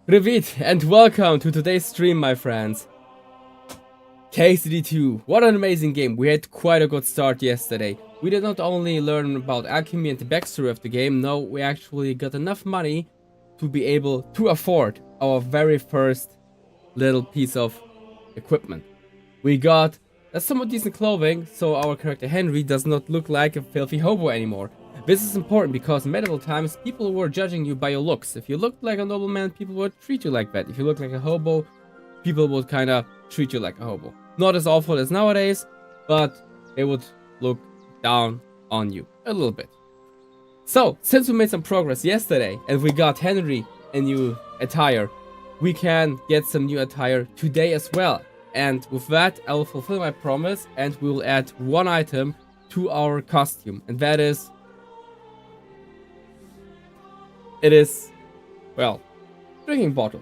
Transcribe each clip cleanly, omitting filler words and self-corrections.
Привit and welcome to today's stream, my friends. KCD2, what an amazing game. We had quite a good start yesterday. We did not only learn about alchemy and the backstory of the game, no, we actually got enough money to be able to afford our very first little piece of equipment. We got a somewhat decent clothing, so our character Henry does not look like a filthy hobo anymore. This is important because in medieval times, people were judging you by your looks. If you looked like a nobleman, people would treat you like that. If you looked like a hobo, people would kind of treat you like a hobo. Not as awful as nowadays, but they would look down on you a little bit. So, since we made some progress yesterday and we got Henry a new attire, we can get some new attire today as well. And with that, I will fulfill my promise and we will add one item to our costume. And that is... It is, well, drinking bottle.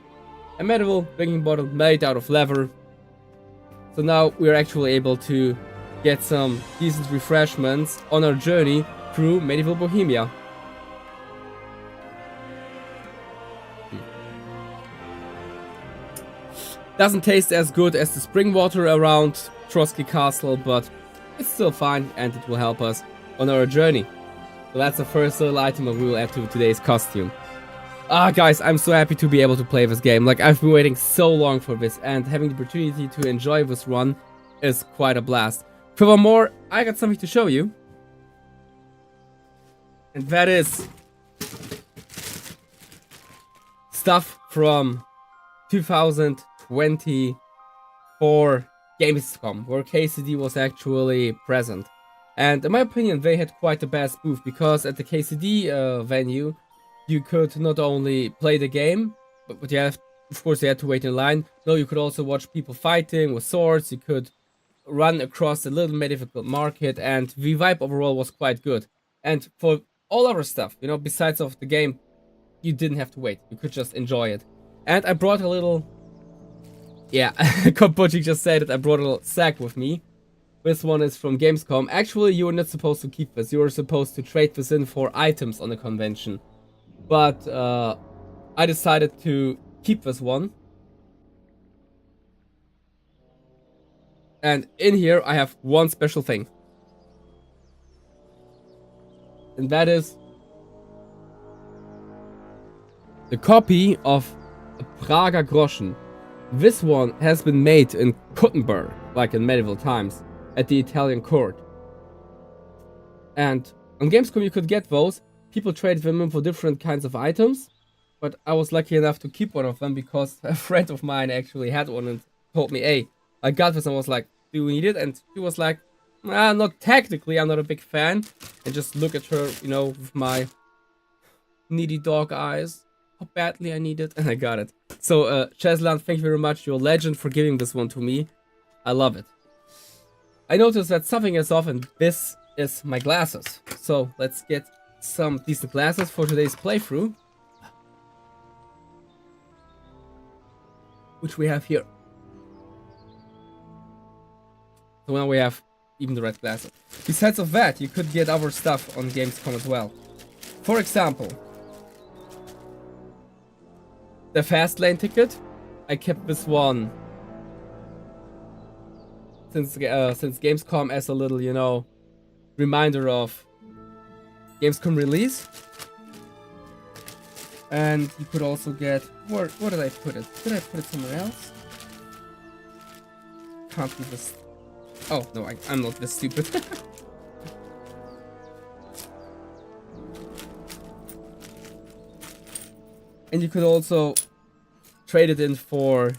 A medieval drinking bottle made out of leather. So now we're actually able to get some decent refreshments on our journey through medieval Bohemia. Doesn't taste as good as the spring water around Trotsky Castle, but it's still fine and it will help us on our journey. So that's the first little item that we will add to today's costume. Guys, I'm so happy to be able to play this game. Like, I've been waiting so long for this, and having the opportunity to enjoy this run is quite a blast. Furthermore, I got something to show you. And that is stuff from 2024 Gamescom, where KCD was actually present. And in my opinion, they had quite the best booth, because at the KCD venue, you could not only play the game, but you have, of course, you had to wait in line. No, you could also watch people fighting with swords. You could run across a little medieval market, and the vibe overall was quite good. And for all other stuff, you know, besides of the game, you didn't have to wait. You could just enjoy it. And I brought a little... Yeah, Kompochi just said it. I brought a little sack with me. This one is from Gamescom. Actually, you were not supposed to keep this. You were supposed to trade this in for items on the convention. But I decided to keep this one. And in here I have one special thing. And that is the copy of a Prager Groschen. This one has been made in Kuttenberg, like in medieval times, at the Italian court. And on Gamescom you could get those. People traded them in for different kinds of items. But I was lucky enough to keep one of them because a friend of mine actually had one and told me, hey, I got this, and I was like, do you need it? And she was like, not technically, I'm not a big fan. And just look at her, you know, with my needy dog eyes, how badly I need it, and I got it. So, Cheslan, thank you very much. You're a legend for giving this one to me. I love it. I noticed that something is off, and this is my glasses. So, let's get some decent glasses for today's playthrough. Which we have here. So now we have even the red glasses. Besides of that, you could get other stuff on Gamescom as well. For example, the fast lane ticket. I kept this one since Gamescom as a little, you know, reminder of Gamescom release. And you could also get... Where did I put it? Did I put it somewhere else? Can't be this... Oh, no, I'm not this stupid. And you could also trade it in for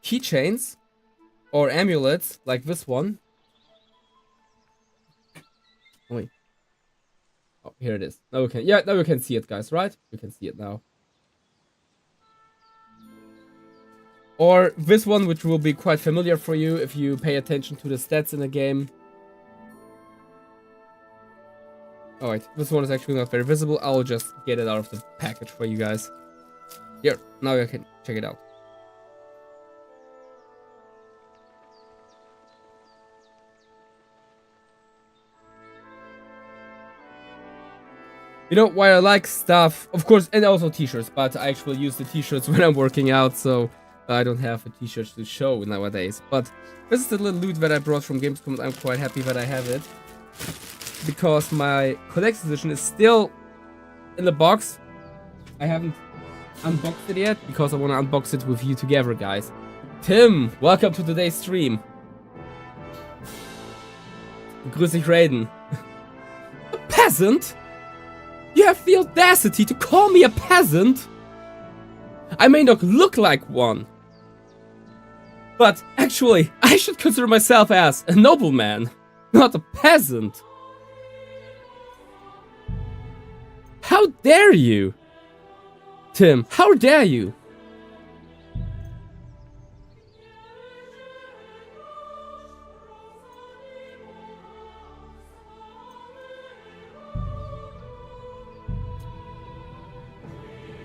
keychains or amulets, like this one. Wait. Oh, here it is. Now we can, yeah, now we can see it, guys, right? We can see it now. Or this one, which will be quite familiar for you if you pay attention to the stats in the game. Alright, this one is actually not very visible. I'll just get it out of the package for you guys. Here, now you can check it out. You know why I like stuff, of course, and also t-shirts, but I actually use the t-shirts when I'm working out, so I don't have a t-shirt to show nowadays. But this is the little loot that I brought from Gamescom. I'm quite happy that I have it, because my collector's edition is still in the box. I haven't unboxed it yet, because I want to unbox it with you together, guys. Tim, welcome to today's stream. Grüß dich, Raiden. A peasant? You have the audacity to call me a peasant? I may not look like one, but actually, I should consider myself as a nobleman, not a peasant. How dare you? Tim, how dare you?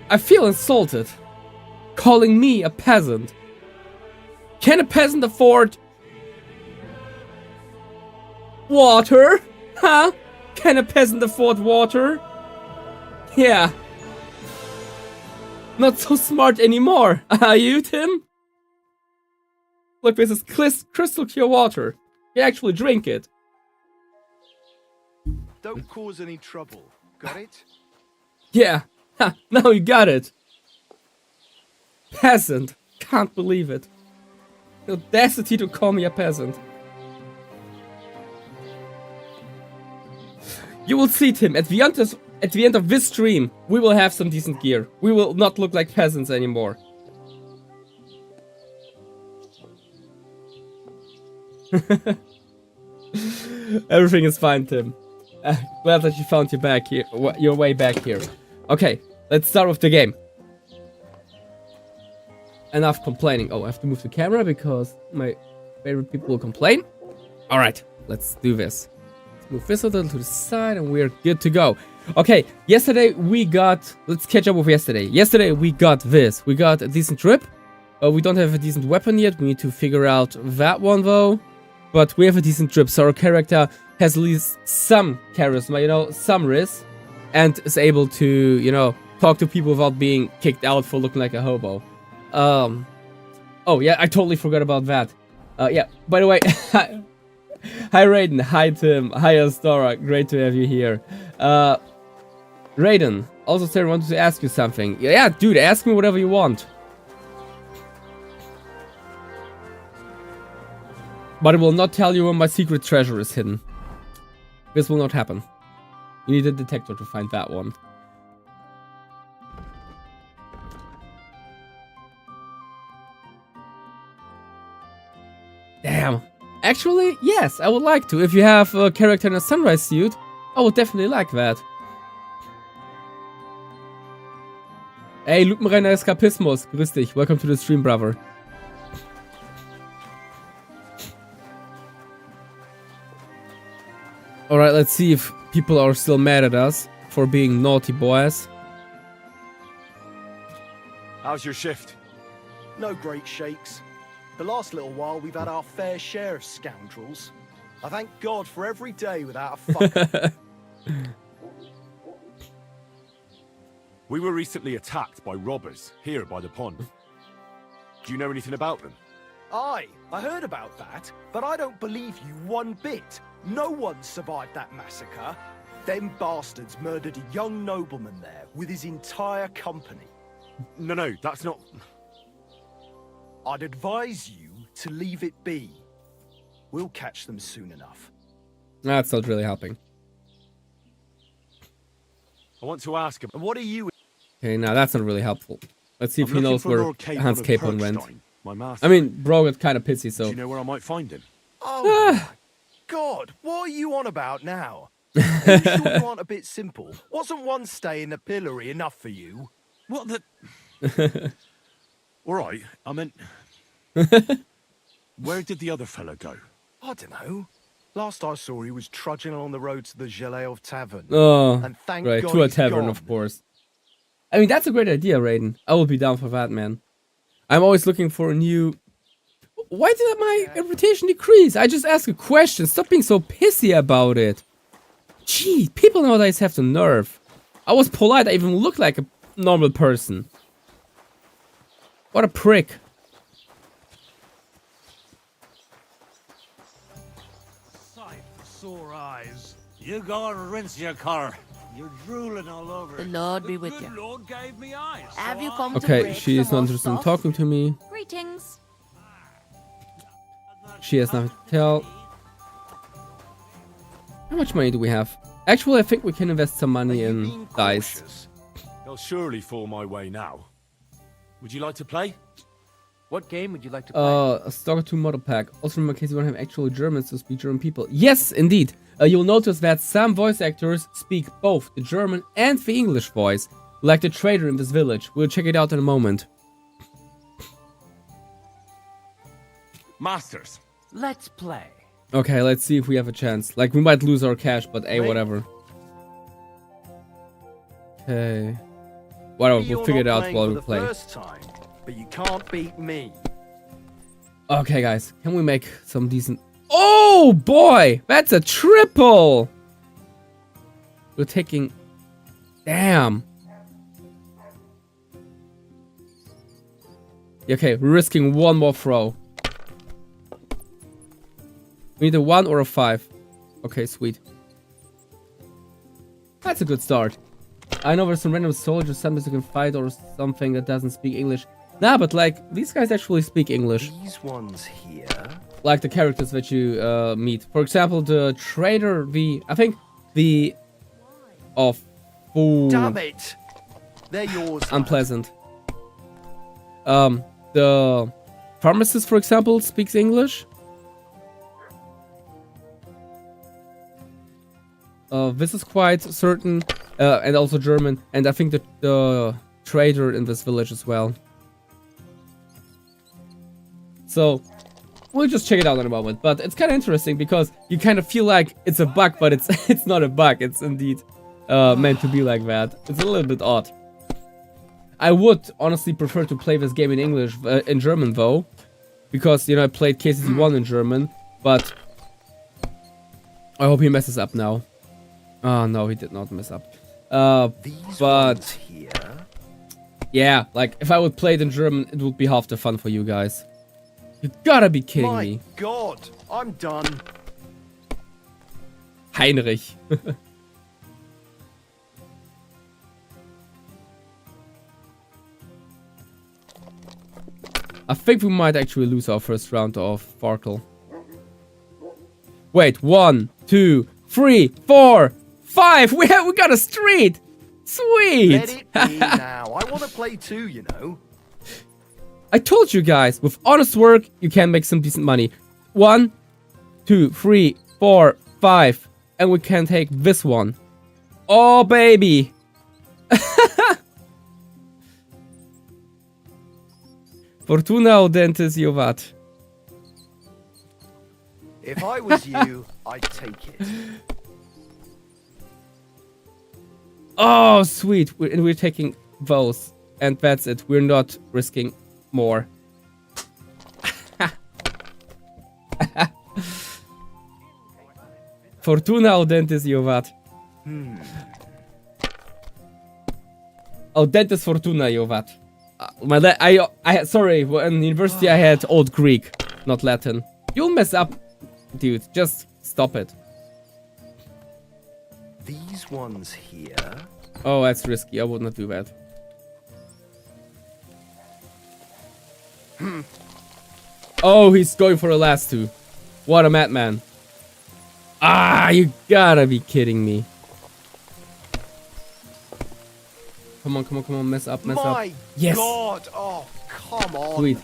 I feel insulted, calling me a peasant. Can a peasant afford water? Huh? Can a peasant afford water? Yeah. Not so smart anymore, are you, Tim? Look, this is crystal clear water. You actually drink it. Don't cause any trouble, got it? Yeah. Ha, now you got it. Peasant. Can't believe it. The audacity to call me a peasant. You will see, Tim, at the end of this stream, we will have some decent gear. We will not look like peasants anymore. Everything is fine, Tim. Glad that you found your way back here. Okay, let's start with the game. Enough complaining. Oh, I have to move the camera because my favorite people will complain. Alright, let's do this. Let's move this a little to the side and we're good to go. Okay, yesterday we got... Let's catch up with yesterday. Yesterday we got this. We got a decent trip. We don't have a decent weapon yet. We need to figure out that one though. But we have a decent trip, so our character has at least some charisma, you know, some risk. And is able to, you know, talk to people without being kicked out for looking like a hobo. Oh yeah, I totally forgot about that. Yeah, by the way, hi Raiden, hi Tim, hi Astora, great to have you here. Raiden, also Sarah wanted to ask you something. Yeah, dude, ask me whatever you want. But I will not tell you where my secret treasure is hidden. This will not happen. You need a detector to find that one. Damn. Actually, yes, I would like to. If you have a character in a sunrise suit, I would definitely like that. Hey, lupenreiner Eskapismus. Grüß dich. Welcome to the stream, brother. Alright, let's see if people are still mad at us for being naughty boys. How's your shift? No great shakes. The last little while we've had our fair share of scoundrels. I thank God for every day without a fuck. We were recently attacked by robbers here by the pond. Do you know anything about them? Aye, I heard about that, but I don't believe you one bit. No one survived that massacre. Them bastards murdered a young nobleman there with his entire company. No, that's not... I'd advise you to leave it be. We'll catch them soon enough. That's not really helping. I want to ask him... What are you... Okay, now that's not really helpful. Let's see if he knows where Hans Capon went. My master. I mean, bro got kind of pissy, so... Do you know where I might find him? Oh my God, what are you on about now? Are you sure you aren't a bit simple? Wasn't one stay in the pillory enough for you? What the... Alright, I meant... Where did the other fella go? I don't know. Last I saw, he was trudging along the road to the Geleov Tavern. Oh, and thank right, God to a he's tavern, gone. of course. I mean, that's a great idea, Raiden. I will be down for that, man. I'm always looking for a new... Why did my reputation decrease? I just asked a question. Stop being so pissy about it. Gee, people nowadays have the nerve. I was polite. I even looked like a normal person. What a prick. Sight for sore eyes. You go and rinse your collar. You're drooling all over. The Lord be with Good you. Lord gave me eyes. Have so you I- come to Okay, break she is some not more interested in stuff? talking to me. Greetings. She has nothing to tell. How much money do we have? Actually, I think we can invest some Are money you in being dice. cautious? They'll surely fall my way now. Would you like to play? What game would you like to play? A Stalker 2 model pack. Also, in case you want to have actual Germans to speak German people. Yes, indeed. You'll notice that some voice actors speak both the German and the English voice, like the trader in this village. We'll check it out in a moment. Masters. Let's play. Okay, let's see if we have a chance. Like, we might lose our cash, but hey, Wait. whatever. Okay. Whatever, Maybe we'll you're figure it not out playing while for we the play. First time, but you can't beat me. Okay, guys, can we make some decent... Oh, boy! That's a triple! We're taking... Damn. Okay, we're risking one more throw. We need a 1 or a 5. Okay, sweet. That's a good start. I know there's some random soldiers sometimes you can fight or something that doesn't speak English. Nah, but like, these guys actually speak English. These ones here. Like the characters that you meet. For example, the trader, I think the... Oh, ooh, Damn it! They're yours. lad. unpleasant. The pharmacist, for example, speaks English. This is quite certain, and also German, and I think that the trader in this village as well. So, we'll just check it out in a moment, but it's kind of interesting because you kind of feel like it's a bug, but it's not a bug, it's indeed meant to be like that. It's a little bit odd. I would honestly prefer to play this game in English, in German though, because, you know, I played KCC1 in German, but I hope he messes up now. Oh, no, he did not mess up. These but ones here. yeah, like, if I would play it in German, it would be half the fun for you guys. You gotta be kidding My me. God, I'm done. Heinrich. I think we might actually lose our first round of Farkle. Wait, 1, 2, 3, 4, 5! We got a street! Sweet! Let it be now. I want to play too, you know. I told you guys, with honest work, you can make some decent money. 1, 2, 3, 4, 5. And we can take this one. Oh, baby! Fortuna audentis Jovat. If I was you, I'd take it. Oh, sweet. And we're taking those. And that's it. We're not risking more. Fortuna audentis Jovat. Audentis Fortuna Jovat. Sorry, in university I had Old Greek, not Latin. You'll mess up, dude. Just stop it. These ones here. Oh, that's risky. I would not do that. Oh, he's going for the last two. What a madman. Ah, you gotta be kidding me. Come on, come on, come on. Mess up, mess up. My Yes. God! Oh, come on. Sweet.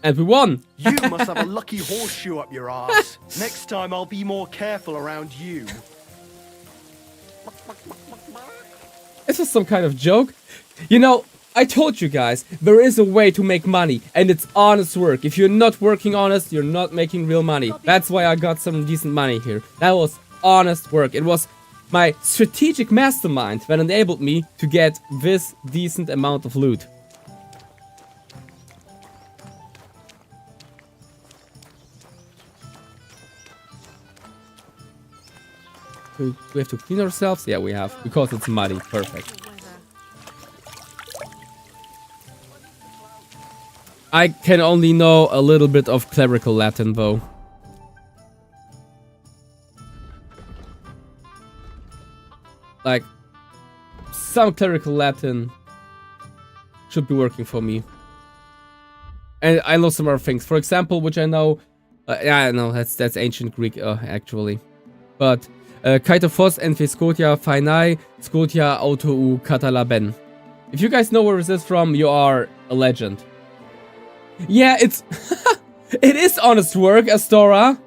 And we won! You must have a lucky horseshoe up your ass. Next time I'll be more careful around you. Is this some kind of joke? You know, I told you guys, there is a way to make money, and it's honest work. If you're not working honest, you're not making real money. That's why I got some decent money here. That was honest work. It was my strategic mastermind that enabled me to get this decent amount of loot. we have to clean ourselves? Yeah, we have. Because it's muddy. Perfect. I can only know a little bit of clerical Latin, though. Like, some clerical Latin should be working for me. And I know some other things. For example, which I know... yeah, no, that's ancient Greek, actually. But... Kaitophos en Scotia Finai, Scotia Autou Catalaben. If you guys know where this is from, you are a legend. Yeah, it's... it is honest work, Astora.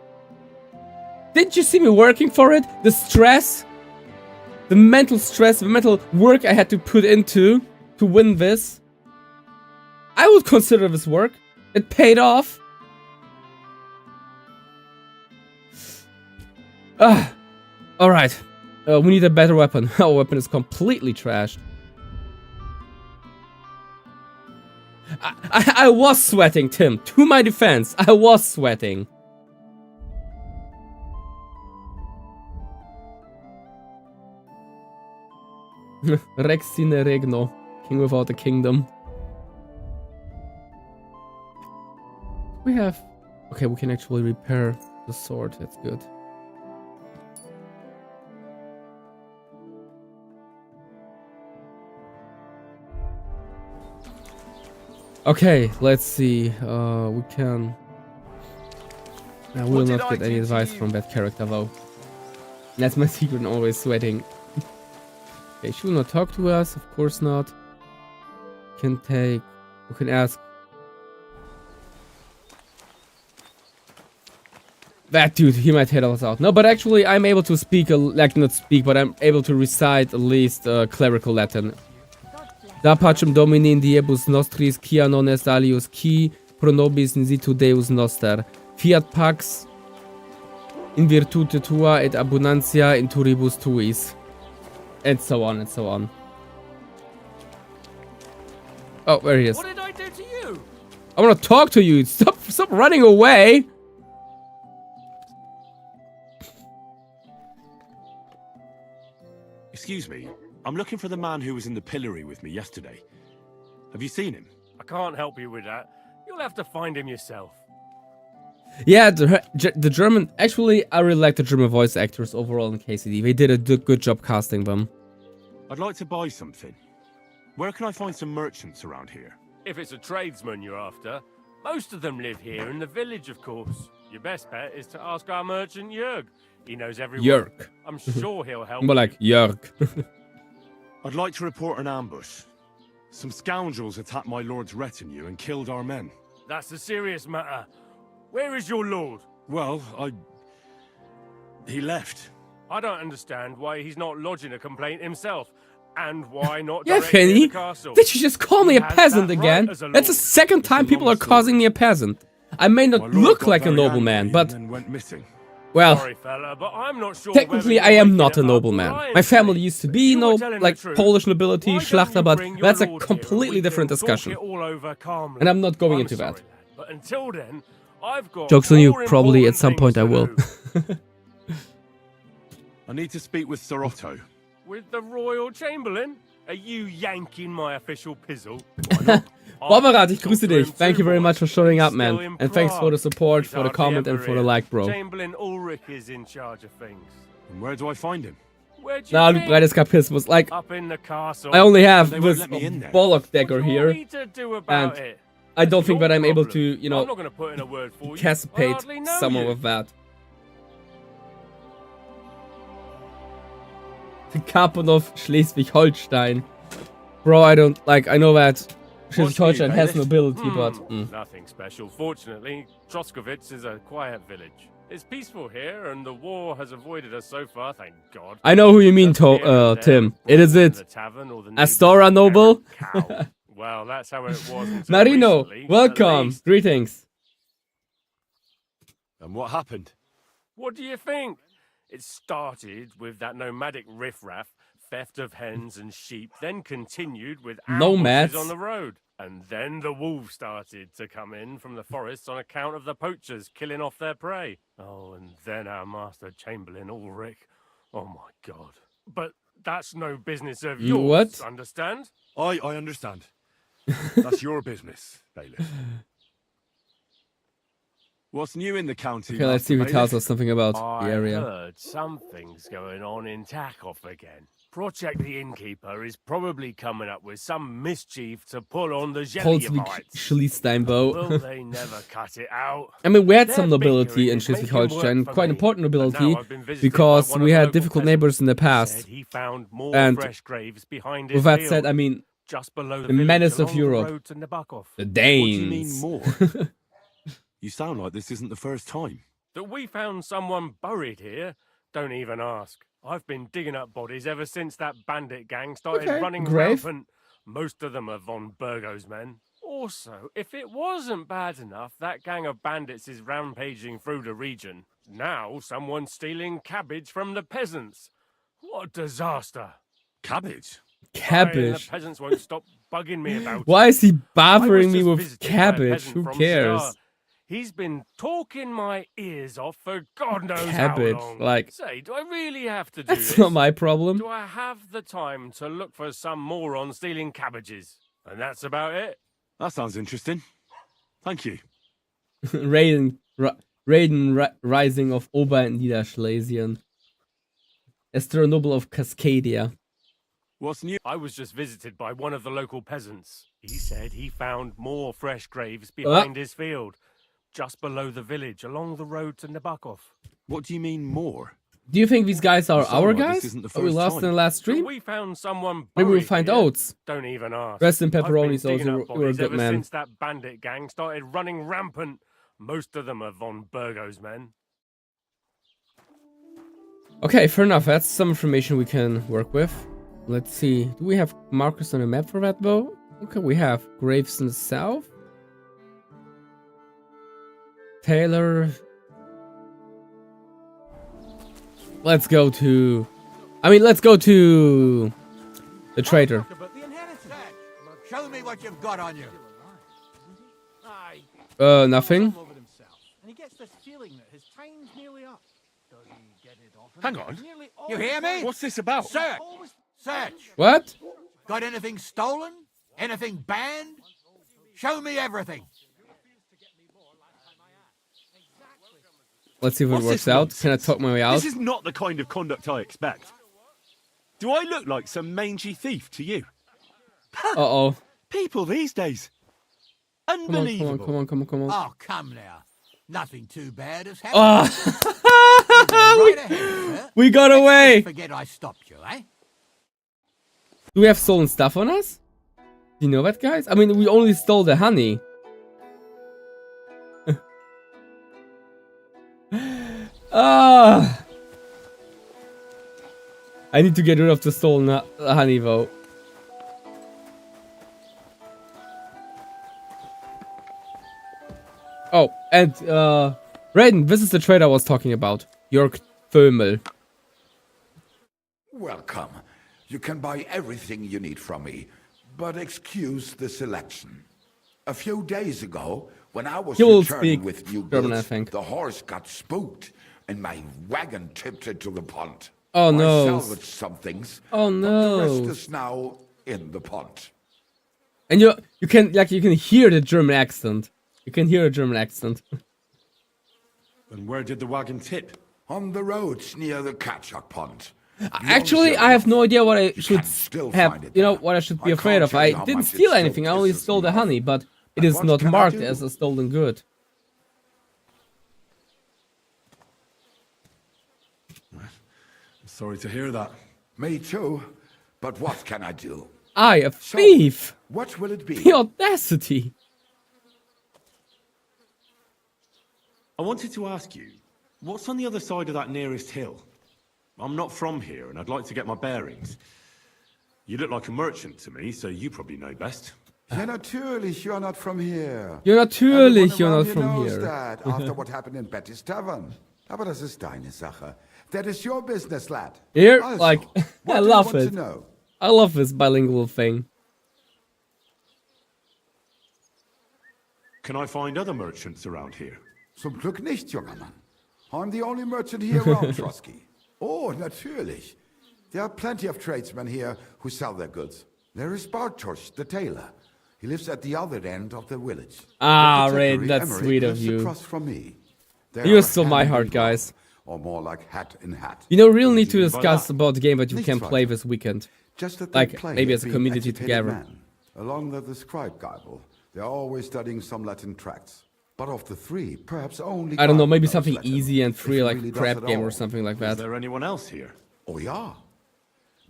Didn't you see me working for it? The stress... the mental stress, the mental work I had to put into to win this. I would consider this work. It paid off. Alright. We need a better weapon. Our weapon is completely trashed. I was sweating, Tim. To my defense, I was sweating. Rex sine regno. King without a kingdom. We have... okay, we can actually repair the sword. That's good. Okay, let's see. We can... I will not get any advice from that character, though. That's my secret, and always sweating. Okay, she will not talk to us. Of course not. Can take... we can ask... that dude, he might head us out. No, but actually, I'm able to speak, like, not speak, but I'm able to recite at least clerical Latin. Da pacem Domini in diebus nostris, quia non est alius, qui pro nobis nisitu Deus noster. Fiat pax in virtute tua et abundantia in turibus tuis. And so on, and so on. Oh, there he is. What did I do to you? I want to talk to you. Stop running away. Excuse me, I'm looking for the man who was in the pillory with me yesterday. Have you seen him? I can't help you with that. You'll have to find him yourself. Yeah, the German... actually, I really like the German voice actors overall in KCD. They did a good job casting them. I'd like to buy something. Where can I find some merchants around here? If it's a tradesman you're after, most of them live here in the village, of course. Your best bet is to ask our merchant Jörg. He knows everyone. Jörg. I'm sure he'll help. More like Jörg. I'd like to report an ambush. Some scoundrels attacked my lord's retinue and killed our men. That's a serious matter. Where is your lord? Well, he left. I don't understand why he's not lodging a complaint himself. And why not Yeah, directly at Kenny. the castle? Did you just call me a He has peasant that again? right as a That's the lord. second time people are calling me a peasant. I may My not lord look got like a very nobleman, angry but... and then went missing. well... Sorry, fella, but I'm not sure technically, whether I you're am making not a it up nobleman. or lying My to family me. used to If be, you were telling the like, truth, Polish nobility, why don't Schlachter, you but bring your that's a lord here and completely we different can talk discussion. it all over calmly? And I'm not going I'm into sorry, that. lad, but until then, I've got Joke's on you, more probably at important some point I things will. to do. I need to speak with Sir Otto. With the Royal Chamberlain? Are you yanking my official pizzle? Boberat, ich grüße dich. Thank you very much for showing up, man. And thanks for the support, for the comment, and for the like, bro. Chamberlain Ulrich is in charge of things. And where do I find him? Where'd you Na, du think? breites Kapismus. Like, Up in the castle. I only have They won't this let me in there. Bollock dagger What do you here. want me to do about and it? I don't That's think that your I'm able problem. to, you I'm know, not going to put in a word for you. I caspate hardly know someone you. with that. The Captain of Schleswig-Holstein. Bro, I don't, like, I know that Schleswig-Holstein new, has bailiff? nobility, but... Nothing special. Fortunately, Troskowitz is a quiet village. It's peaceful here, and the war has avoided us so far, thank God. I know who you mean, Just here and there, Tim. It is in it. the tavern or the Astora neighbor's Noble? errant cow. Well, that's how it was until Marino, recently, at welcome. least. Greetings. And what happened? What do you think? It started with that nomadic riffraff, theft of hens and sheep, then continued with Nomads? ambushes on the road. And then the wolves started to come in from the forests on account of the poachers killing off their prey. Oh, and then our master Chamberlain Ulrich. Oh my god. But that's no business of You yours, what? understand? I understand. That's your business, bailiff. What's new in the county, Okay, let's see if he Master tells Bailiff? us something about I the area. heard something's going on in Takoff again. Project the Innkeeper is probably coming up with some mischief to pull on the Holzwig Jelliabites. Schlesweinbau. Will they never cut it out? I mean, we had Their some nobility bickering in is making Schleswig-Holstein, work for quite me. important And nobility, now I've been visited because by one of we the had local difficult neighbors in the peasants. He past. said he found more And fresh graves behind his With that field, said, I mean, just below the village menace of along the Europe. road to Nabokov. the What do you mean Danes. more? You sound like this isn't the first time. That we found someone buried here? Don't even ask. I've been digging up bodies ever since that bandit gang started Okay, running grave. rampant. Most of them are von Burgo's men. Also, if it wasn't bad enough, that gang of bandits is rampaging through the region. Now someone's stealing cabbage from the peasants. What a disaster. Cabbage? Aye, and the Cabbage. peasants won't stop bugging me about Why is he I was bothering me just with visited by a cabbage? peasant Who from cares? Star. He's been talking my ears off for God knows Cabbage, how long. like- Say, do I really have to do That's this? not my problem. Do I have the time to look for some moron stealing cabbages? And that's about it. That sounds interesting. Thank you. Rising of Ober- and Niederschlesien. Esther Noble of Cascadia. What's new? I was just visited by one of the local peasants. He said he found more fresh graves behind his field, just below the village, along the road to Nabokov. What do you mean more? Do you think these guys are You sound our like this guys? isn't the That we first lost time. in the last So stream? we found someone Maybe we'll buried find here. oats. Don't even ask. Rest in I've been pepperoni sauce, digging up you were a bodies good ever man. since that bandit gang started running rampant. Most of them are von Burgo's men. Okay, fair enough. That's some information we can work with. Let's see. Do we have markers on the map for that, though? Okay, we have graves in the south. Taylor. Let's go to... let's go to... the traitor. Show me what you've got on you. Nothing. And he gets this feeling that his time's nearly up. Does he get it often? Hang on. Nearly You hear me? What's this about? Search! Search! What? Got anything stolen? Anything banned? Show me everything. Let's see if it What's works this out. nonsense? Can I talk my way out? This is not the kind of conduct I expect. Do I look like some mangy thief to you? Uh-oh. People these days. Come on, come on, Unbelievable. come on, come on, come on. Oh, come now. Nothing too bad has Ah, happened. You go right ahead, sir. we got Let's away! just forget I stopped you, eh? Do we have stolen stuff on us? Do you know that, guys? I mean, we only stole the honey. Ah! I need to get rid of the stolen honey, though. Oh, and, Raiden, this is the trade I was talking about. Jörg Thömel. Welcome. You can buy everything you need from me, but excuse the selection. A few days ago, when I was He will returning speak with new German, I goods, think. the horse got spooked and my wagon tipped into the pond. Oh, I no. salvaged some things, Oh, but the no. rest is now in the pond. And you can hear the German accent. You can hear a German accent. And where did the wagon tip? On the roads near the Katchak pond. Actually, I have no idea what I should can still have. find it You know there. what I should be I afraid can't of. tell I you how didn't much it steal still anything. I only pisses stole me the off. honey, but it But is what not can I marked do? as a stolen good. Sorry to hear that. Me too, but what can I do? I, a So, thief! What will it be? The audacity! I wanted to ask you, what's on the other side of that nearest hill? I'm not from here, and I'd like to get my bearings. You look like a merchant to me, so you probably know best. Ja, natürlich, you're not from here. Ja, natürlich, Everyone you're around not here from knows here. that after what happened in Betty's Tavern. Aber das ist deine Sache. That is your business, lad. Here, Also, like, what I do you love want it. to know? I love this bilingual thing. Can I find other merchants around here? Zum Glück nicht, junger Mann. I'm the only merchant here around Trotsky. Oh, natürlich. There are plenty of tradesmen here who sell their goods. There is Bartosz, the tailor. He lives at the other end of the village. Ah, The Raiden, apothecary, that's Emmerich, sweet of lives you. across from me. They You are stole my hand heart, in glove, guys. or more like hat in hat. You know, we really need do to you mean by discuss that? about the game that you Nichts can play weiter. this weekend. Just that Like, they play maybe it as a being community educated together. men. Along with the scribe Bible, they are always studying some Latin tracts. But of the three, perhaps only I don't know, God maybe knows something Latin, easy and if free, he like really does crap at game or all. something like Is that. there anyone else here? Oh yeah.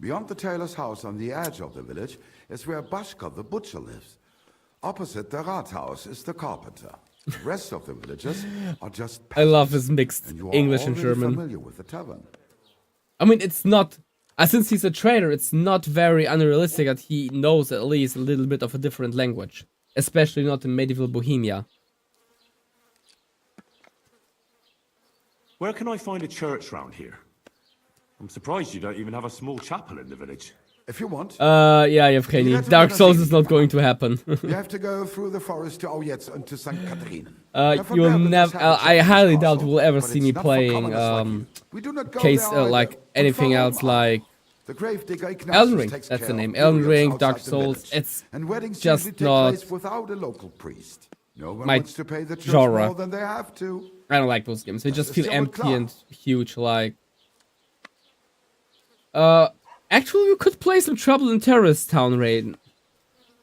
Beyond the tailor's house on the edge of the village is where Bashka the butcher lives. Opposite the Rathaus is the carpenter. The rest of the villagers are just I love peasants, his mixed and you are English and already German. familiar with the tavern. I mean, it's not... since he's a trader, it's not very unrealistic that he knows at least a little bit of a different language. Especially not in medieval Bohemia. Where can I find a church round here? I'm surprised you don't even have a small chapel in the village. If you want, Yeah, Evgeny. Dark Souls is not going to happen. you have to go through the forest to Ojetz and to St. Catherine. You will never... I highly doubt you will ever see me playing, like, anything else like... The gravedigger Ignatius Elden Ring, takes that's care the of name. burials Elden Ring, outside Dark the Souls, village. it's and weddings just usually take not place without a local priest. No one my wants to pay the church genre. more than they have to. I don't like those games. They just feel Still empty klar. and huge, like... Actually, you could play some Trouble in Terrorist Town, Raiden.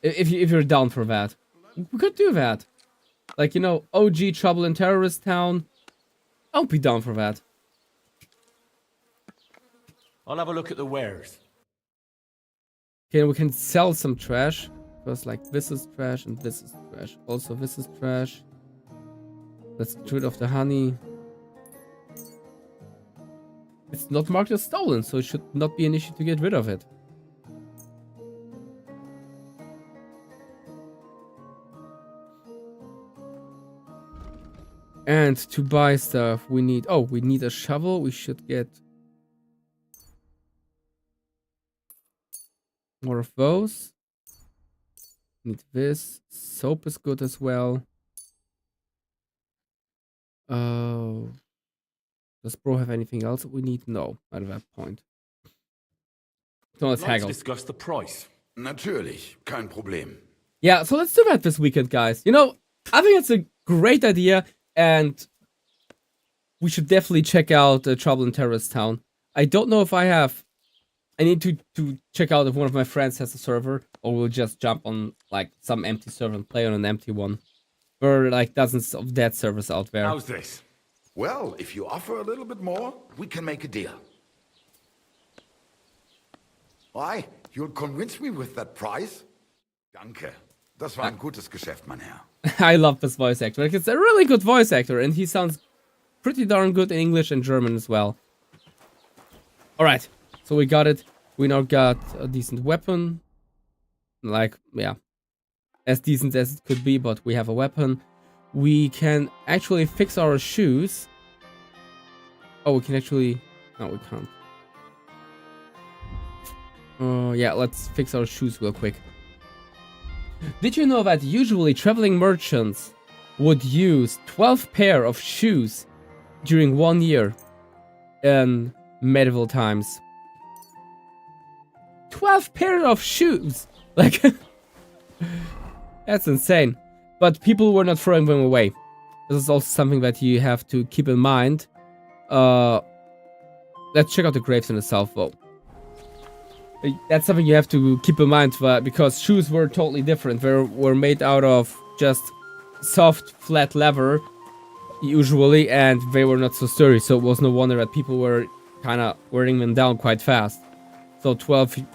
If you're down for that. We could do that. Like, you know, OG Trouble in Terrorist Town. I'll be down for that. I'll have a look at the wares. Okay, we can sell some trash. Because, like, this is trash and this is trash. Also, this is trash. Let's get rid of the honey. It's not marked as stolen, so it should not be an issue to get rid of it. And to buy stuff, we need... Oh, we need a shovel. We should get... more of those. Need this. Soap is good as well. Does bro have anything else we need? No, at that point. So let's I'd like to haggle. discuss the price. Natürlich, kein Problem. Yeah, so let's do that this weekend, guys. You know, I think it's a great idea, and we should definitely check out Trouble in Terrorist Town. I don't know if I have... I need to check out if one of my friends has a server, or we'll just jump on, like, some empty server and play on an empty one. There are, like, dozens of dead servers out there. How's this? Well, if you offer a little bit more, we can make a deal. Why? You'll convince me with that price? Danke. Das war ein gutes Geschäft, mein Herr. I love this voice actor. Like, it's a really good voice actor, and he sounds pretty darn good in English and German as well. Alright, so we got it. We now got a decent weapon. Like, yeah. As decent as it could be, but we have a weapon. We can actually fix our shoes. Oh, we can actually... No, we can't. Yeah, let's fix our shoes real quick. Did you know that usually traveling merchants would use 12 pair of shoes during 1 year in medieval times? 12 pair of shoes! Like, that's insane. But people were not throwing them away. This is also something that you have to keep in mind. Let's check out the graves in the south, though. That's something you have to keep in mind, because shoes were totally different. They were made out of just soft, flat leather, usually, and they were not so sturdy, so it was no wonder that people were kind of wearing them down quite fast. So 12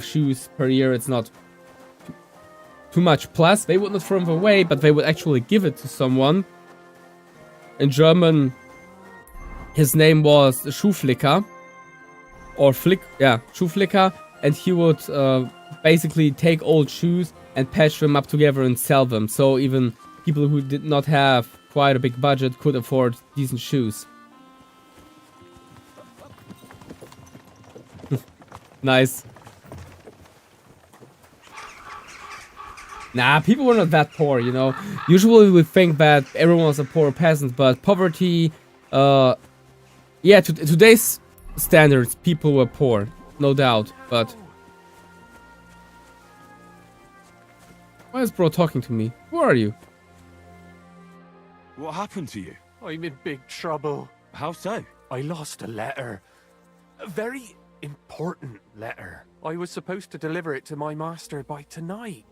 shoes per year, it's not too much. Plus, they would not throw them away, but they would actually give it to someone. In German, his name was Schuhflicker. Or Schuhflicker. And he would basically take old shoes and patch them up together and sell them. So even people who did not have quite a big budget could afford decent shoes. Nice. Nah, people were not that poor, you know. Usually we think that everyone was a poor peasant, but poverty... yeah, today's standards, people were poor, no doubt, but... Why is bro talking to me? Who are you? What happened to you? I'm in big trouble. How so? I lost a letter. A very important letter. I was supposed to deliver it to my master by tonight.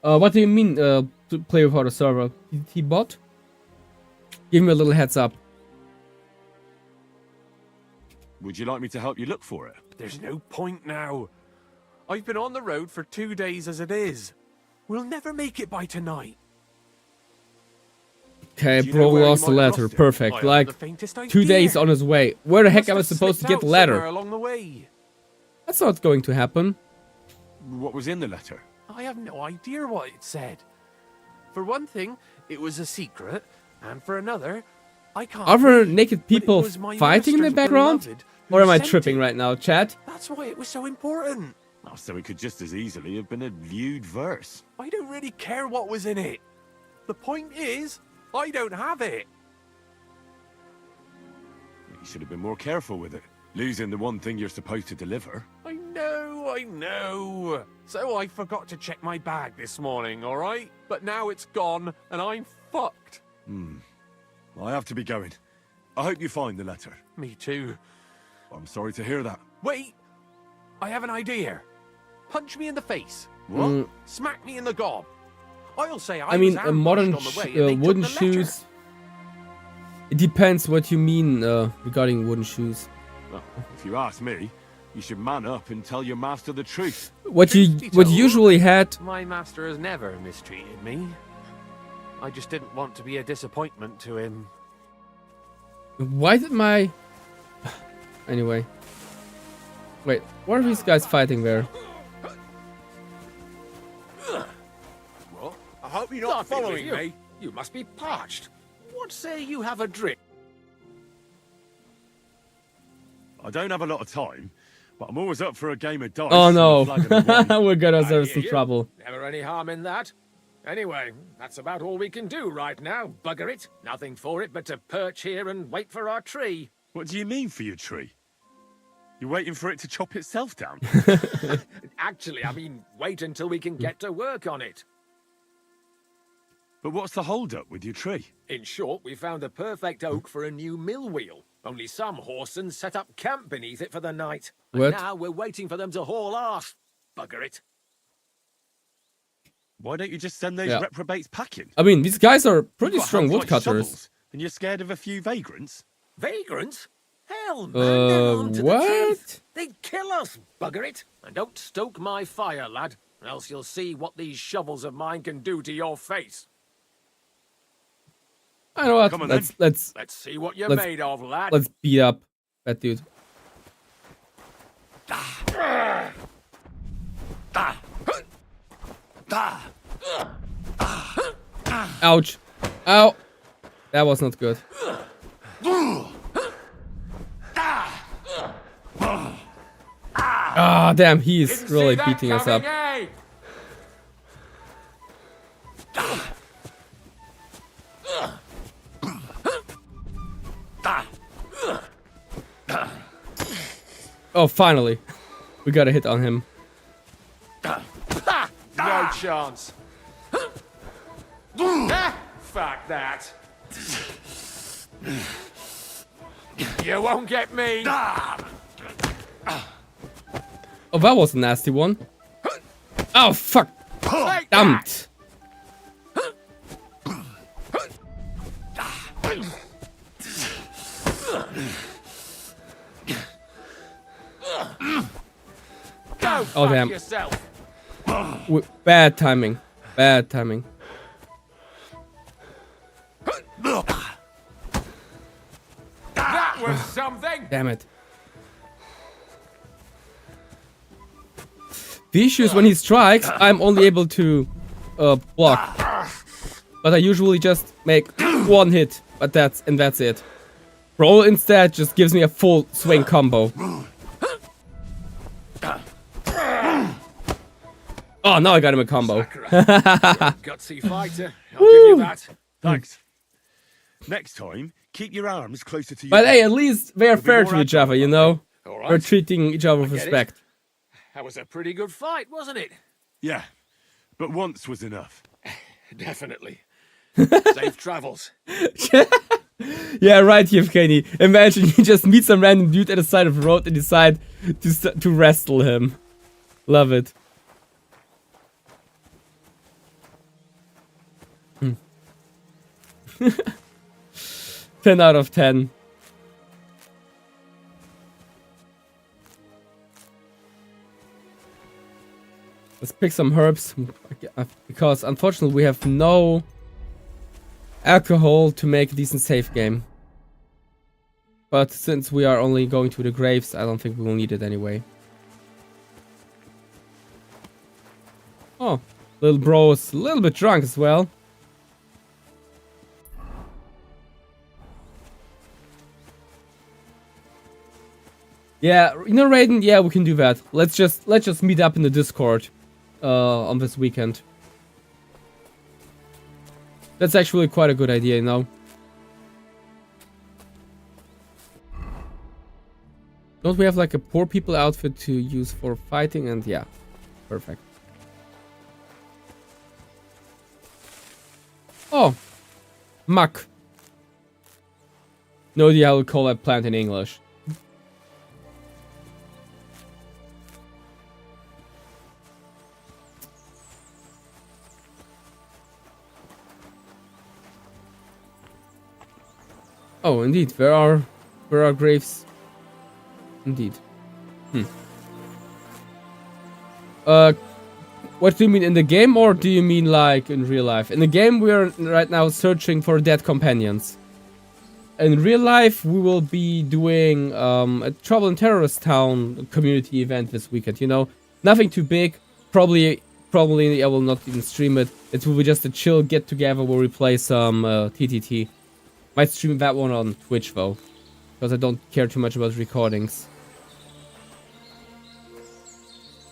What do you mean, to play without a server? He bought? Give me a little heads up. Would you like me to help you look for it? There's no point now. I've been on the road for 2 days as it is. We'll never make it by tonight. Okay, Do you know bro where you lost the might have letter. lost it? Perfect. I haven't Like, the faintest 2 days idea. on his way. Where the heck Must am I have supposed to slipped get out the letter? somewhere along the way. That's not going to happen. What was in the letter? I have no idea what it said. For one thing, it was a secret, and for another, I can't. Are there read, naked but it people was my fighting in the master's background? beloved Or who am I sent tripping it. right now, chat? That's why it was so important. Oh, so it could just as easily have been a lewd verse. I don't really care what was in it. The point is, I don't have it. You should have been more careful with it. Losing the one thing you're supposed to deliver. I know. So I forgot to check my bag this morning, all right? But now it's gone, and I'm fucked. I have to be going. I hope you find the letter. Me too. I'm sorry to hear that. Wait, I have an idea. Punch me in the face. What? Smack me in the gob. I'll say I mean, was modern ambushed on the way and they took wooden the letter. shoes. It depends what you mean regarding wooden shoes. Well, if you ask me, you should man up and tell your master the truth. What you Truth be what told, you usually had. My master has never mistreated me. I just didn't want to be a disappointment to him. Why did my... Anyway. Wait, what are these guys fighting there? Well, I hope you're not following me. You must be parched. What say you have a drink? I don't have a lot of time, but I'm always up for a game of dice. Oh and a no, flag of the wine. we're gonna have hear some you. trouble. Never any harm in that. Anyway, that's about all we can do right now. Bugger it. Nothing for it but to perch here and wait for our tree. What do you mean for your tree? You're waiting for it to chop itself down? Actually, I mean, wait until we can get to work on it. But what's the hold-up with your tree? In short, we found a perfect oak for a new mill wheel. Only some horsens set up camp beneath it for the night. And What? now we're waiting for them to haul off. Bugger it. Why don't you just send those Yeah. reprobates packing? I mean, these guys are pretty You've got strong hands like woodcutters. shovels, and you're scared of a few vagrants? Vagrants? Hell, man, they're armed to the what? teeth. They'd kill us, bugger it. And don't stoke my fire, lad, else you'll see what these shovels of mine can do to your face. I know what. Come on, Let's Let's see what you're Let's- made of, lad. let's beat up that dude. Ouch! Ow! That was not good. Ah, damn! He's really beating us up. Oh, finally, we got a hit on him. No chance. Fuck that. You won't get me. Oh, that was a nasty one. Oh, fuck! Take Damn that. it! Go Oh, fuck damn. yourself. Bad timing. Bad timing. That was something. Damn it. The issue is when he strikes, I'm only able to block. But I usually just make one hit, but that's it. Roll instead just gives me a full swing combo. Oh, now I got him a combo. Gutsy fighter. I'll give you that. Thanks. Next time, Keep your arms closer to your But hey, back. at least they're You'll be fair more to each agile other, you that know? way. All They're right. treating each other with I get it. respect. That was a pretty good fight, wasn't it? Yeah, but once was enough. Definitely. Safe travels. Yeah, right, Yevgeny. Imagine you just meet some random dude at the side of the road and decide to wrestle him. Love it. 10 out of 10. Let's pick some herbs, because unfortunately we have no alcohol to make a decent save game. But since we are only going to the graves, I don't think we will need it anyway. Oh, little bro's a little bit drunk as well. Yeah, you know, Raiden, yeah, we can do that. Let's just meet up in the Discord on this weekend. That's actually quite a good idea, you know. Don't we have like a poor people outfit to use for fighting? And yeah, perfect. Oh, muck. No idea how to call that plant in English. Oh, indeed, there are graves. Indeed. What do you mean in the game, or do you mean like in real life? In the game, we are right now searching for dead companions. In real life, we will be doing a Trouble in Terrorist Town community event this weekend. You know, nothing too big. Probably I will not even stream it. It will be just a chill get together where we play some TTT. Might stream that one on Twitch though, because I don't care too much about recordings.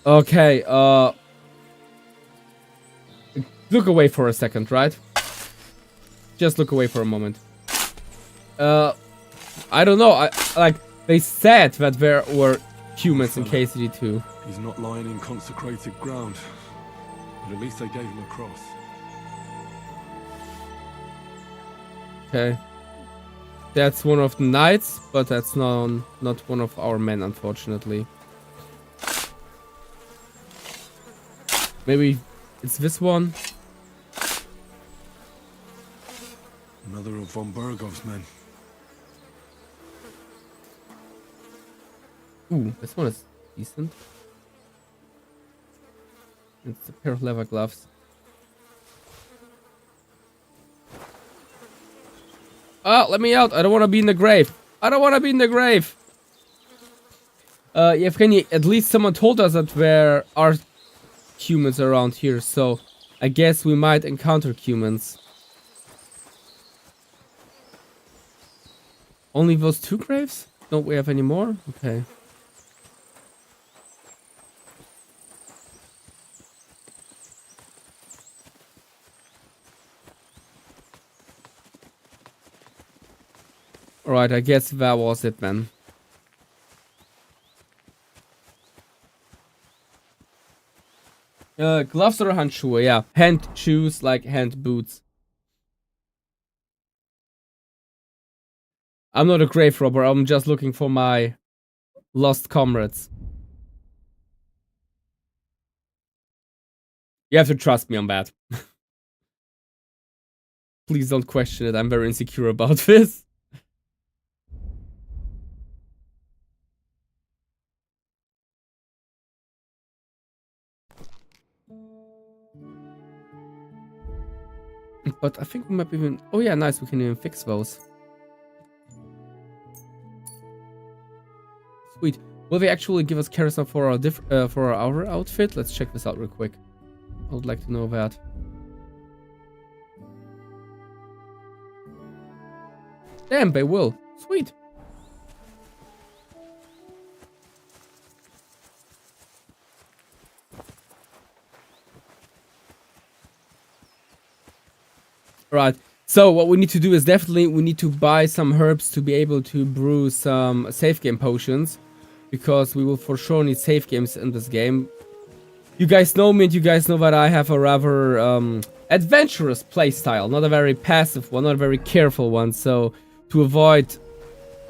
Okay, look away for a second, right? Just look away for a moment. I don't know, like, they said that there were humans in KCD2. He's not lying in consecrated ground. But at least they gave him a cross. Okay. That's one of the knights, but that's not one of our men, unfortunately. Maybe it's this one. Another of von Bergov's men. Ooh, this one is decent. It's a pair of leather gloves. Oh, let me out. I don't want to be in the grave. I don't want to be in the grave. Yevgeny, at least someone told us that there are humans around here, so I guess we might encounter humans. Only those two graves? Don't we have any more? Okay. Alright, I guess that was it then. Gloves or handschuhe? Yeah, hand shoes, like hand boots. I'm not a grave robber, I'm just looking for my lost comrades. You have to trust me on that. Please don't question it, I'm very insecure about this. But I think we might even... Oh yeah, nice, we can even fix those. Sweet. Will they actually give us carousel for our outfit? Let's check this out real quick. I would like to know that. Damn, they will. Sweet. Right. So what we need to do is definitely we need to buy some herbs to be able to brew some save game potions, because we will for sure need save games in this game. You guys know me, and you guys know that I have a rather adventurous playstyle, not a very passive one, not a very careful one. So to avoid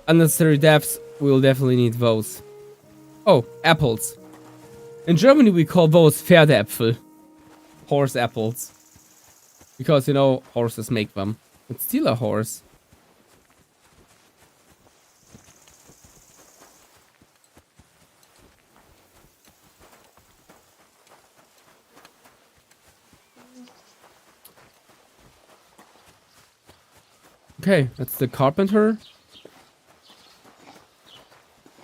unnecessary deaths, we will definitely need those. Oh, apples. In Germany we call those Pferdeäpfel, horse apples. Because, you know, horses make them. It's still a horse. Okay, that's the carpenter.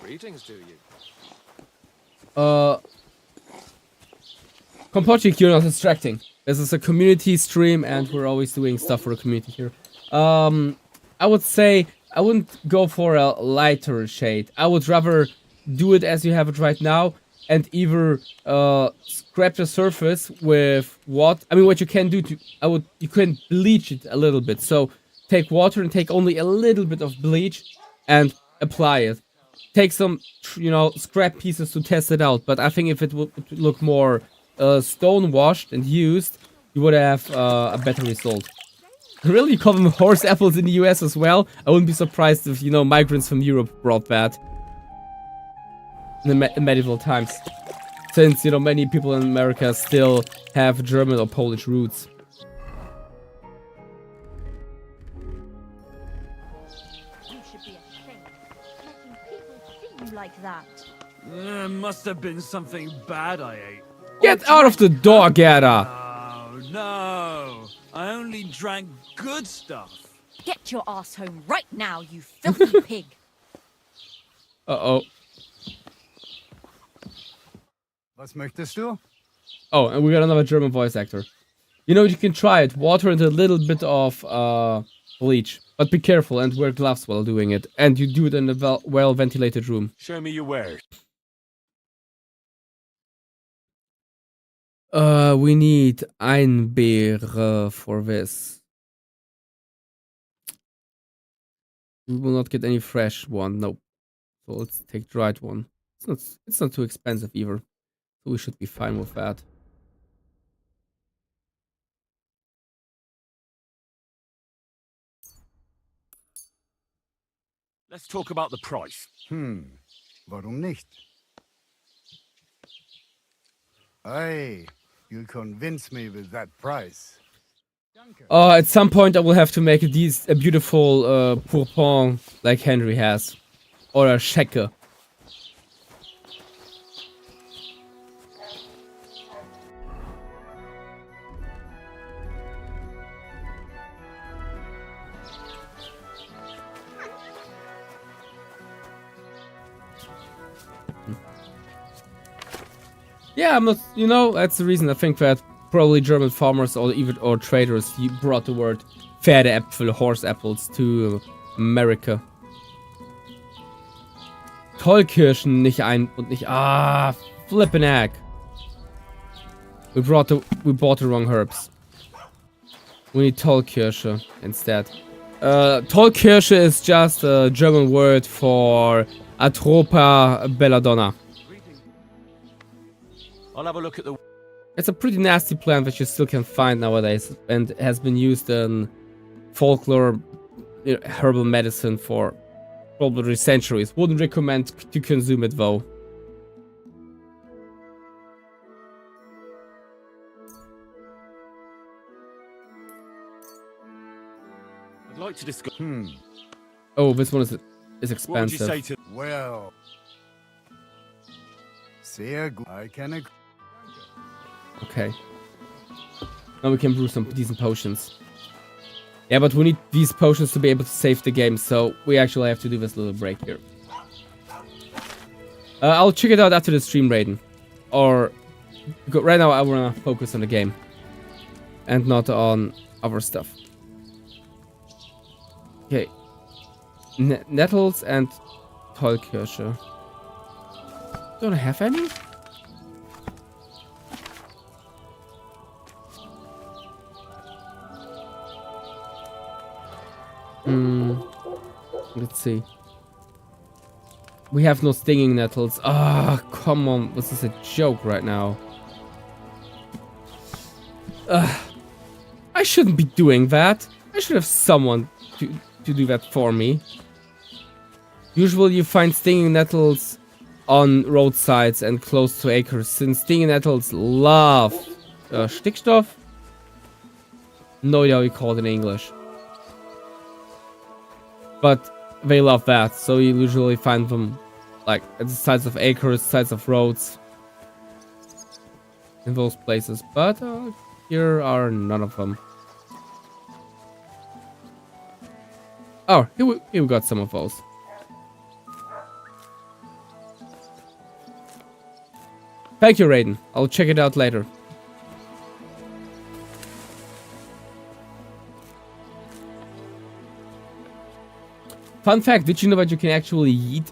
Greetings to you. Kompochik, you're not distracting. This is a community stream and we're always doing stuff for the community here. I would say I wouldn't go for a lighter shade. I would rather do it as you have it right now and either scrap the surface with what I mean what you can do to you can bleach it a little bit. So take water and take only a little bit of bleach and apply it. Take some, you know, scrap pieces to test it out. But I think if it would look more stone washed and used, you would have a better result. Really, you call them horse apples in the US as well? I wouldn't be surprised if, you know, migrants from Europe brought that in the medieval times. Since, you know, many people in America still have German or Polish roots. You should be ashamed, letting people see you like that. Must have been something bad I ate. Get out of the door, Gerda! Oh, no. I only drank good stuff. Get your ass home right now, you filthy pig. Uh-oh. Was möchtest du? Oh, and we got another German voice actor. You know, you can try it. Water and a little bit of bleach. But be careful and wear gloves while doing it. And you do it in a well-ventilated room. Show me your wares. We need Einbeere for this. We will not get any fresh one, nope. So let's take dried one. It's not too expensive either. So we should be fine with that. Let's talk about the price. Warum nicht? Aye, you convince me with that price. At some point I will have to make a beautiful pourpoint like Henry has. Or a shekel. Yeah, I'm not, you know, that's the reason I think that probably German farmers or traders brought the word Pferdeäpfel, horse apples, to America. Tollkirschen nicht ein und nicht, flippin' heck. We bought the wrong herbs. We need Tollkirsche instead. Tollkirsche is just a German word for Atropa belladonna. I'll have a look at the... It's a pretty nasty plant that you still can find nowadays and has been used in folklore, you know, herbal medicine for probably centuries. Wouldn't recommend to consume it though. I'd like to discuss... Oh, this one is expensive. What would you say to... Well, sehr gut. I can agree. Okay. Now we can brew some decent potions. Yeah, but we need these potions to be able to save the game, so we actually have to do this little break here. I'll check it out after the stream, Raiden. Or... right now I wanna focus on the game. And not on other stuff. Okay. Nettles and Tollkirsche. Don't I have any? Let's see. We have no stinging nettles. Ah, come on. This is a joke right now. I shouldn't be doing that. I should have someone to do that for me. Usually you find stinging nettles on roadsides and close to acres, since stinging nettles love Stickstoff. No idea how you call it in English. But they love that, so you usually find them like at the sides of acres, sides of roads, in those places. But here are none of them. Oh, here we got some of those. Thank you, Raiden. I'll check it out later. Fun fact, did you know that you can actually eat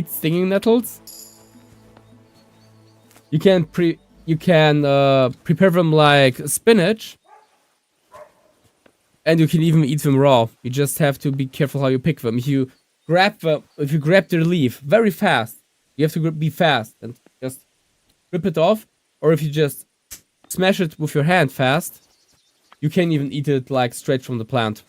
stinging nettles? You can prepare them like spinach, and you can even eat them raw. You just have to be careful how you pick them. If you grab their leaf very fast, you have to be fast and just rip it off. Or if you just smash it with your hand fast, you can even eat it like straight from the plant.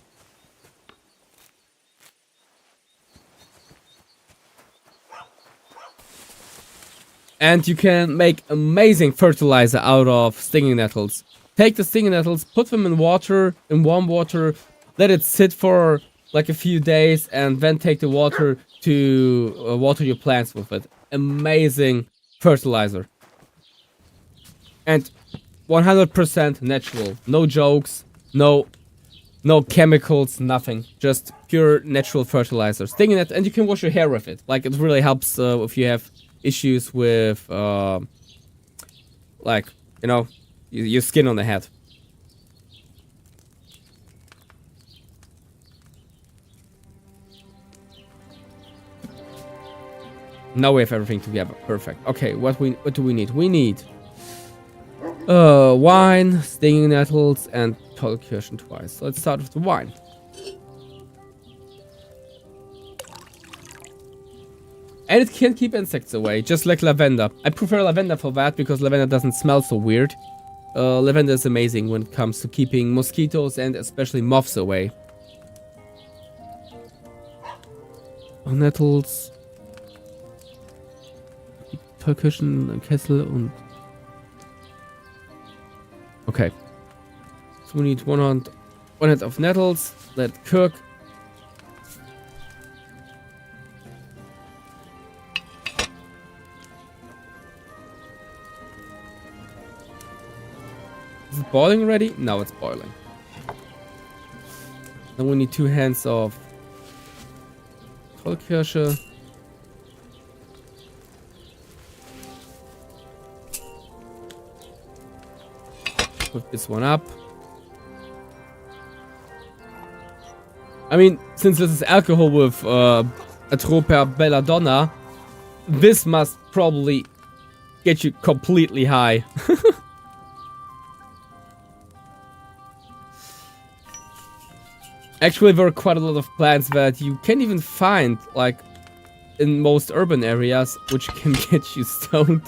And you can make amazing fertilizer out of stinging nettles. Take the stinging nettles, put them in water, in warm water, let it sit for like a few days, and then take the water to water your plants with it. Amazing fertilizer. And 100% natural. No jokes, no chemicals, nothing. Just pure natural fertilizer. Stinging net, and you can wash your hair with it. Like, it really helps if you have issues with like, you know, your skin on the head. Now we have everything together. Perfect. Okay, what do we need? We need wine, stinging nettles, and Tollkirschen twice. Let's start with the wine. And it can keep insects away, just like lavender. I prefer lavender for that, because lavender doesn't smell so weird. Lavender is amazing when it comes to keeping mosquitoes and especially moths away. Nettles. Tollkirschen, Kessel und... Okay. So we need one hand of nettles. Let it cook. Is it boiling already? No, it's boiling. Then we need 2 hands of Tollkirsche. Put this one up. I mean, since this is alcohol with Atropa Belladonna, this must probably get you completely high. Actually, there are quite a lot of plants that you can't even find, like, in most urban areas, which can get you stoned.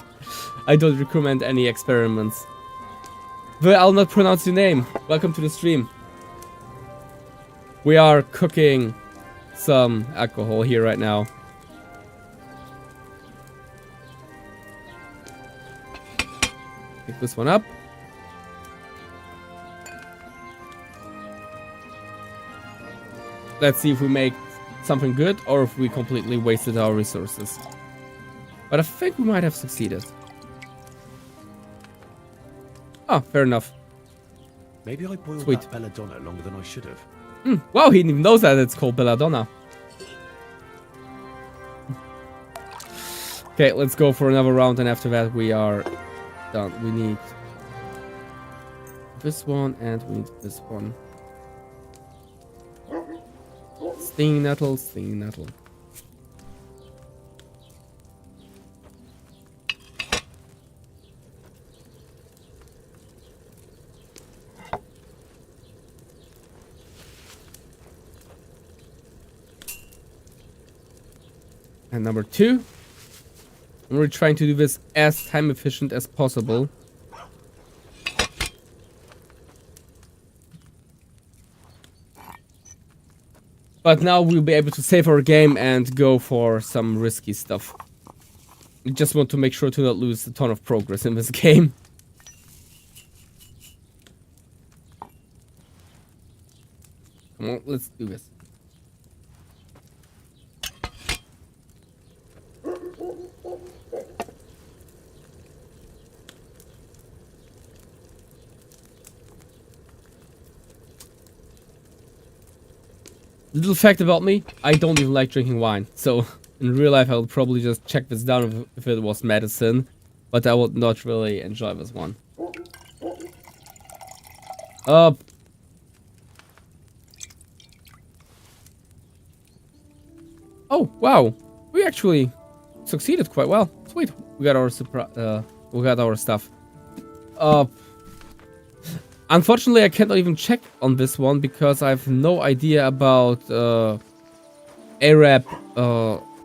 I don't recommend any experiments. But I'll not pronounce your name. Welcome to the stream. We are cooking some alcohol here right now. Pick this one up. Let's see if we make something good or if we completely wasted our resources. But I think we might have succeeded. Oh, fair enough. Maybe I boiled Sweet. that belladonna longer than I should have. Wow, he even knows that it's called belladonna. Okay, let's go for another round, and after that we are done. We need this one and we need this one. Stinging nettle, stinging nettle. And number 2. I'm really trying to do this as time efficient as possible. But now we'll be able to save our game and go for some risky stuff. I just want to make sure to not lose a ton of progress in this game. Come on, let's do this. Little fact about me, I don't even like drinking wine. So, in real life I would probably just check this down if it was medicine. But I would not really enjoy this one. Oh, wow. We actually succeeded quite well. Sweet. We got our stuff. Unfortunately, I cannot even check on this one because I have no idea about Arab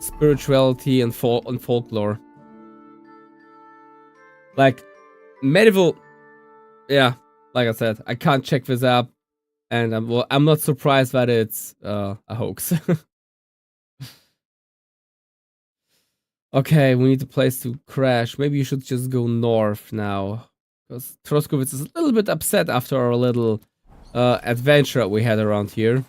spirituality and folklore. Like medieval, yeah. Like I said, I can't check this up, and I'm not surprised that it's a hoax. Okay, we need a place to crash. Maybe you should just go north now. Because Troskowitz is a little bit upset after our little adventure we had around here.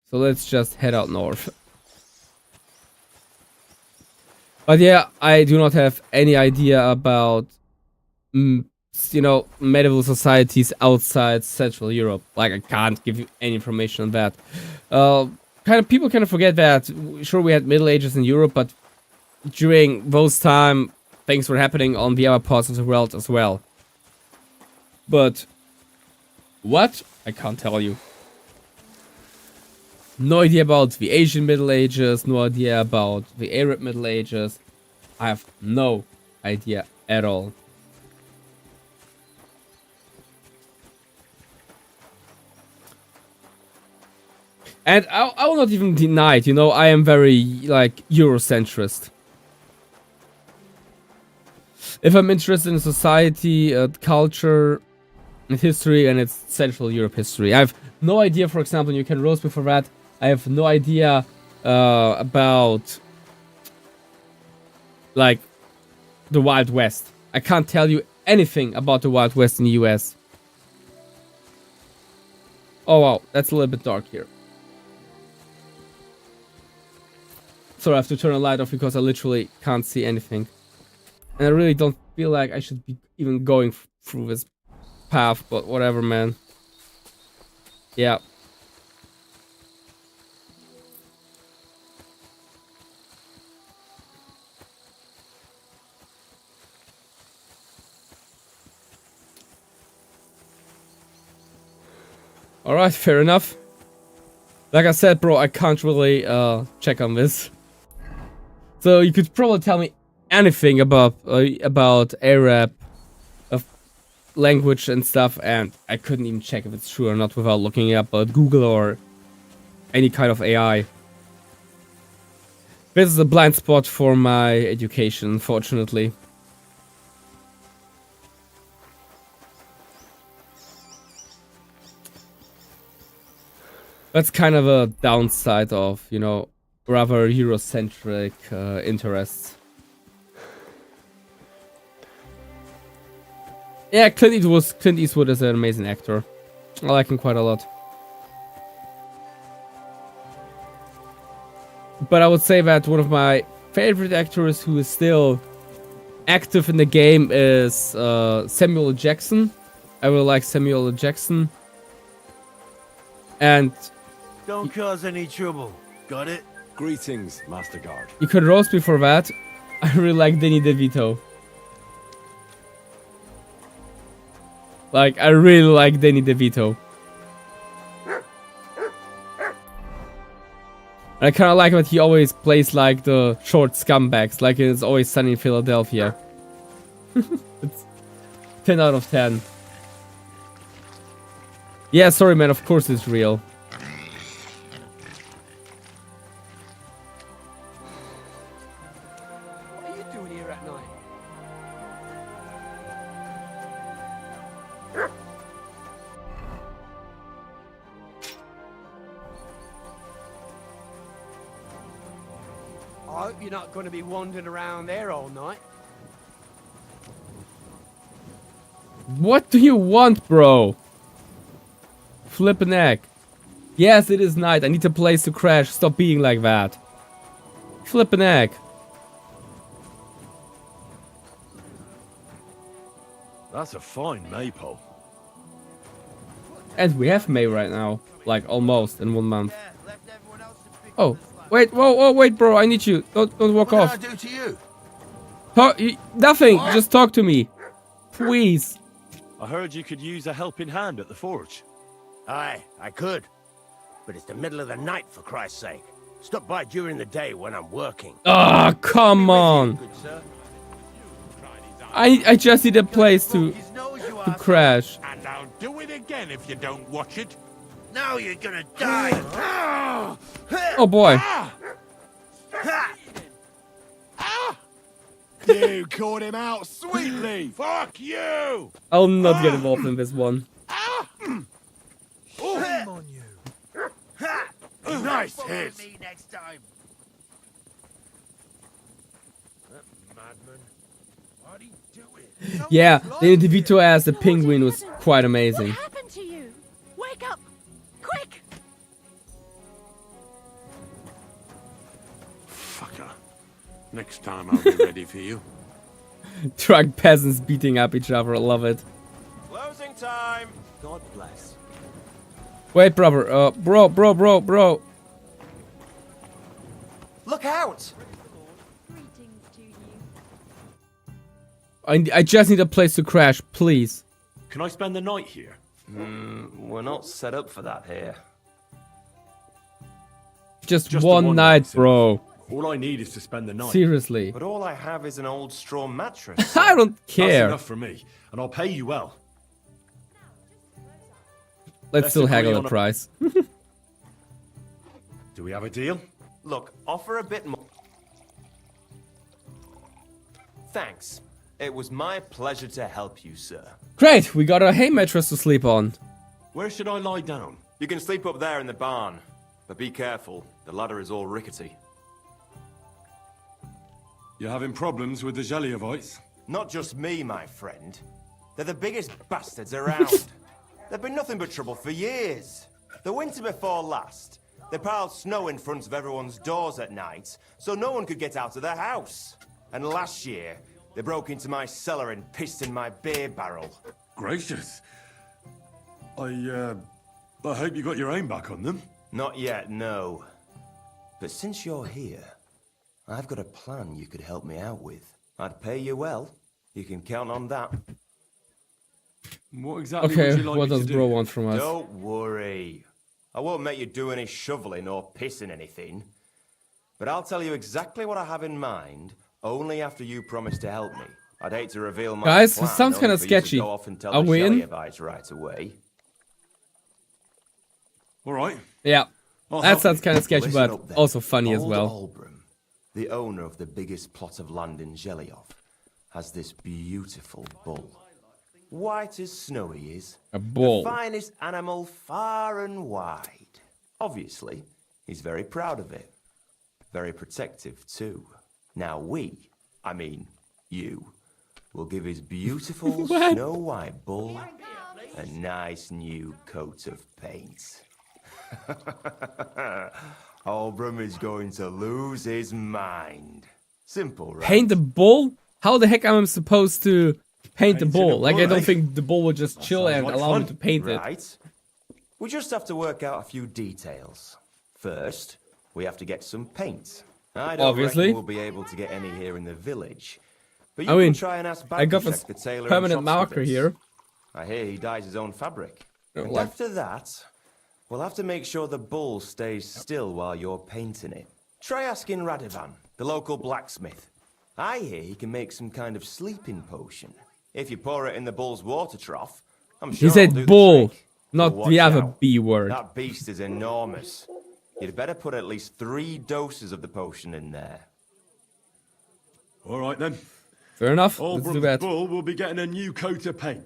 So let's just head out north. But yeah, I do not have any idea about, you know, medieval societies outside Central Europe. Like, I can't give you any information on that. People kind of forget that, sure, we had Middle Ages in Europe, but during those time, things were happening on the other parts of the world as well. But what? I can't tell you. No idea about the Asian Middle Ages, no idea about the Arab Middle Ages. I have no idea at all. And I will not even deny it, you know, I am very, like, Eurocentrist. If I'm interested in society, culture, and history, and it's Central Europe history. I have no idea, for example, you can roast me for that. I have no idea about, like, the Wild West. I can't tell you anything about the Wild West in the US. Oh wow, that's a little bit dark here. Sorry, I have to turn the light off because I literally can't see anything. And I really don't feel like I should be even going through this path, but whatever, man. Yeah. Alright, fair enough. Like I said, bro, I can't really check on this. So you could probably tell me anything about Arab language and stuff, and I couldn't even check if it's true or not without looking it up at Google or any kind of AI. This is a blind spot for my education, unfortunately. That's kind of a downside of, you know, rather Eurocentric interests. Yeah, Clint Eastwood is an amazing actor. I like him quite a lot. But I would say that one of my favorite actors who is still active in the game is Samuel L. Jackson. I really like Samuel L. Jackson. And Don't cause any trouble. Got it? Greetings, Master Guard. you could roast me for that. I really like Danny DeVito. Like, I really like Danny DeVito. And I kind of like that he always plays like the short scumbags, like It's Always Sunny in Philadelphia. 10 out of 10. Yeah, sorry, man. Of course it's real. What are you doing here at night? I hope you're not going to be wandering around there all night. What do you want, bro? Flippin' egg. Yes, it is night. I need a place to crash. Stop being like that. Flippin' egg. That's a fine maypole. And we have May right now. Like, almost in 1 month. Oh, wait, whoa, wait, bro. I need you. Don't walk off. What did I do to you? Nothing. Just talk to me. Please. I heard you could use a helping hand at the forge. Aye, I could. But it's the middle of the night, for Christ's sake. Stop by during the day when I'm working. Ah, come on. Good sir. I just need a place to crash. And I'll do it again if you don't watch it. Now you're gonna die. Oh boy. You caught him out sweetly. Fuck you. I'll not get involved in this one. Shame on you. Nice hit. Me next time. Madman. What'd he do it? Yeah, the individual as the penguin was quite amazing. What happened to you? Wake up! Quick! Fucker. Next time I'll be ready for you. Drunk peasants beating up each other. I love it. Closing time. God bless. Wait, brother. Bro. Look out! Greetings to you. I just need a place to crash, please. Can I spend the night here? We're not set up for that here. Just Just the one one night, night, bro. All I need is to spend the night. Seriously. But all I have is an old straw mattress. I don't That's care. enough for me, and I'll pay you well. Let's still agree haggle on the a- price. Do we have a deal? Look, offer a bit more. Thanks. It was my pleasure to help you, sir. Great, we got a hay mattress to sleep on. Where should I lie down? You can sleep up there in the barn, but be careful. The ladder is all rickety. You're having problems with the Zheliovites? Not just me, my friend. They're the biggest bastards around. They've been nothing but trouble for years. The winter before last, they piled snow in front of everyone's doors at night, so no one could get out of their house. And last year, they broke into my cellar and pissed in my beer barrel. Gracious. I hope you got your aim back on them. Not yet, no. But since you're here, I've got a plan you could help me out with. I'd pay you well. You can count on that. What exactly Okay, would you like what me does to bro do? want from us? Don't worry. I won't make you do any shoveling or pissing anything. But I'll tell you exactly what I have in mind, only after you promise to help me. I'd hate to reveal my Guys, plan, this sounds only kinda for you to sketchy. go off and tell Are the we in? Zheliovites right away. All right. Yeah, I'll that help sounds you. kind of sketchy, Listen but up then. also funny as Old well. Olbram, the owner of the biggest plot of land in Zheliov, has this beautiful bull. White as snow he is. A bull. The finest animal far and wide. Obviously, he's very proud of it. Very protective, too. Now you, will give his beautiful snow white bull a nice new coat of paint. Olbram is going to lose his mind. Simple, right? Paint the bull? How the heck am I supposed to paint the Painting bull? a Like, I bull, don't eh? think the bull would just chill sounds and like allow me fun. to paint it. Right. We just have to work out a few details. First, we have to get some paint. I don't Obviously. reckon we'll be able to get any here in the village. But you I mean, can try and ask I got Babushek, this the tailor and permanent shop marker smithers. here. I hear he dyes his own fabric. Oh, And like- after that, we'll have to make sure the bull stays still while you're painting it. Try asking Radovan, the local blacksmith. I hear he can make some kind of sleeping potion. If you pour it in the bull's water trough, I'm He sure it'll said do the bull, trick. not But the watch other out. B word. That beast is enormous. You'd better put at least 3 doses of the potion in there. All right then. Fair enough. Let's do Olbrum's that. bull will be getting a new coat of paint.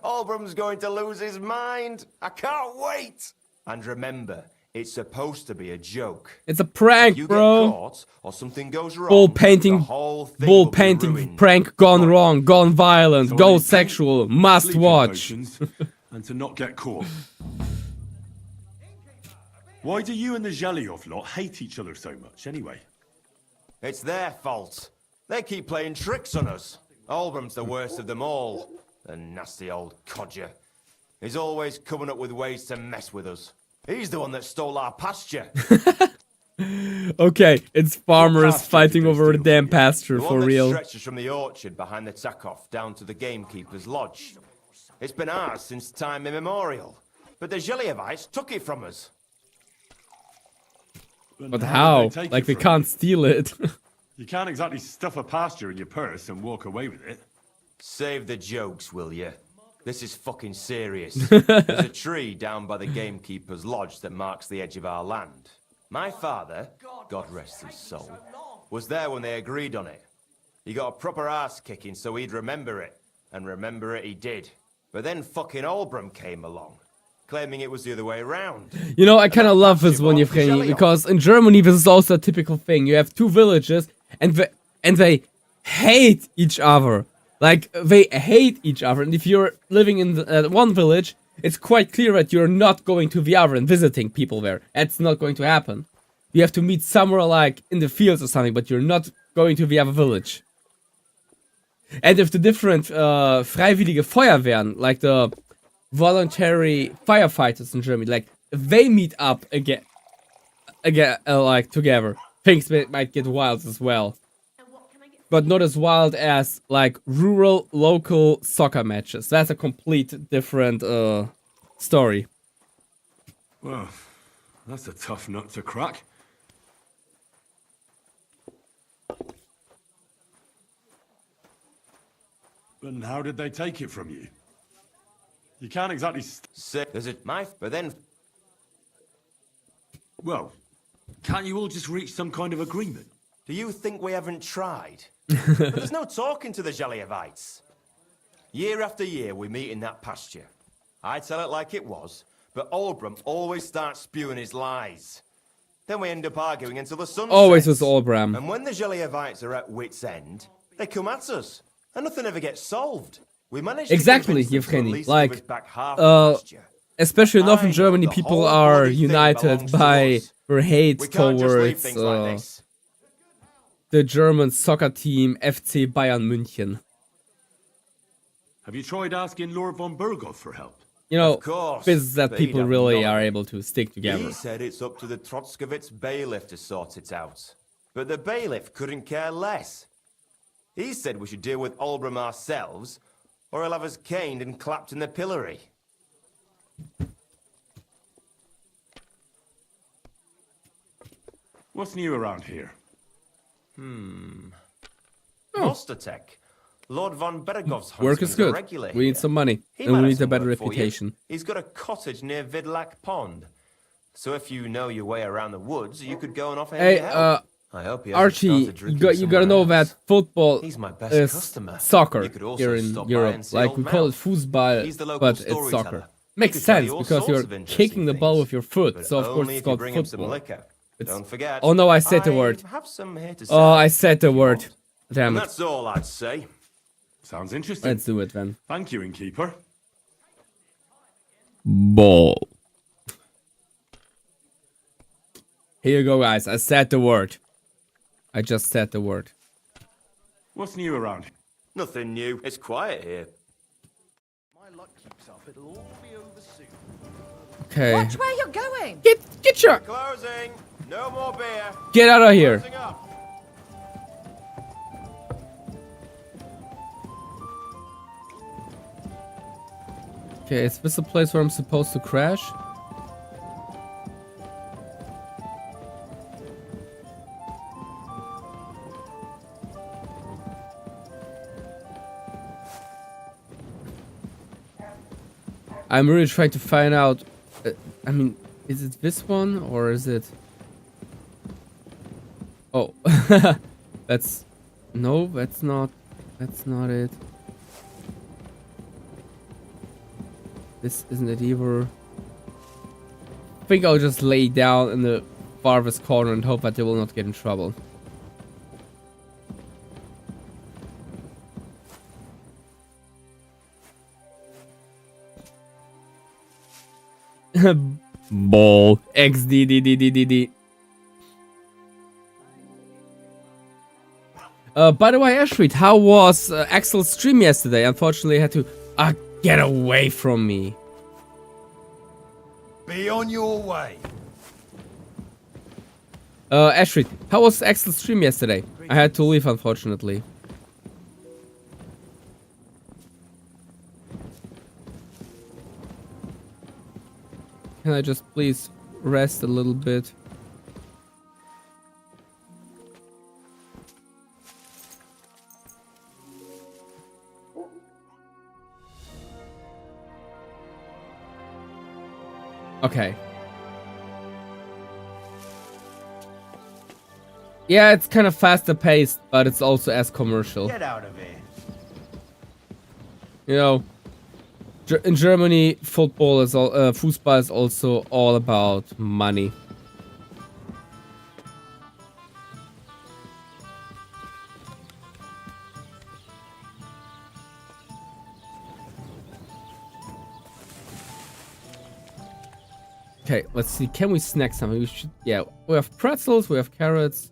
Olbrum's going to lose his mind. I can't wait. And remember, it's supposed to be a joke. It's a prank, You bro. get caught or something goes wrong. Bull painting, the whole thing bull will be painting ruined. prank gone wrong, gone violent, So I go need sexual, paint, must sleeping watch. potions, and to not get caught. Why do you and the Zhelyov lot hate each other so much, anyway? It's their fault. They keep playing tricks on us. Olbrum's the worst of them all. The nasty old codger. He's always coming up with ways to mess with us. He's the one that stole our pasture. Okay, it's farmers pasture fighting did they over a steal damn from you? pasture The for one that real. stretches from the orchard behind the Takov down to the gamekeeper's lodge. It's been ours since time immemorial. But the Zhelyevites took it from us. But did how? they take Like it they from can't steal it. You can't exactly stuff a pasture in your purse and walk away with it. Save the jokes, will you? This is fucking serious. There's a tree down by the gamekeeper's lodge that marks the edge of our land. My father, God rest his soul, was there when they agreed on it. He got a proper ass kicking so he'd remember it. And remember it he did. But then fucking Olbrum came along, claiming it was the other way around. You know, I kind of love this one, Evgeny, because in Germany this is also a typical thing. You have 2 villages and they hate each other. Like, they hate each other. And if you're living in one village, it's quite clear that you're not going to the other and visiting people there. That's not going to happen. You have to meet somewhere like in the fields or something, but you're not going to the other village. And if the different freiwillige Feuerwehren, like the voluntary firefighters in Germany, like they meet up again, like together, things might get wild as well. But not as wild as like rural local soccer matches. That's a complete different story. Well, that's a tough nut to crack. And how did they take it from you? You can't exactly... There's a knife, but then... Well, can't you all just reach some kind of agreement? Do you think we haven't tried? But there's no talking to the Zhelyevites. Year after year, we meet in that pasture. I tell it like it was, but Olbrum always starts spewing his lies. Then we end up arguing until the sun Always sets. with Olbram. And when the Zhelyevites are at wit's end, they come at us, and nothing ever gets solved. We manage to Exactly, convince them to at Evgeny. least Like, give us back half the pasture. especially enough I in know Germany, the people whole are bloody thing united belongs to by us. their hate We can't just leave towards things like this. the German soccer team FC Bayern München. Have you tried asking Lord von Burgos for help? You know, Of course, this is that but he'd people have really none of are it. able to stick together. He said it's up to the Trotskovitz bailiff to sort it out. But the bailiff couldn't care less. He said we should deal with Olbram ourselves, or he'll have us caned and clapped in the pillory. What's new around here? Ostertek. Lord von Beregov's Work is huntsman's a good. regular We need here. some money, He and might we have need a some better work for you. reputation. He's got a cottage near Vidlak Pond. So if you know your way around the woods, you could go and offer him Hey, your help. I hope he hasn't Archie, started you drinking gotta somewhere know else. that football He's my best is customer. soccer You could also here in stop by Europe. and see Like old we call it Mel. foosball, He's the local but it's storyteller. soccer. He Makes could tell sense you all because sorts you're of interesting kicking the ball things. with your foot, But so of course only it's if you called bring him some football. liquor. It's- Don't forget. Oh no, I said the word. have some here to Oh, sell, I said the if you word. want. Damn And it. that's all I'd say. Sounds interesting. Let's do it then. Thank you, innkeeper. Ball. Here you go, guys. I said the word. I just said the word. What's new around here? Nothing new. It's quiet here. My luck keeps up, it'll all be over soon. Okay. Watch where you're going. Get your Closing. No more beer. get out of here. Closing up. Okay, is this a place where I'm supposed to crash? I'm really trying to find out. I mean, is it this one or is it? Oh, that's no, that's not it. This isn't it either. I think I'll just lay down in the farthest corner and hope that they will not get in trouble. Ball. XDDDDD. By the way, Ashreed, how was Axel's stream yesterday? Unfortunately, I had to get away from me. Be on your way. Ashreed, how was Axel's stream yesterday? I had to leave, unfortunately. Can I just please rest a little bit? Okay. Yeah, it's kind of faster paced, but it's also as commercial. Get out of here. You know, in Germany, football is football is also all about money. Okay, let's see. Can we snack something? We should. Yeah, we have pretzels. We have carrots.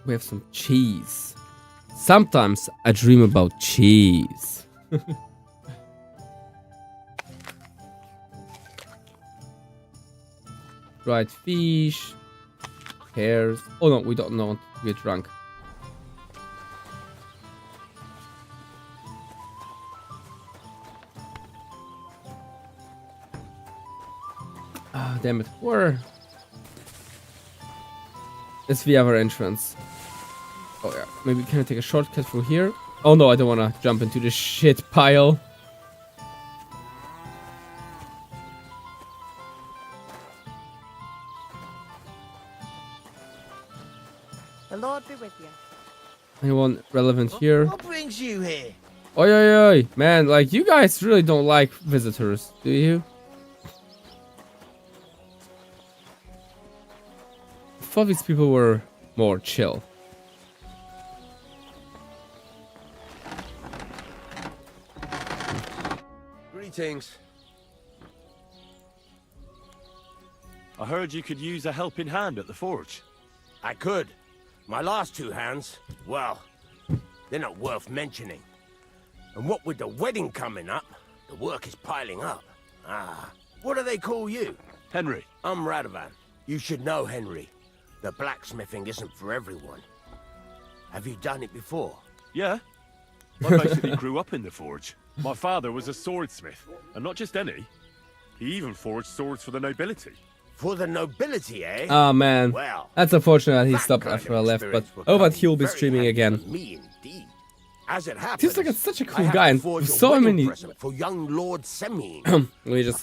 We have some cheese. Sometimes I dream about cheese. Dried fish. Pears. Oh no, we don't want to get drunk. Ah, damn it. Where is the other entrance? Oh yeah, maybe can I take a shortcut through here? Oh no, I don't want to jump into the shit pile. The Lord be with you. Anyone relevant here? What brings you here? Oi, oi, oi. Man, like, you guys really don't like visitors, do you? I thought these people were more chill. Greetings. I heard you could use a helping hand at the forge. I could. My last two hands, well, they're not worth mentioning. And what with the wedding coming up, the work is piling up. What do they call you? Henry. I'm Radovan. You should know, Henry. The blacksmithing isn't for everyone. Have you done it before? Yeah. I basically grew up in the forge. My father was a swordsmith, and not just any. He even forged swords for the nobility. For the nobility, eh? Oh man, well, that's unfortunate he that stopped kind after of I left, but experience will oh, but come he'll be very streaming handy again. for me indeed. As it happens, Seems like it's such a I cool have guy to and forge a so wedding many. present for young Lord Semine.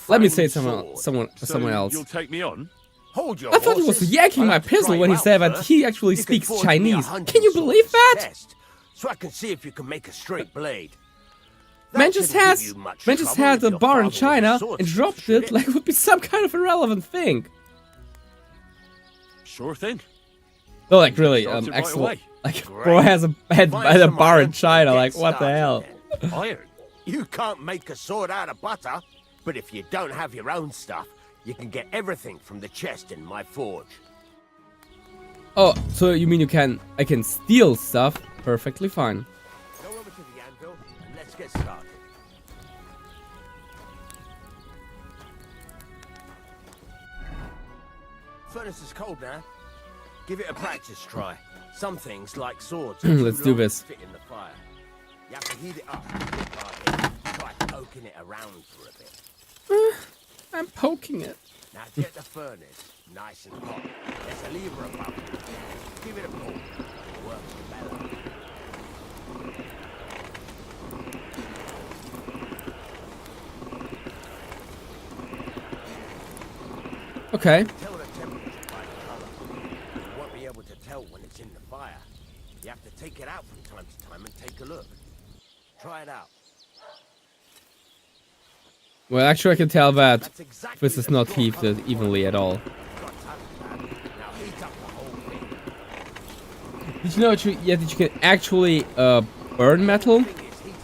Let me say fine someone else. You'll take me on? Hold your I thought he was horses. yanking I'll my have to try pistol you when he out said that first. he actually You can speaks forge me a Chinese. hunting Can you sword believe that? test, so I can see if you can make a straight blade. Man just had a bar in China and dropped it like it would be some kind of irrelevant thing. Sure thing. No, like really, Started right excellent. away. Like, bro has a head by the bar in China. Like, what the hell? Iron. You can't make a sword out of butter, but if you don't have your own stuff, you can get everything from the chest in my forge. Oh, so you mean I can steal stuff? Perfectly fine. Go over to the anvil and let's get started. Furnace is cold now. Give it a practice try. Some things, like swords, are Let's too do long to this. fit in the fire. You have to heat it up a bit by bit. Try poking it around for a bit. I'm poking it. Now get the furnace nice and hot. There's a lever above it. Give it a pull. It works better. Okay. Tell the temperature by the color. You won't be able to tell when it's in the fire. You have to take it out from time to time and take a look. Try it out. Well, actually, I can tell that That's exactly this is the not straw heated color. evenly at all. Got time, lad. Now heat up the whole thing. Did you know that you can actually burn metal?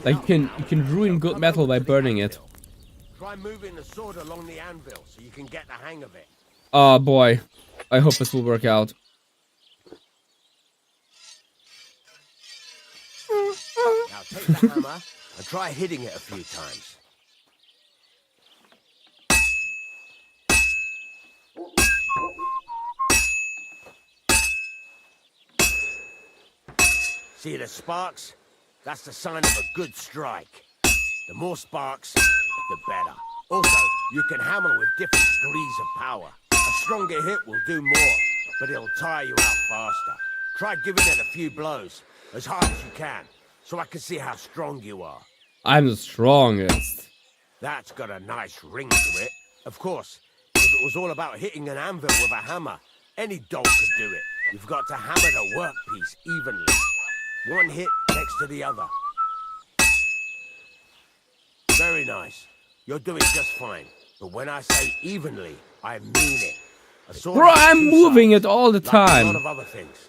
Like you can ruin good metal by burning it. Try moving the sword along the anvil so you can get the hang of it. Oh boy, I hope this will work out. Now take the hammer and try hitting it a few times. See the sparks? That's the sign of a good strike. The more sparks, the better. Also, you can hammer with different degrees of power. A stronger hit will do more, but it'll tire you out faster. Try giving it a few blows, as hard as you can, so I can see how strong you are. I'm the strongest. That's got a nice ring to it. Of course, if it was all about hitting an anvil with a hammer, any dog could do it. You've got to hammer the workpiece evenly. One hit next to the other. Very nice. You're doing just fine. But when I say evenly, I mean it. A sword Bro, has I'm two moving sides, it all the like a time. lot of other things,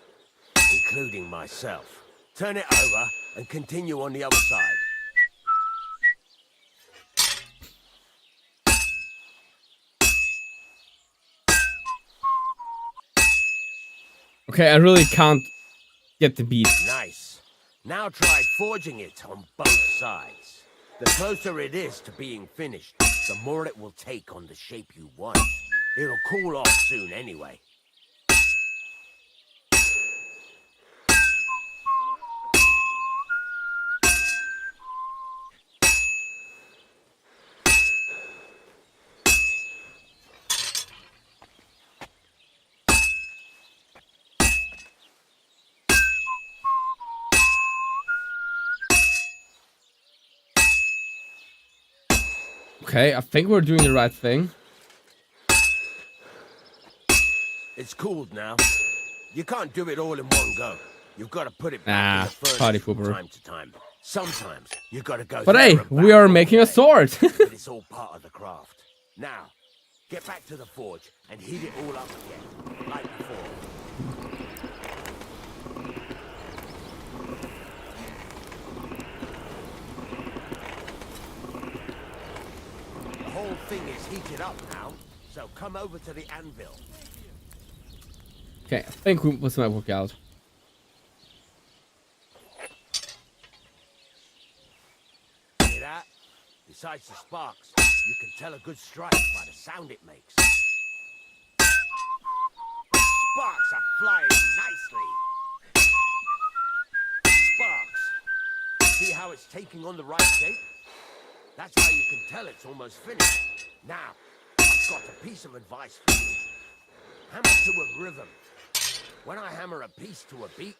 including myself. Turn it over and continue on the other side. Okay, I really can't get the beat. Nice. Now try forging it on both sides. The closer it is to being finished, the more it will take on the shape you want. It'll cool off soon anyway. Okay, I think we're doing the right thing. It's cooled now. You can't do it all in one go. You've got to put it back in the furnace party from pooper. time to time. Sometimes you got to go. But there hey, and we back are all making a day. sword. But it's all part of the craft. Now, get back to the forge and heat it all up again, like before. The whole thing is heated up now, so come over to the anvil. Okay, I think this might work out. Hear that? Besides the sparks, you can tell a good strike by the sound it makes. Sparks are flying nicely. Sparks. See how it's taking on the right shape? That's how you can tell it's almost finished. Now, I've got a piece of advice for you. Hammer to a rhythm. When I hammer a piece to a beat,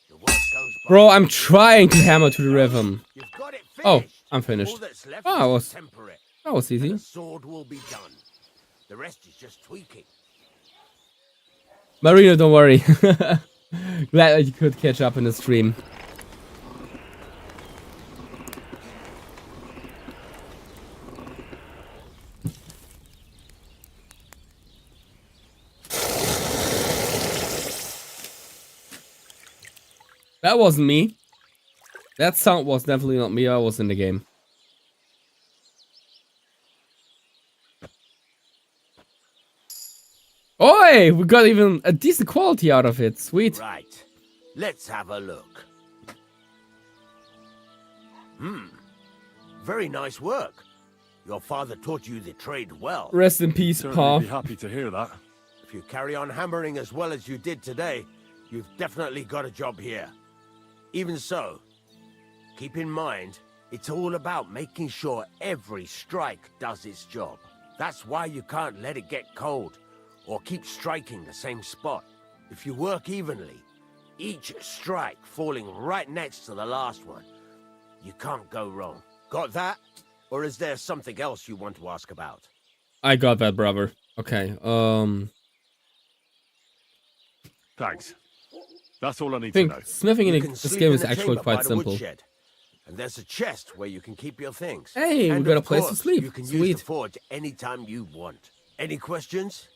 the work goes by. Bro, I'm trying to hammer to the rhythm. You've got it Oh, finished. I'm finished. All that's left Oh, is I to was- temper it. That was easy. The sword will be done. The rest is just tweaking. Marino, don't worry. Glad that you could catch up in the stream. That wasn't me. That sound was definitely not me. I was in the game. Oi! We got even a decent quality out of it. Sweet. Right. Let's have a look. Very nice work. Your father taught you the trade well. Rest in peace, Certainly Pa. be happy to hear that. If you carry on hammering as well as you did today, you've definitely got a job here. Even so, keep in mind, it's all about making sure every strike does its job. That's why you can't let it get cold, or keep striking the same spot. If you work evenly, each strike falling right next to the last one, you can't go wrong. Got that? Or is there something else you want to ask about? I got that, brother. Okay. Thanks. That's all I I need to know. think smithing You in can this sleep game in is the actually chamber by quite the simple. woodshed. And there's a chest where you can keep your things. Hey, we And got a of place to course, sleep. You can use Sweet. the forge anytime you want. Any questions?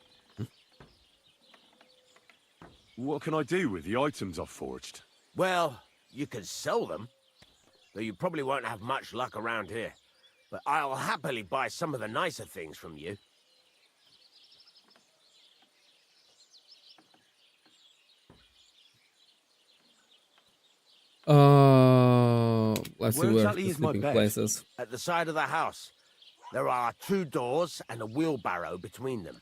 What can I do with the items I've forged? Well, you can sell them. Though you probably won't have much luck around here. But I'll happily buy some of the nicer things from you. Let's see Where where exactly the is my sleeping bed? place is. At the side of the house, there are 2 doors and a wheelbarrow between them.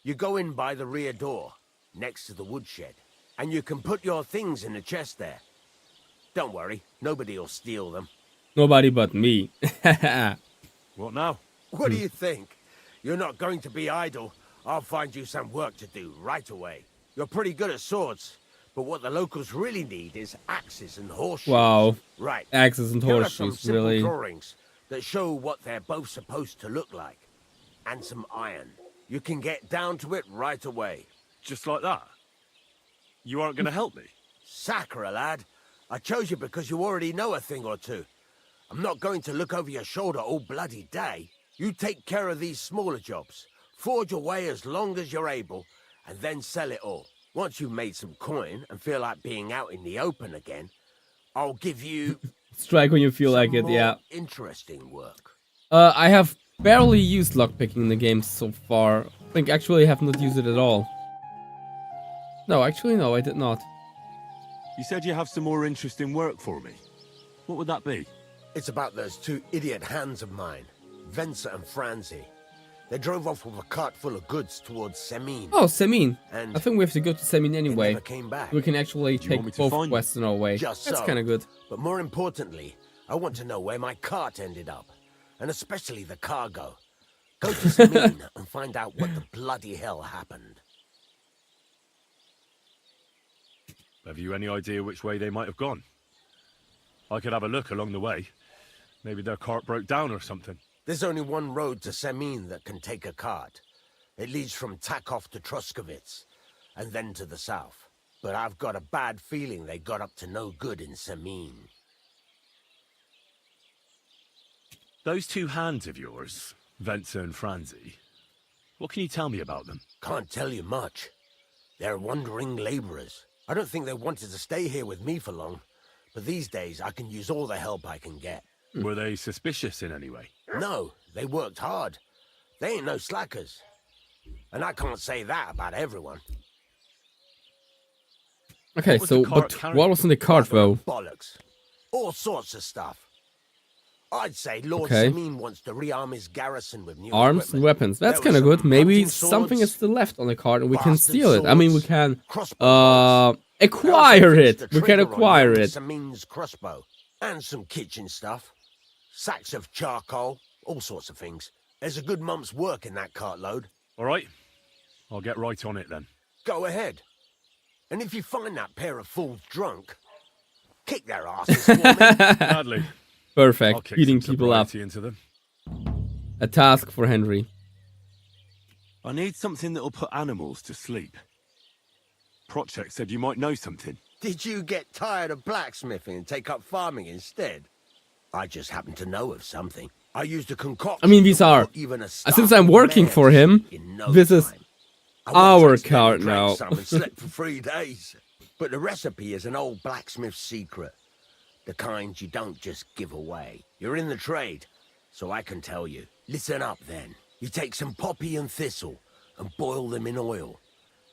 You go in by the rear door, next to the woodshed, and you can put your things in a chest there. Don't worry, nobody will steal them. Nobody but me. What now? What do you think? You're not going to be idle. I'll find you some work to do right away. You're pretty good at swords, but what the locals really need is axes and horseshoes. Wow. Right. Axes and Here are some horseshoes, simple really. drawings that show what they're both supposed to look like. And some iron. You can get down to it right away. Just like that? You aren't going to help me? Sacre, lad. I chose you because you already know a thing or two. I'm not going to look over your shoulder all bloody day. You take care of these smaller jobs. Forge away as long as you're able, and then sell it all. Once you've made some coin and feel like being out in the open again, I'll give you Strike when you feel some like it, more yeah. interesting work. I have barely used lockpicking in the game so far. I think actually I have not used it at all. No, actually no, I did not. You said you have some more interesting work for me. What would that be? It's about those 2 idiot hands of mine, Venser and Franzi. They drove off with a cart full of goods towards Semin. Oh, Semin. And I think we have to go to Semin they anyway. never came back. We can actually Do you want me take to both find quests in our way. Just That's so. kind of good. But more importantly, I want to know where my cart ended up. And especially the cargo. Go to Semin and find out what the bloody hell happened. Have you any idea which way they might have gone? I could have a look along the way. Maybe their cart broke down or something. There's only one road to Semin that can take a cart. It leads from Takov to Troskovitz, and then to the south. But I've got a bad feeling they got up to no good in Semin. Those 2 hands of yours, Venser and Franzi, what can you tell me about them? Can't tell you much. They're wandering laborers. I don't think they wanted to stay here with me for long, but these days I can use all the help I can get. Were they suspicious in any way? No, they worked hard. They ain't no slackers. And I can't say that about everyone. Okay, What was so, the cart but carrying? what was in the cart though? Bollocks. All sorts of stuff. I'd say Lord Okay. Semin wants to rearm his garrison with new Arms and equipment. weapons. That's There kind of were good. some Maybe hunting something swords, is still left on the cart and we can bastard steal it. I mean, we swords, can crossbow bolts. acquire I also fixed it. the We can trigger on acquire Lord it. Semin's crossbow. And some kitchen stuff. Sacks of charcoal. All sorts of things. There's a good month's work in that cartload. All right. I'll get right on it then. Go ahead. And if you find that pair of fools drunk, kick their asses for me. Gladly. I'll Perfect. kick Beating some people up. sobriety into them. A task for Henry. I need something that'll put animals to sleep. Project said you might know something. Did you get tired of blacksmithing and take up farming instead? I just happen to know of something. I used a concoction. I mean, these that are. put even a Since I'm starving working man for to him, sleep in no this is time. I once our accidentally cart drank now. some and slept for 3 days. But the recipe is an old blacksmith's secret. The kind you don't just give away. You're in the trade, so I can tell you. Listen up then. You take some poppy and thistle and boil them in oil.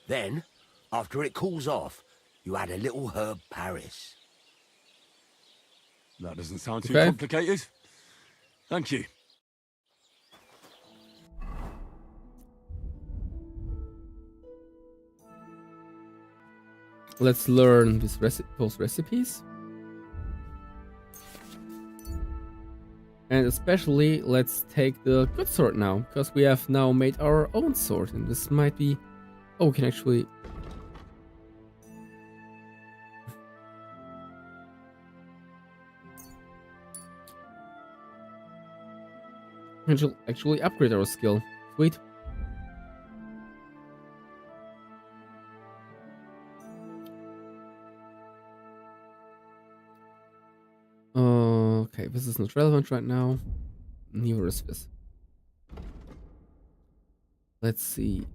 Then, after it cools off, you add a little herb Paris. That doesn't sound too Okay. complicated. Thank you. Let's learn those recipes. And especially, let's take the good sword now, because we have now made our own sword, and this might be... Oh, we can actually... Actually upgrade our skill. Sweet. Okay, this is not relevant right now. Neither is this. Let's see.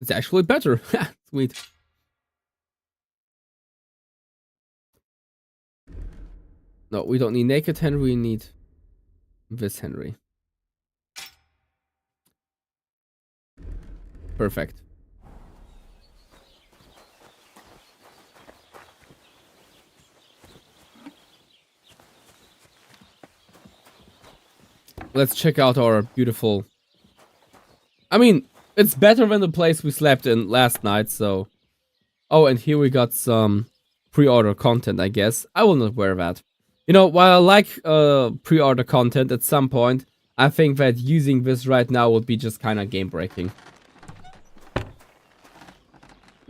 It's actually better. Sweet. No, we don't need naked Henry, we need this Henry. Perfect. Let's check out our beautiful... I mean, it's better than the place we slept in last night, so... Oh, and here we got some pre-order content, I guess. I will not wear that. You know, while I like pre-order content at some point, I think that using this right now would be just kind of game-breaking.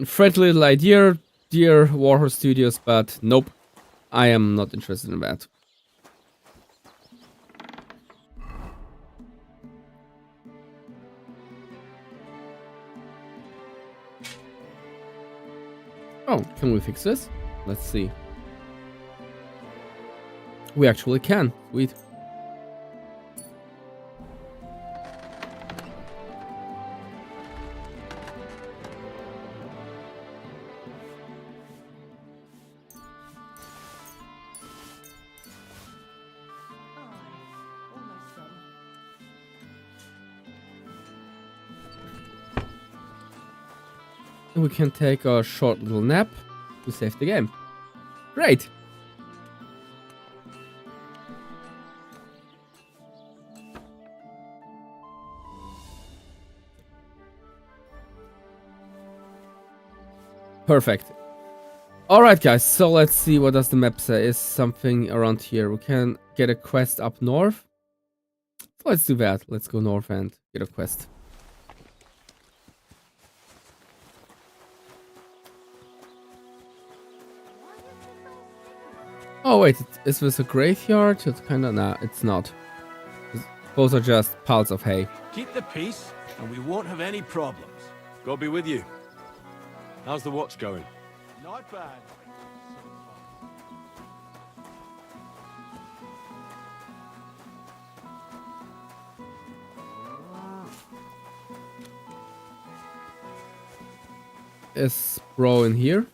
Friendly little idea, dear Warhorse Studios, but nope. I am not interested in that. Oh, can we fix this? Let's see. We actually can. Sweet. And we can take a short little nap to save the game. Great! Perfect. Alright guys, so let's see what does the map say. Is something around here. We can get a quest up north. So let's do that. Let's go north and get a quest. Oh wait, is this a graveyard? It's kinda... Nah, it's not. Those are just piles of hay. Keep the peace, and we won't have any problems. God be with you. How's the watch going? Not bad. Is bro in here?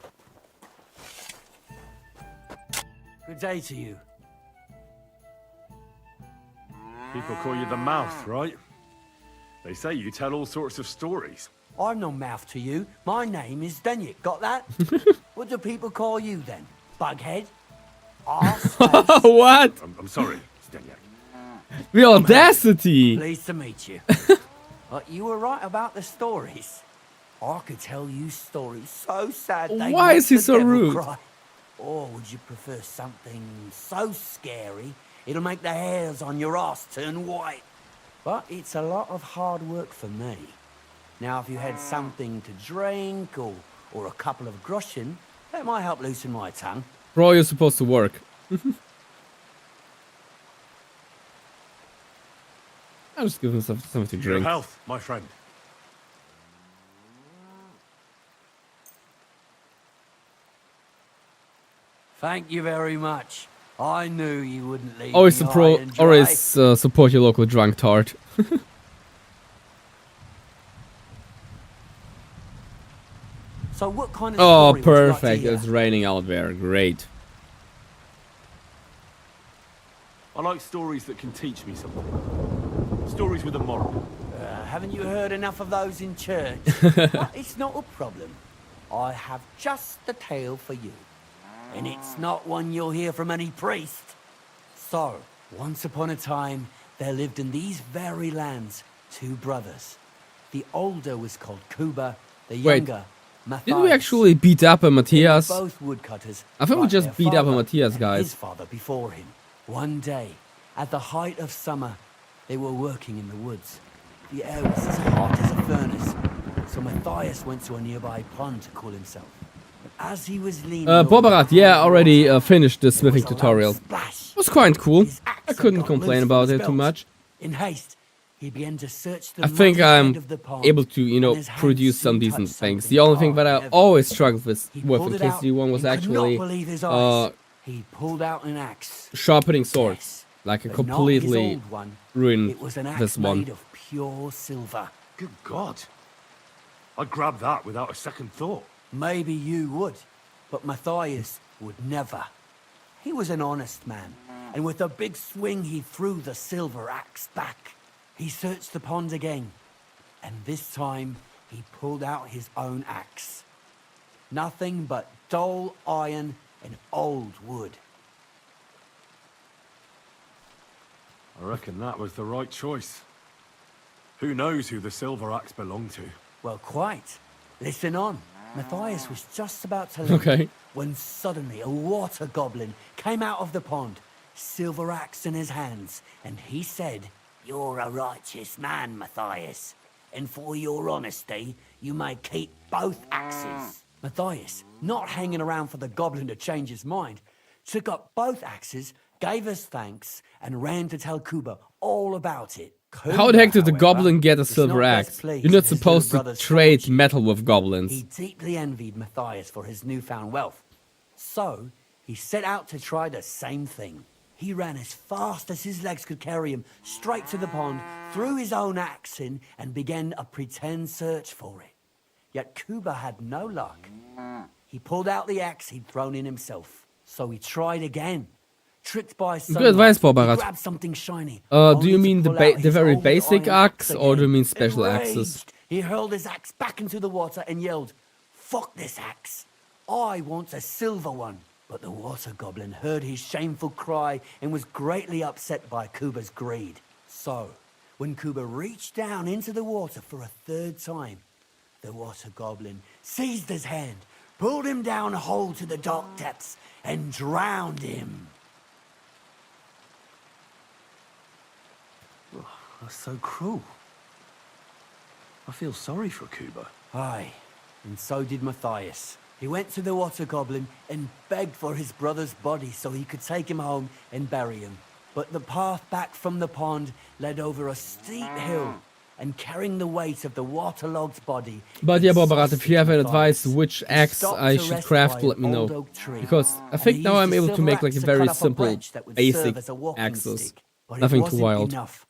Good day to you. People call you the mouth, right? They say you tell all sorts of stories. I'm no mouth to you. My name is Denyek. Got that? What do people call you then? Bughead? Arse? What? I'm sorry, Steniak. The audacity! Pleased to meet you. You were right about the stories. I could tell you stories so sad they Why make is he the so devil rude? cry. Or would you prefer something so scary it'll make the hairs on your ass turn white? But it's a lot of hard work for me. Now, if you had something to drink or a couple of groschen, that might help loosen my tongue. Bro, you're supposed to work. I'll just give him something to Your drink. health, my friend. Thank you very much. I knew you wouldn't leave Always me high and dry. always support your local drunk tart. So what kind of Oh, story would you like to perfect. hear? It's raining out there. Great. I like stories that can teach me something. Stories with a moral. Haven't you heard enough of those in church? But it's not a problem. I have just the tale for you. And it's not one you'll hear from any priest. So, once upon a time, there lived in these very lands two brothers. The older was called Kuba, the Wait, younger, Matthias. Did we actually beat up a They were Matthias? both woodcutters. I think we like just their beat up a father Matthias, and guys. His father before him. One day, at the height of summer, they were working in the woods. The air was as hot as a furnace, so Matthias went to a nearby pond to cool himself. But as he was leaning over Bobarat, the yeah, pond already water, finished the there smithing was a loud tutorial. splash. It was quite cool. His axe I had couldn't got complain loose from about his it too belt. much. In haste, he began to search the I think muddy I'm bed of the pond, able to, you know, and his hands produce some soon decent touched things. something The only thing that hard I and heavy. always struggled with He in pulled it case out you one was and could not actually believe his eyes. He pulled out an axe. Sharpening swords. Yes, Like a but not his completely old one. ruin It was an axe this one. made of pure silver. Good God. I'd grab that without a second thought. Maybe you would, but Matthias would never. He was an honest man, and with a big swing he threw the silver axe back. He searched the pond again, and this time he pulled out his own axe. Nothing but dull iron and old wood. I reckon that was the right choice. Who knows who the silver axe belonged to? Well, quite. Listen on. Matthias was just about to leave Okay. when suddenly a water goblin came out of the pond, silver axe in his hands, and he said, "You're a righteous man, Matthias, and for your honesty, you may keep both axes." Matthias, not hanging around for the goblin to change his mind, took up both axes, gave us thanks, and ran to tell Kuba all about it. How the heck did the However, goblin get a was silver not best axe? pleased You're not with his supposed little to brother's trade fortune. metal with goblins. He deeply envied Matthias for his newfound wealth. So, he set out to try the same thing. He ran as fast as his legs could carry him straight to the pond, threw his own axe in, and began a pretend search for it. Yet Kuba had no luck. He pulled out the axe he'd thrown in himself. So he tried again. Tricked by sunlight, advice, he Bobarat. grabbed something shiny. Do only you to mean pull out the his very old basic iron axe, or do you again. mean special axes? Enraged, he hurled his axe back into the water and yelled, "Fuck this axe! I want a silver one!" But the water goblin heard his shameful cry and was greatly upset by Kuba's greed. So, when Kuba reached down into the water for a third time, the water goblin seized his hand, pulled him down whole to the dark depths, and drowned him. That's so cruel. I feel sorry for Kuba. Aye, and so did Matthias. He went to the water goblin and begged for his brother's body so he could take him home and bury him. But the path back from the pond led over a steep hill, and carrying the weight of the waterlogged body... But yeah, Bobarat, if you have an Matthias advice which he axe stopped I to should rest craft, by let me an know. old oak tree. Because I And think he now used I'm the able to silver make like a axe to very cut off a simple, branch that would basic serve as a walking axes. stick. But Nothing it too wasn't wild. enough.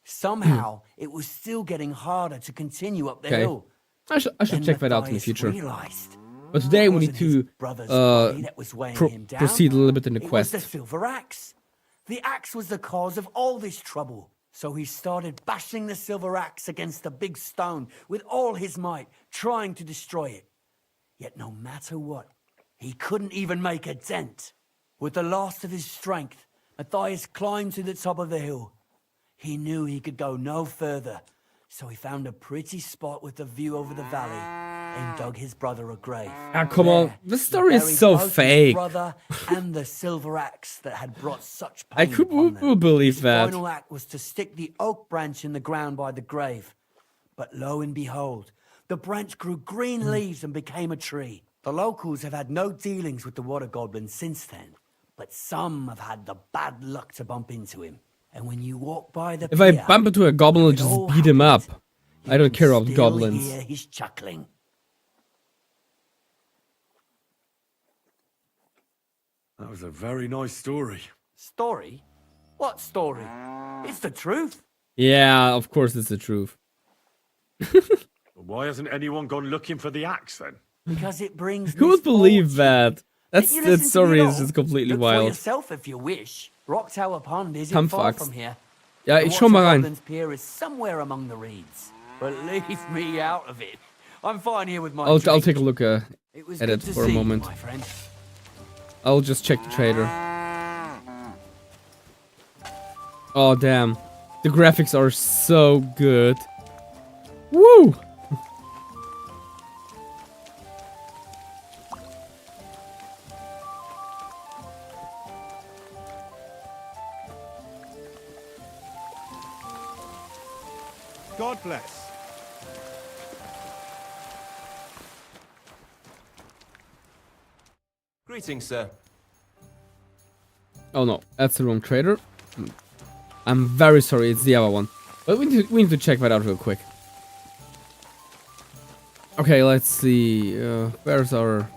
Somehow, it was still getting harder to continue up the Okay. hill. I should Then check that out in the Matthias future. realized But today it we need wasn't his to brother's body that was weighing him down. proceed a little bit in the It quest. was the silver axe. The axe was the cause of all this trouble. So he started bashing the silver axe against a big stone with all his might, trying to destroy it. Yet no matter what, he couldn't even make a dent. With the last of his strength, Matthias climbed to the top of the hill. He knew he could go no further, so he found a pretty spot with a view over the valley and dug his brother a grave. Ah, come on. There, This he story is buried so both his fake. brother and the silver axe that had brought such I pain could upon them. believe His that. final act was to stick the oak branch in the ground by the grave. But lo and behold, the branch grew green leaves and became a tree. The locals have had no dealings with the water goblin since then, but some have had the bad luck to bump into him. And when you walk by the If I pier, bump into a goblin, I'll it just all beat him up. happened, I don't you care can about still goblins. hear his chuckling. That was a very nice story. Story? What story? It's the truth. Yeah, of course it's the truth. Why hasn't anyone gone looking for the axe then? Because it brings. Who would believe misfortune. that? That Didn't you listen to story me is all? just completely Look for wild. yourself if you wish. Rock Tower Pond isn't Come far fucks. from here. Ja, The ich schau mal Water rein. Goblin's Pier is somewhere among the reeds. But leave me out of it. I'm fine here with my I'll drink. take a look It was at good it to for a see you, moment. my friend. I'll just check the trader. Oh damn. The graphics are so good. Woo! God bless. Greetings, sir. Oh no, that's the wrong trader. I'm very sorry, it's the other one. But we need to check that out real quick. Okay, let's see. Where's our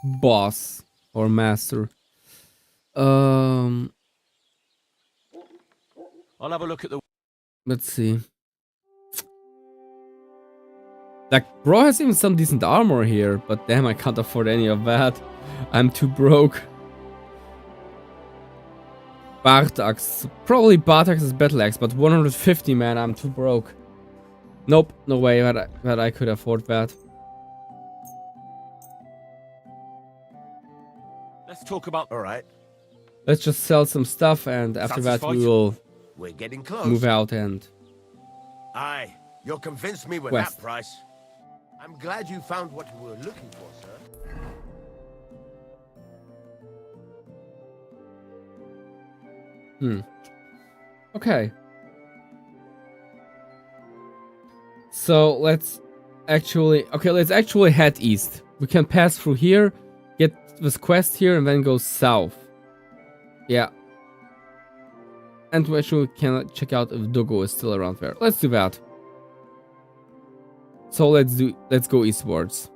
boss or master? Um, I'll have a look at the... let's see. Like, bro has even some decent armor here, but damn, I can't afford any of that. I'm too broke. Bartax. Probably Bartax is battle axe, but 150, man, I'm too broke. Nope, no way that I could afford that. Let's talk about... All right, Let's just sell some stuff, and after that we Satisfied? will we're getting close. move out and... Aye, you'll convince me with West. that price. I'm glad you found what you were looking for, sir. Okay. So let's actually... Okay, let's actually head east. We can pass through here, get this quest here, and then go south. Yeah. And we actually can check out if Dogo is still around there. Let's do that. So let's go eastwards.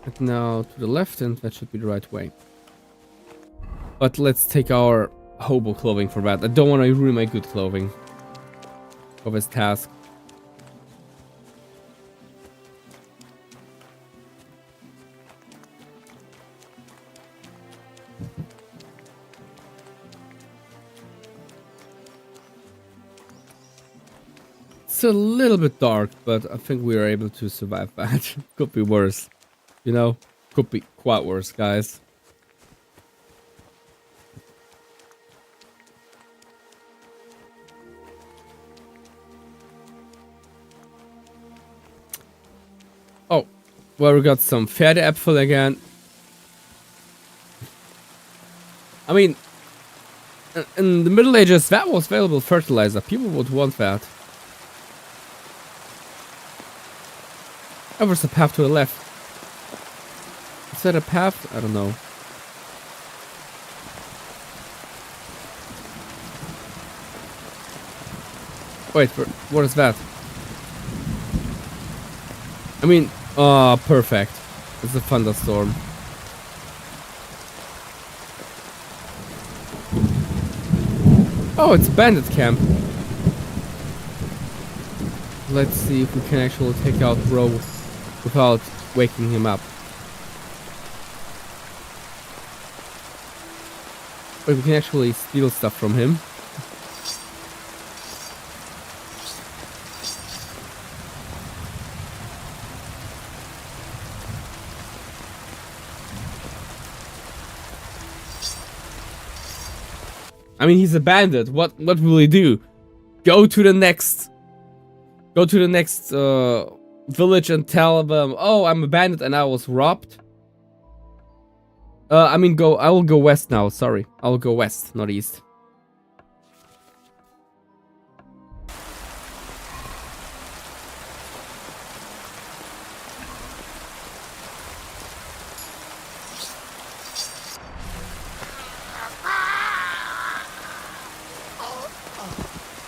And now to the left, and that should be the right way. But let's take our hobo clothing for that. I don't want to ruin my good clothing for this task. It's a little bit dark, but I think we are able to survive that. Could be worse. You know? Could be quite worse, guys. Oh, well, we got some Pferdeäpfel again. I mean, in the Middle Ages, that was valuable fertilizer. People would want that. Oh, there's a path to the left. Is that a path? I don't know. Wait, what is that? I mean, perfect. It's a thunderstorm. Oh, it's bandit camp. Let's see if we can actually take out Bro without waking him up. Wait, we can actually steal stuff from him. I mean, he's a bandit. What will he do? Go to the next village and tell them, "Oh, I'm a bandit and I was robbed." I mean, I will go west now. Sorry, I will go west, not east.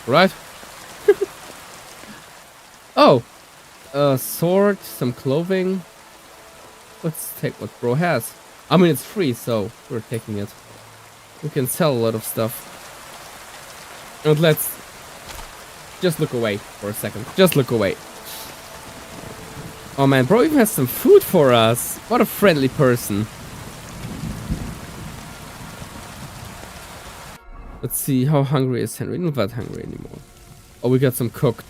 Right? Oh, a sword, some clothing. Let's take what Bro has. I mean, it's free, so we're taking it. We can sell a lot of stuff. And let's just look away for a second. Just look away. Oh man, Bro even has some food for us. What a friendly person. Let's see, how hungry is Henry? Not that hungry anymore. Oh, we got some cooked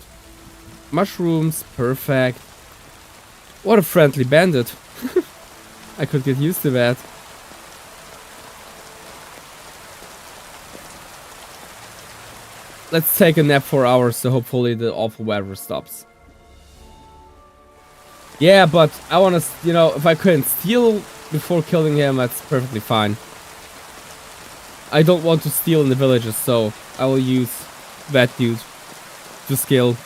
mushrooms. Perfect. What a friendly bandit. I could get used to that. Let's take a nap for hours so hopefully the awful weather stops. Yeah, but I want to, you know, if I couldn't steal before killing him, that's perfectly fine. I don't want to steal in the villages, so I will use that dude to skill.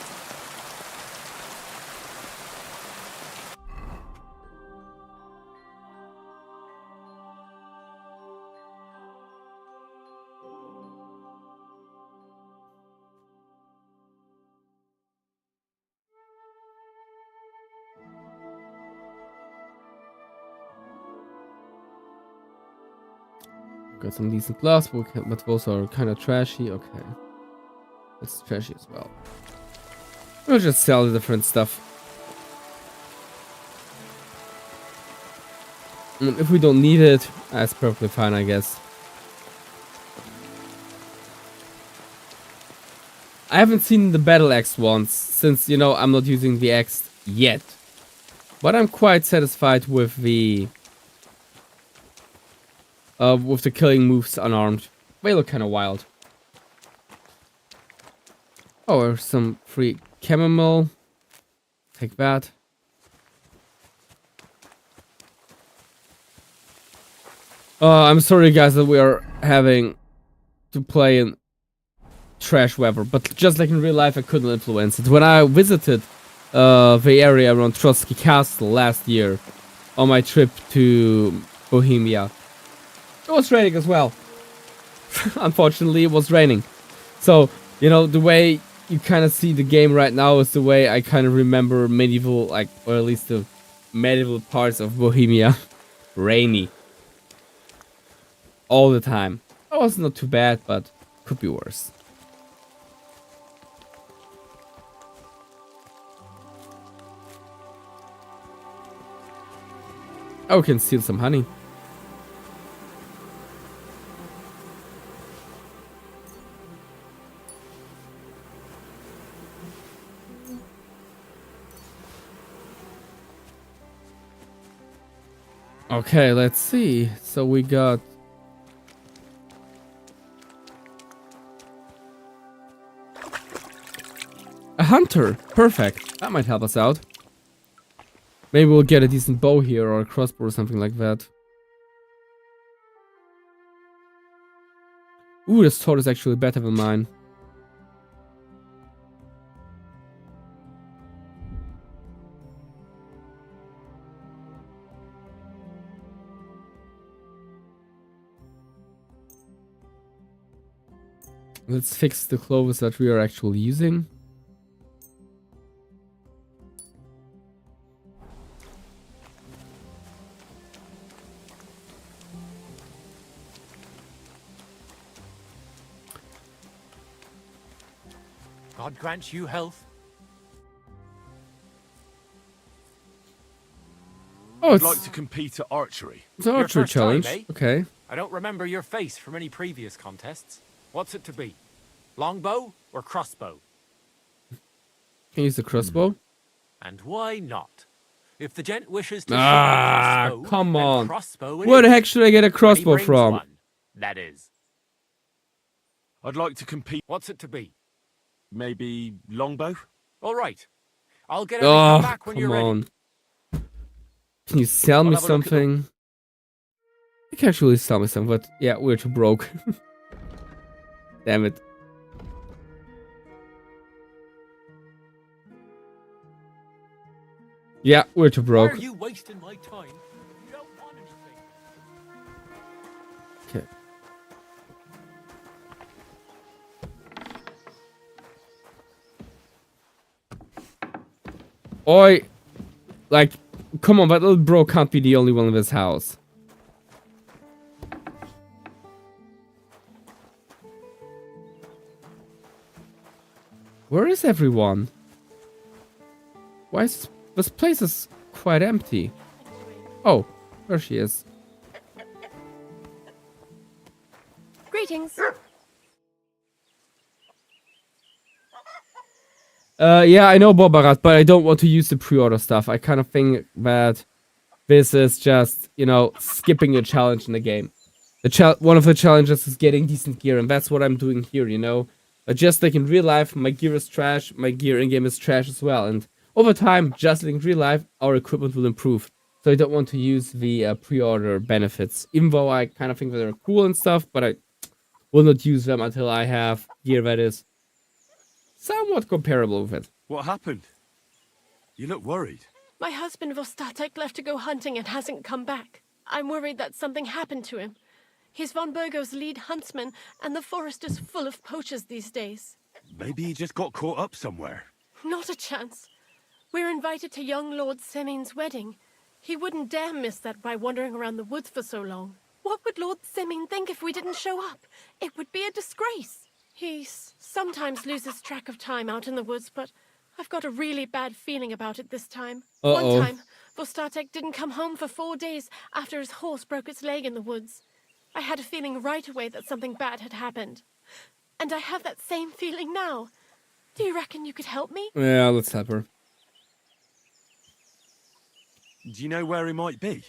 Got some decent gloves, but those are kind of trashy. Okay. It's trashy as well. We'll just sell the different stuff. And if we don't need it, that's perfectly fine, I guess. I haven't seen the battle axe once, since, you know, I'm not using the axe yet. But I'm quite satisfied with the killing moves unarmed. They look kind of wild. Oh, there's some free chamomile. Take that. I'm sorry guys that we are having to play in trash weather, but just like in real life I couldn't influence it. When I visited the area around Trotsky Castle last year on my trip to Bohemia, it was raining as well. Unfortunately it was raining. So, you know, the way you kind of see the game right now is the way I kind of remember medieval, like, or at least the medieval parts of Bohemia. Rainy. All the time. That was not too bad, but could be worse. Oh, we can steal some honey. Okay, let's see. So we got a hunter. Perfect. That might help us out. Maybe we'll get a decent bow here or a crossbow or something like that. Ooh, this sword is actually better than mine. Let's fix the clothes that we are actually using. God grant you health. Oh, I'd it's like to compete at archery. an archery first time, challenge. eh? Okay. I don't remember your face from any previous contests. What's it to be? Longbow or crossbow? Can you use the crossbow? And why not? If the gent wishes to shoot Ah, a crossbow, come then on. crossbow it Where the is. heck should I get a When he crossbow brings from? one, that is. I'd like to compete. What's it to be? Maybe longbow? All right. I'll get everything Oh, back when come you're ready. on. Can you sell me I'll have a look at something? You can actually sell me something, but yeah, we're too broke. Damn it. Yeah, we're too Why broke. are you wasting my time? You don't want anything. Okay. Oi! Like, come on, that little bro can't be the only one in this house. Where is everyone? Why is this place is quite empty? Oh, there she is. Greetings. Yeah, I know Bobarat, but I don't want to use the pre-order stuff. I kind of think that this is just, you know, skipping a challenge in the game. One of the challenges is getting decent gear, and that's what I'm doing here, you know? Just like in real life, my gear is trash, my gear in-game is trash as well, and over time, just like in real life, our equipment will improve. So I don't want to use the pre-order benefits, even though I kind of think that they're cool and stuff, but I will not use them until I have gear that is somewhat comparable with it. What happened? You look worried. My husband Vostatek left to go hunting and hasn't come back. I'm worried that something happened to him. He's von Burgo's lead huntsman, and the forest is full of poachers these days. Maybe he just got caught up somewhere. Not a chance. We're invited to young Lord Senin's wedding. He wouldn't dare miss that by wandering around the woods for so long. What would Lord Simming think if we didn't show up? It would be a disgrace. He sometimes loses track of time out in the woods, but I've got a really bad feeling about it this time. One time, Vostatek didn't come home for 4 days after his horse broke its leg in the woods. I had a feeling right away that something bad had happened. And I have that same feeling now. Do you reckon you could help me? Yeah, let's help her. Do you know where he might be?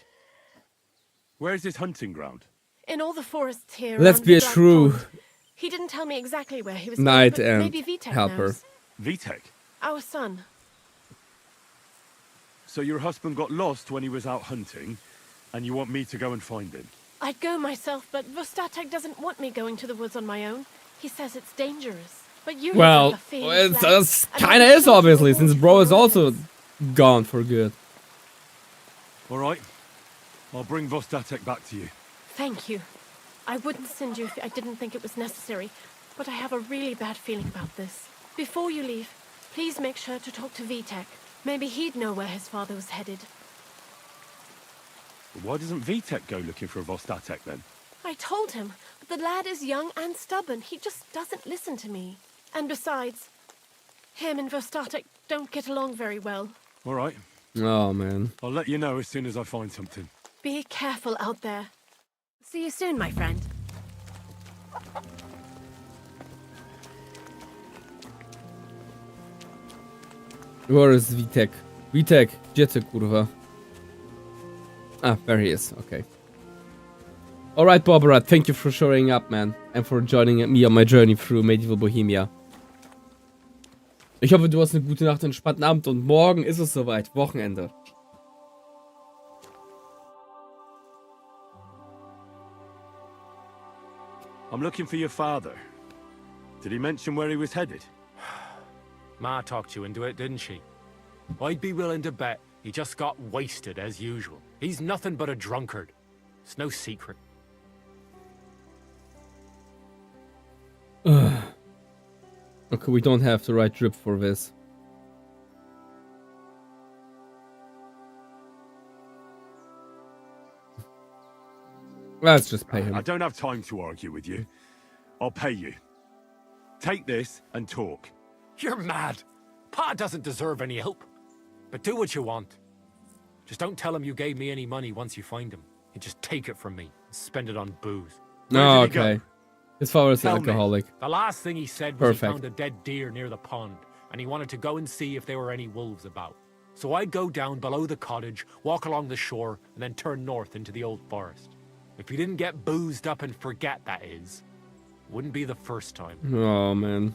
Where is his hunting ground? In all the forests here. Let's around be the a Black true Pond. He didn't tell me exactly where he was knight going, but and maybe Vitek helper. knows. Vitek? Our son. So your husband got lost when he was out hunting, and you want me to go and find him? I'd go myself, but Vostatek doesn't want me going to the woods on my own. He says it's dangerous. But you Well, have a fearless it lad, kind of and I'm is, sure obviously, you'll since watch bro for is the also others. gone for good. All right. I'll bring Vostatek back to you. Thank you. I wouldn't send you if I didn't think it was necessary, but I have a really bad feeling about this. Before you leave, please make sure to talk to Vitek. Maybe he'd know where his father was headed. But why doesn't Vitek go looking for Vostatek then? I told him, but the lad is young and stubborn. He just doesn't listen to me. And besides, him and Vostatek don't get along very well. All right. Oh, man. I'll let you know as soon as I find something. Be careful out there. See you soon, my friend. Where is Vitek? Vitek, gdzie ty, kurwa? Ah, there he is. Okay. Alright, Barbara, thank you for showing up, man. And for joining me on my journey through medieval Bohemia. Ich hoffe, du hast eine gute Nacht, einen entspannten Abend und morgen ist es soweit. Wochenende. I'm looking for your father. Did he mention where he was headed? Ma talked you into it, didn't she? I'd be willing to bet he just got wasted as usual. He's nothing but a drunkard. It's no secret. Okay, we don't have the right drip for this. Let's just pay him. I don't have time to argue with you. I'll pay you. Take this and talk. You're mad. Pa doesn't deserve any help. But do what you want. Just don't tell him you gave me any money once you find him. You just take it from me and spend it on booze. No, okay. His father is an Tell me. alcoholic. The last thing he said was he Perfect. found a dead deer near the pond, and he wanted to go and see if there were any wolves about. So I'd go down below the cottage, walk along the shore, and then turn north into the old forest. If you didn't get boozed up and forget, that is, wouldn't be the first time. Oh, man.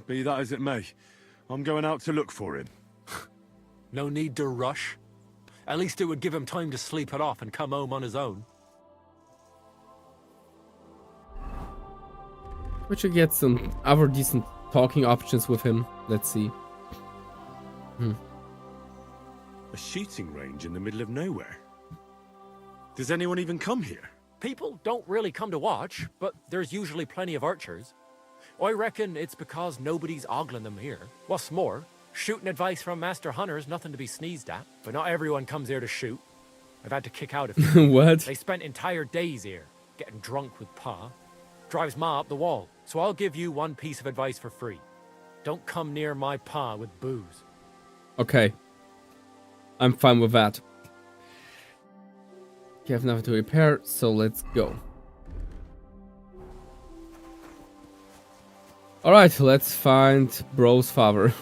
Be that as it may, I'm going out to look for him. No need to rush. At least it would give him time to sleep it off and come home on his own. We should get some other decent talking options with him. Let's see. A shooting range in the middle of nowhere. Does anyone even come here? People don't really come to watch, but there's usually plenty of archers. I reckon it's because nobody's ogling them here. What's more, shooting advice from Master Hunter's nothing to be sneezed at, but not everyone comes here to shoot. I've had to kick out a few. What? They spent entire days here, getting drunk with Pa. Drives Ma up the wall, so I'll give you one piece of advice for free. Don't come near my Pa with booze. Okay. I'm fine with that. You have nothing to repair, so let's go. Alright, let's find bro's father.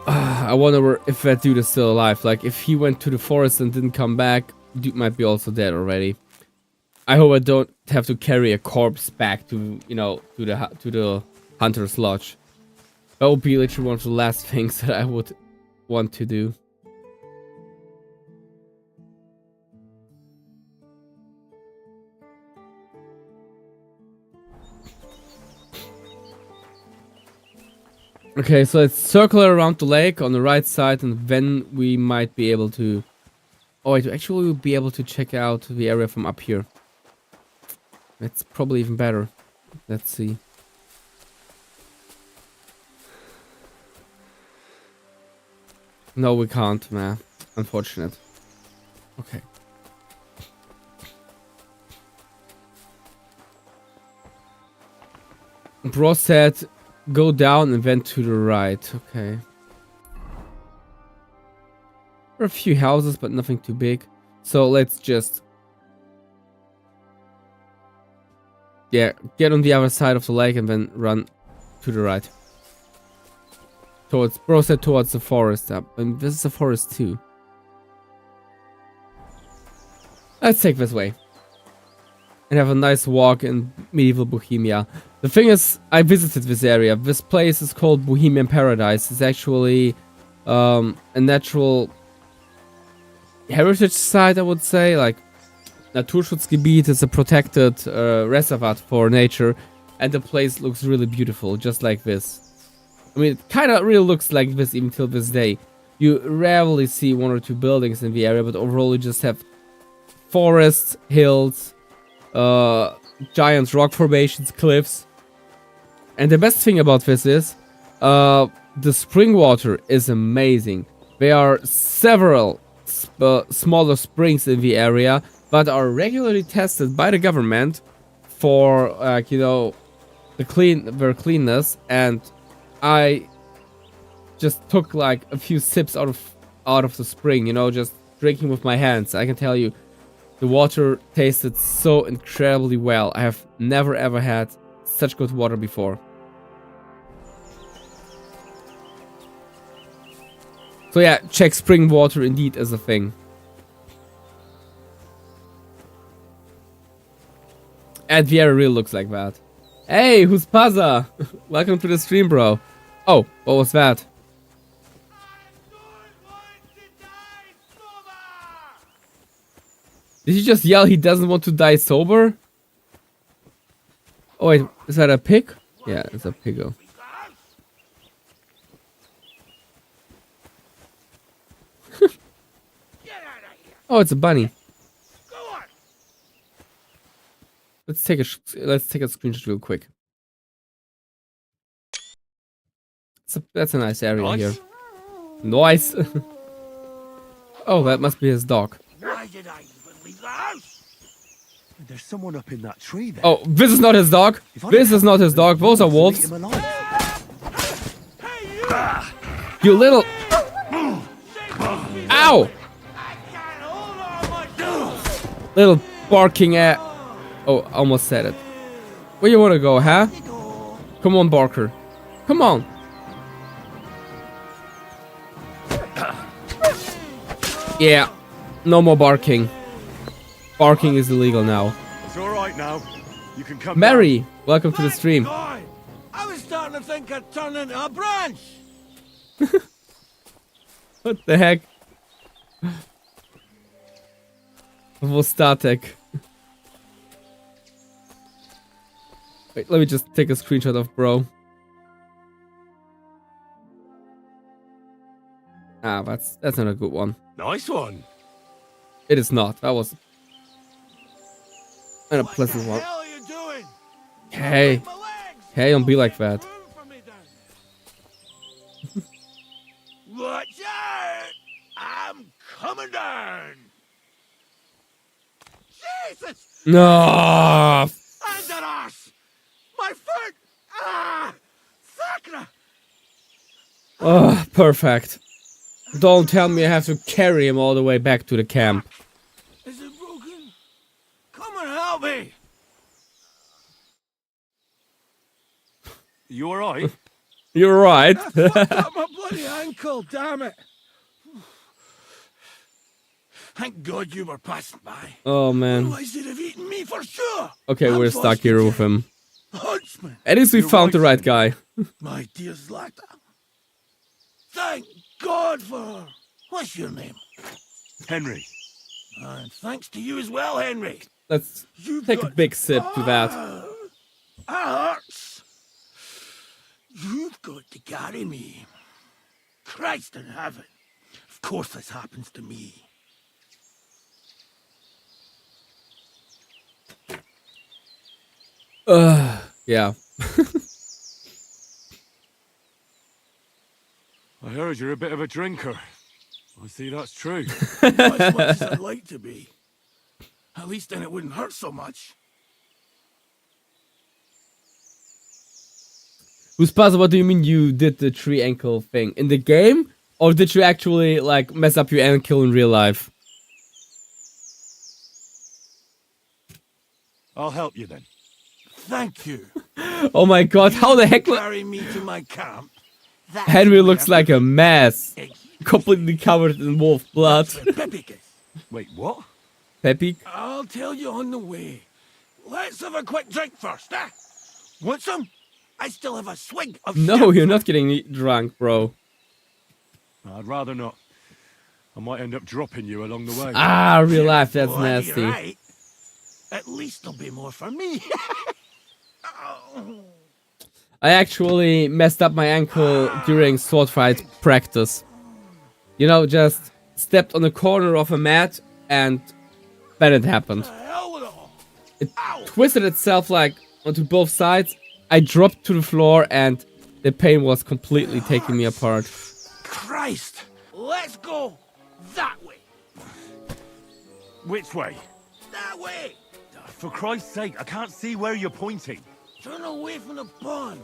I wonder if that dude is still alive. Like, if he went to the forest and didn't come back, dude might be also dead already. I hope I don't have to carry a corpse back to, you know, to the hunter's lodge. That would be literally one of the last things that I would want to do. Okay, so let's circle around the lake on the right side, and then we might be able to... Oh wait, actually we'll be able to check out the area from up here. That's probably even better. Let's see. No, we can't, man. Unfortunate. Okay. Bro said, go down and then to the right. Okay. There are a few houses, but nothing too big. So let's just... yeah, get on the other side of the lake and then run to the right. Towards... bro said towards the forest. And this is a forest too. Let's take this way. And have a nice walk in medieval Bohemia. The thing is, I visited this area. This place is called Bohemian Paradise. It's actually a natural heritage site, I would say. Like, Naturschutzgebiet is a protected reservoir for nature. And the place looks really beautiful, just like this. I mean, it kind of really looks like this even till this day. You rarely see one or two buildings in the area, but overall you just have forests, hills, giant rock formations, cliffs. And the best thing about this is the spring water is amazing. There are several smaller springs in the area, but are regularly tested by the government for you know, their cleanness. And I just took like a few sips out of the spring, you know, just drinking with my hands. I can tell you, the water tasted so incredibly well. I have never ever had such good water before. So yeah, check spring water indeed as a thing. And the area really looks like that. Hey, who's Pazza? Welcome to the stream, bro. Oh, what was that? Did he just yell he doesn't want to die sober? Oh wait, is that a pig? Yeah, it's a piggo. Oh, it's a bunny. Let's take a screenshot real quick. That's a nice area here. Nice. Oh, that must be his dog. Why did I even leave the house? There's someone up in that tree there. Oh, this is not his dog. This is not his dog. Those are wolves. You little... Ow! Little barking at... Oh, almost said it. Where you wanna go, huh? Come on, Barker. Come on. Yeah. No more barking. Barking is illegal now. It's all right now. You can come. Mary, welcome to the stream. I was starting to think I'd turn into a branch. What the heck? Vostatek. Wait, let me just take a screenshot of bro. Ah, that's not a good one. Nice one. It is not. That was not a pleasant one. What are you doing? Hey, hey, don't be like that. Watch out! I'm coming down. Jesus! No. And an arse! My foot! Ah! Sacra! Oh, perfect. Don't tell me I have to carry him all the way back to the camp. Is it broken? Come and help me! You alright? You're right. Fucked up my bloody ankle, damn it! Thank God you were passing by. Oh man. Otherwise they'd have eaten me for sure. Okay, we're stuck here with him. Huntsman. At least we found the right guy. My dear Zlata. Thank God for her. What's your name? Henry. And thanks to you as well, Henry. Let's take a big sip to that. Hurts. You've got to carry me. Christ in heaven. Of course this happens to me. Yeah. I heard you're a bit of a drinker. I see that's true. Not as much as I'd like to be. At least then it wouldn't hurt so much. Uspaza, what do you mean you did the 3 ankle thing? In the game? Or did you actually, like, mess up your ankle in real life? I'll help you then. Thank you. Oh my god, how the heck... Carry me to my camp. Henry looks like a mess. Completely covered in wolf blood. Wait, what? Peppy? I'll tell you on the way. Let's have a quick drink first, eh? Want some? I still have a swig of No, you're not getting drunk, bro. I'd rather not. I might end up dropping you along the way. Ah, real life, that's Bloody nasty. right. At least there'll be more for me. I actually messed up my ankle during sword fight practice. You know, just stepped on the corner of a mat and then it happened. It twisted itself like onto both sides. I dropped to the floor and the pain was completely taking me apart. Christ! Let's go that way. Which way? That way. For Christ's sake, I can't see where you're pointing. Turn away from the pond.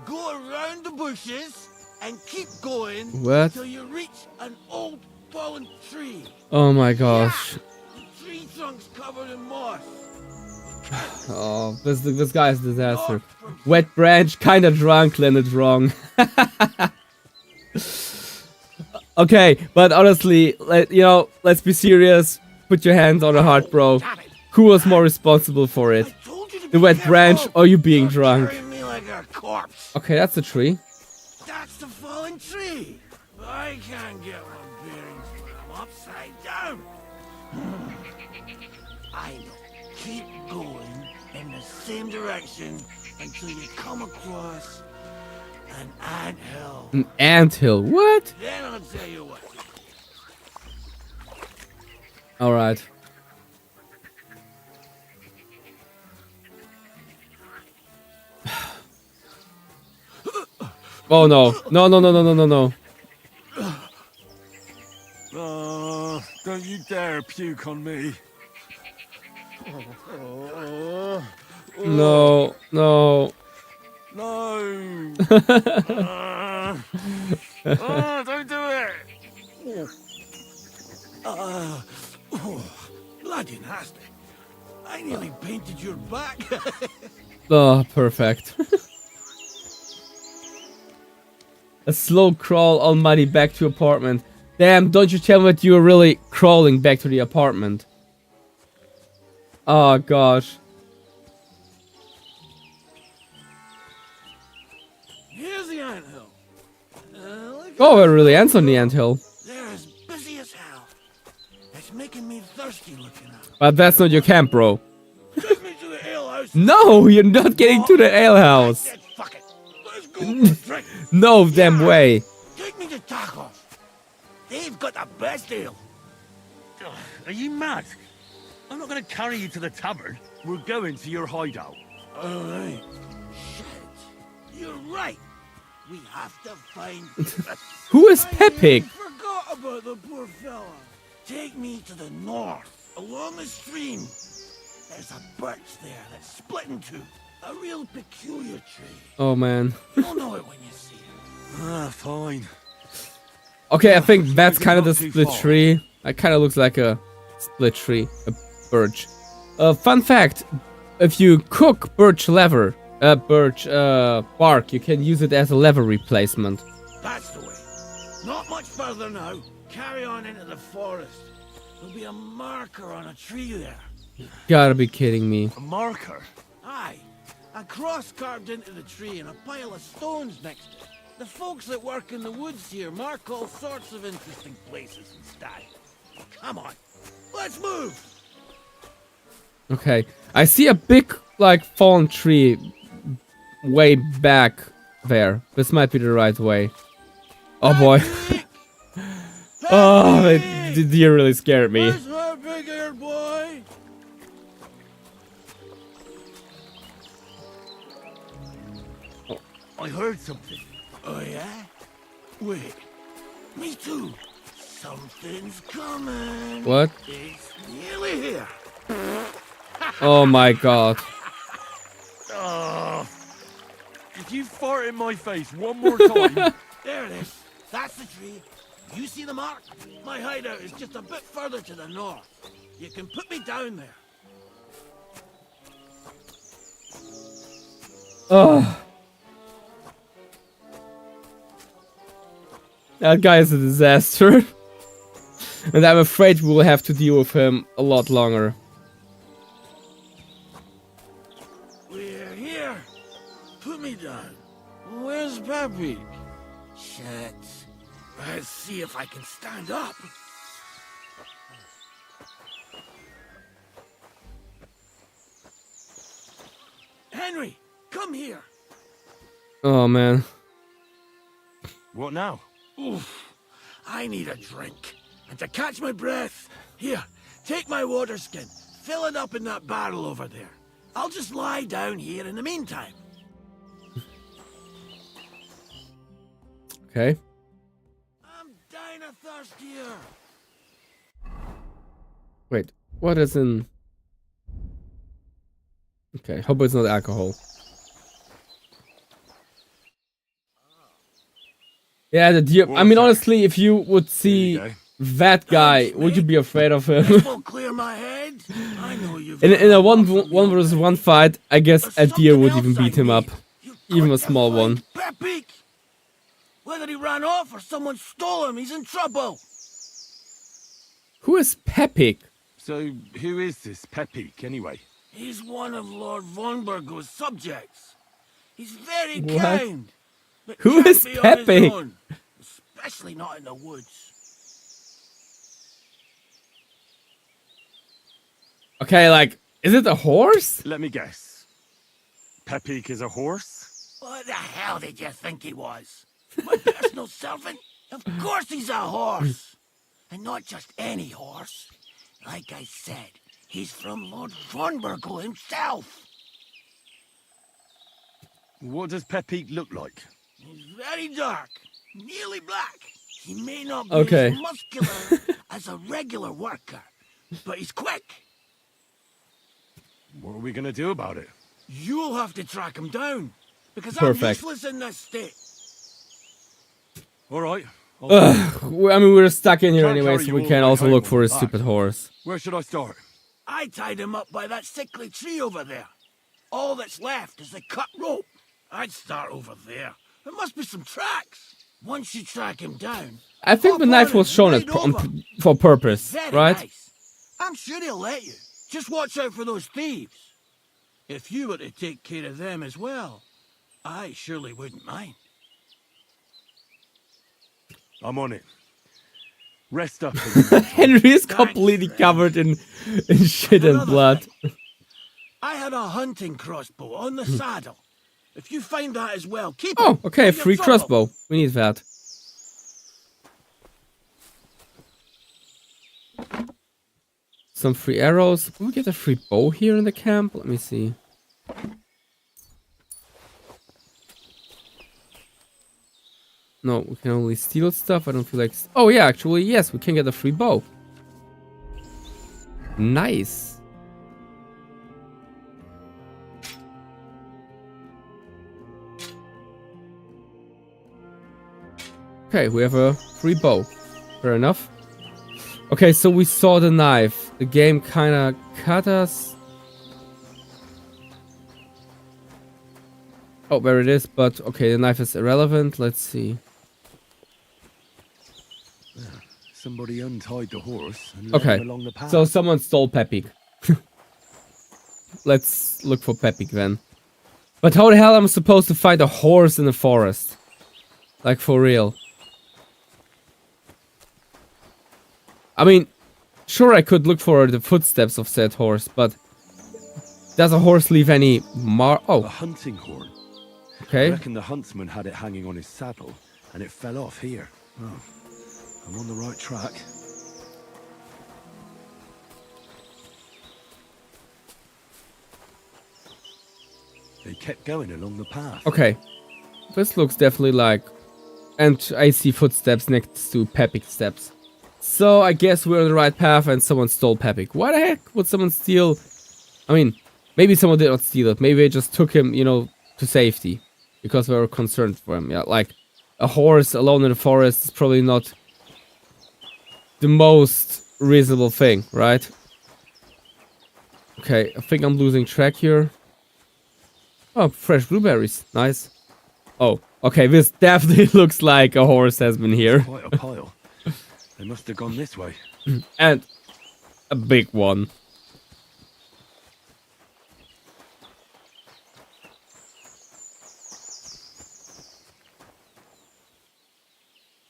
Go around the bushes and keep going What? till you reach an old fallen tree. Oh my gosh. The tree trunk's covered in moss. Oh, this guy is a disaster. Wet branch, kinda drunk, landed wrong. Okay, but honestly, let's be serious. Put your hands on the heart, bro. Who was more responsible for it? The wet branch or you being drunk? Me like a corpse. Okay, that's a tree. That's the fallen tree. I can't get my bearings when I'm upside down. I know. Keep going in the same direction until you come across an anthill. An anthill? What? Then I'll tell you what. Alright. Oh no. No, no, no, no, no, no, no. Oh, don't you dare puke on me. No, no. No. Don't do it. Bloody nasty. I nearly painted your back. Oh, perfect. A slow crawl all muddy back to apartment. Damn, don't you tell me that you were really crawling back to the apartment. Oh gosh. Here's the anthill. Oh, it really ends on the anthill. They're as busy as hell. It's making me thirsty looking at them. But that's not your camp, bro. Take me to the alehouse. No, you're not getting to the alehouse. Fuck it. Let's go for a drink. No damn way. Take me to Tacos. They've got the best ale. Are you mad? I'm not going to carry you to the tavern. We're going to your hideout. All right. Shit. You're right. We have to find... Who is Pepig? I forgot about the poor fella. Take me to the north, along the stream. There's a birch there that's split in two. A real peculiar tree. Oh man. You'll know it when you see it. Ah, fine. Okay, I think that's kind of the split tree. It kind of looks like a split tree, a birch. Fun fact: if you cook birch bark, you can use it as a lever replacement. That's the way. Not much further now. Carry on into the forest. There'll be a marker on a tree there. Gotta be kidding me. A marker? Aye. A cross carved into the tree and a pile of stones next to it. The folks that work in the woods here mark all sorts of interesting places and style. Come on, let's move! Okay, I see a big, like, fallen tree way back there. This might be the right way. Oh boy. Oh, the deer really scared me. Where's my big-eared boy? I heard something. Oh yeah? Wait. Me too. Something's coming. What? It's nearly here. Oh my god. Oh, if you fart in my face one more time. There it is. That's the tree. You see the mark? My hideout is just a bit further to the north. You can put me down there. Oh. That guy is a disaster. And I'm afraid we will have to deal with him a lot longer. We're here. Put me down. Where's Pappy? Shit. Let's see if I can stand up. Henry, come here. Oh man. What now? Oof. I need a drink. And to catch my breath, here, take my water skin. Fill it up in that barrel over there. I'll just lie down here in the meantime. Okay. I'm dying of thirst here. Wait, what is in... Okay, hope it's not alcohol. Yeah, the deer... I mean, honestly, if you would see that guy, would you be afraid of him? This won't clear my head. I know you've in a one versus one fight, I guess a deer would even beat him up. Even a small one. Peck. Whether he ran off or someone stole him, he's in trouble. Who is Pepik? So, who is this Pepik, anyway? He's one of Lord von Burgo's subjects. He's very What? kind. But Who can't is be on his Pepe? own, especially not in the woods. Okay, like, is it a horse? Let me guess. Pepik is a horse? What the hell did you think he was? My personal servant? Of course he's a horse. And not just any horse. Like I said, he's from Lord von Burgo himself. What does Pepik look like? He's very dark, nearly black. He may not be Okay. as muscular as a regular worker, but he's quick. What are we gonna do about it? You'll have to track him down, because Perfect. I'm useless in this state. Alright. Ugh, I mean, we're stuck in here Can't anyway, carry so you we all can the way also home look on for the his back. stupid horse. Where should I start? I tied him up by that sickly tree over there. All that's left is the cut rope. I'd start over there. There must be some tracks. Once you track him down, I think the hop knife on was and shown ride over. for purpose, Very right? nice. I'm sure he'll let you. Just watch out for those thieves. If you were to take care of them as well, I surely wouldn't mind. I'm on it. Rest up. Henry is completely covered in shit and blood. I had a hunting crossbow on the saddle. If you find that as well, keep Oh, it. okay, Or you're free trouble. crossbow. We need that. Some free arrows. Will we get a free bow here in the camp? Let me see. No, we can only steal stuff. I don't feel like... Oh yeah, actually, yes, we can get a free bow. Nice. Okay, we have a free bow. Fair enough. Okay, so we saw the knife. The game kind of cut us. Oh, there it is, but okay, the knife is irrelevant. Let's see. Somebody untied the horse and led Okay, him along the path. so someone stole Pepik. Let's look for Pepik then. But how the hell am I supposed to find a horse in the forest? Like, for real. I mean, sure I could look for the footsteps of said horse, but... Does a horse leave any mark? A Oh, hunting horn. I okay. reckon the huntsman had it hanging on his saddle, and it fell off here. Oh, I'm on the right track. They kept going along the path. Okay. This looks definitely like... And I see footsteps next to Pepik steps. So I guess we're on the right path and someone stole Pepik. Why the heck would someone steal? I mean, maybe someone did not steal it. Maybe they just took him, you know, to safety. Because they were concerned for him. Yeah, like a horse alone in the forest is probably not the most reasonable thing, right? Okay, I think I'm losing track here. Oh, fresh blueberries. Nice. Oh, okay, this definitely looks like a horse has been here. Quite a pile. They must have gone this way. And a big one.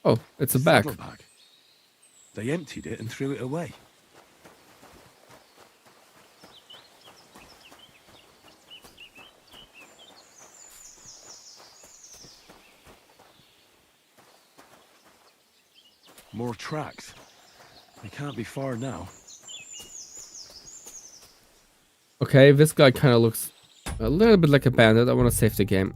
Oh, it's a bag. Saddlebag. They emptied it and threw it away. More tracks. They can't be far now. Okay, this guy kind of looks a little bit like a bandit. I want to save the game.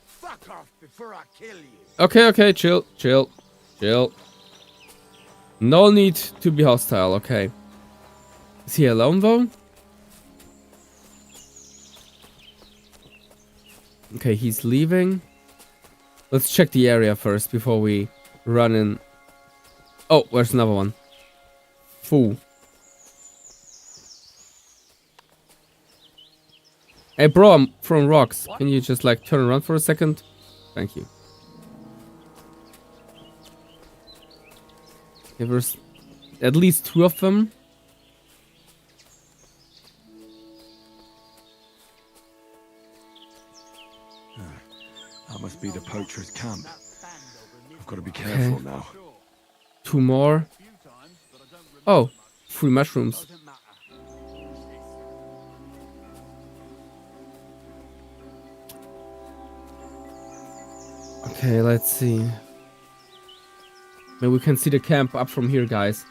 Fuck off before I kill you. Okay, chill. No need to be hostile, okay. Is he alone though? Okay, he's leaving. Let's check the area first before we run in. Oh, where's another one? Fool. Hey bro, I'm throwing rocks. Can you just like turn around for a second? Thank you. Okay, there's at least 2 of them. That must be the poacher's camp. I've got to be careful now. 2 more. Oh, 3 mushrooms. Okay, let's see. Maybe we can see the camp up from here, guys.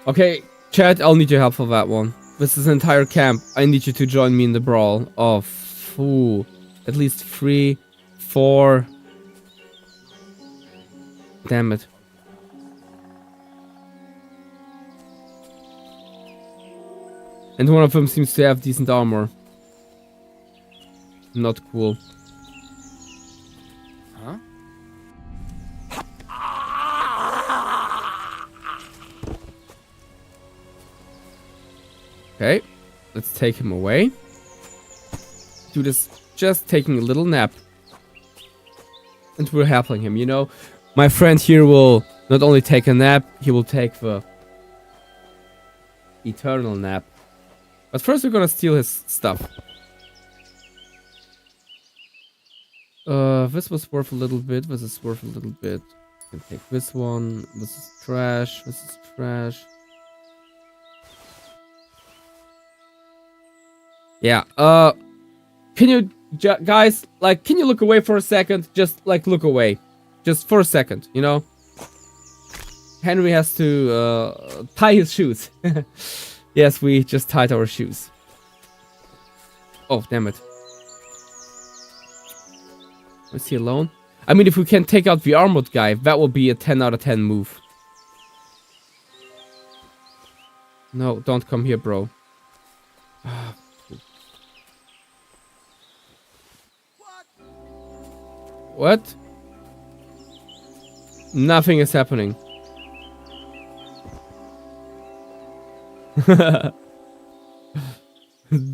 Okay, chat, I'll need your help for that one. This is an entire camp. I need you to join me in the brawl. Oh, fool. At least 3, 4. Damn it. And one of them seems to have decent armor. Not cool. Huh? Okay, let's take him away. Dude is just taking a little nap. And we're helping him, you know. My friend here will not only take a nap, he will take the eternal nap. But first we're gonna steal his stuff. This was worth a little bit. This is worth a little bit. Can take this one. This is trash. This is trash. Yeah. Can you guys like? Can you look away for a second? Just like look away, just for a second. You know. Henry has to tie his shoes. Yes, we just tied our shoes. Oh, damn it. Is he alone? I mean, if we can take out the armored guy, that will be a 10 out of 10 move. No, don't come here, bro. What? Nothing is happening.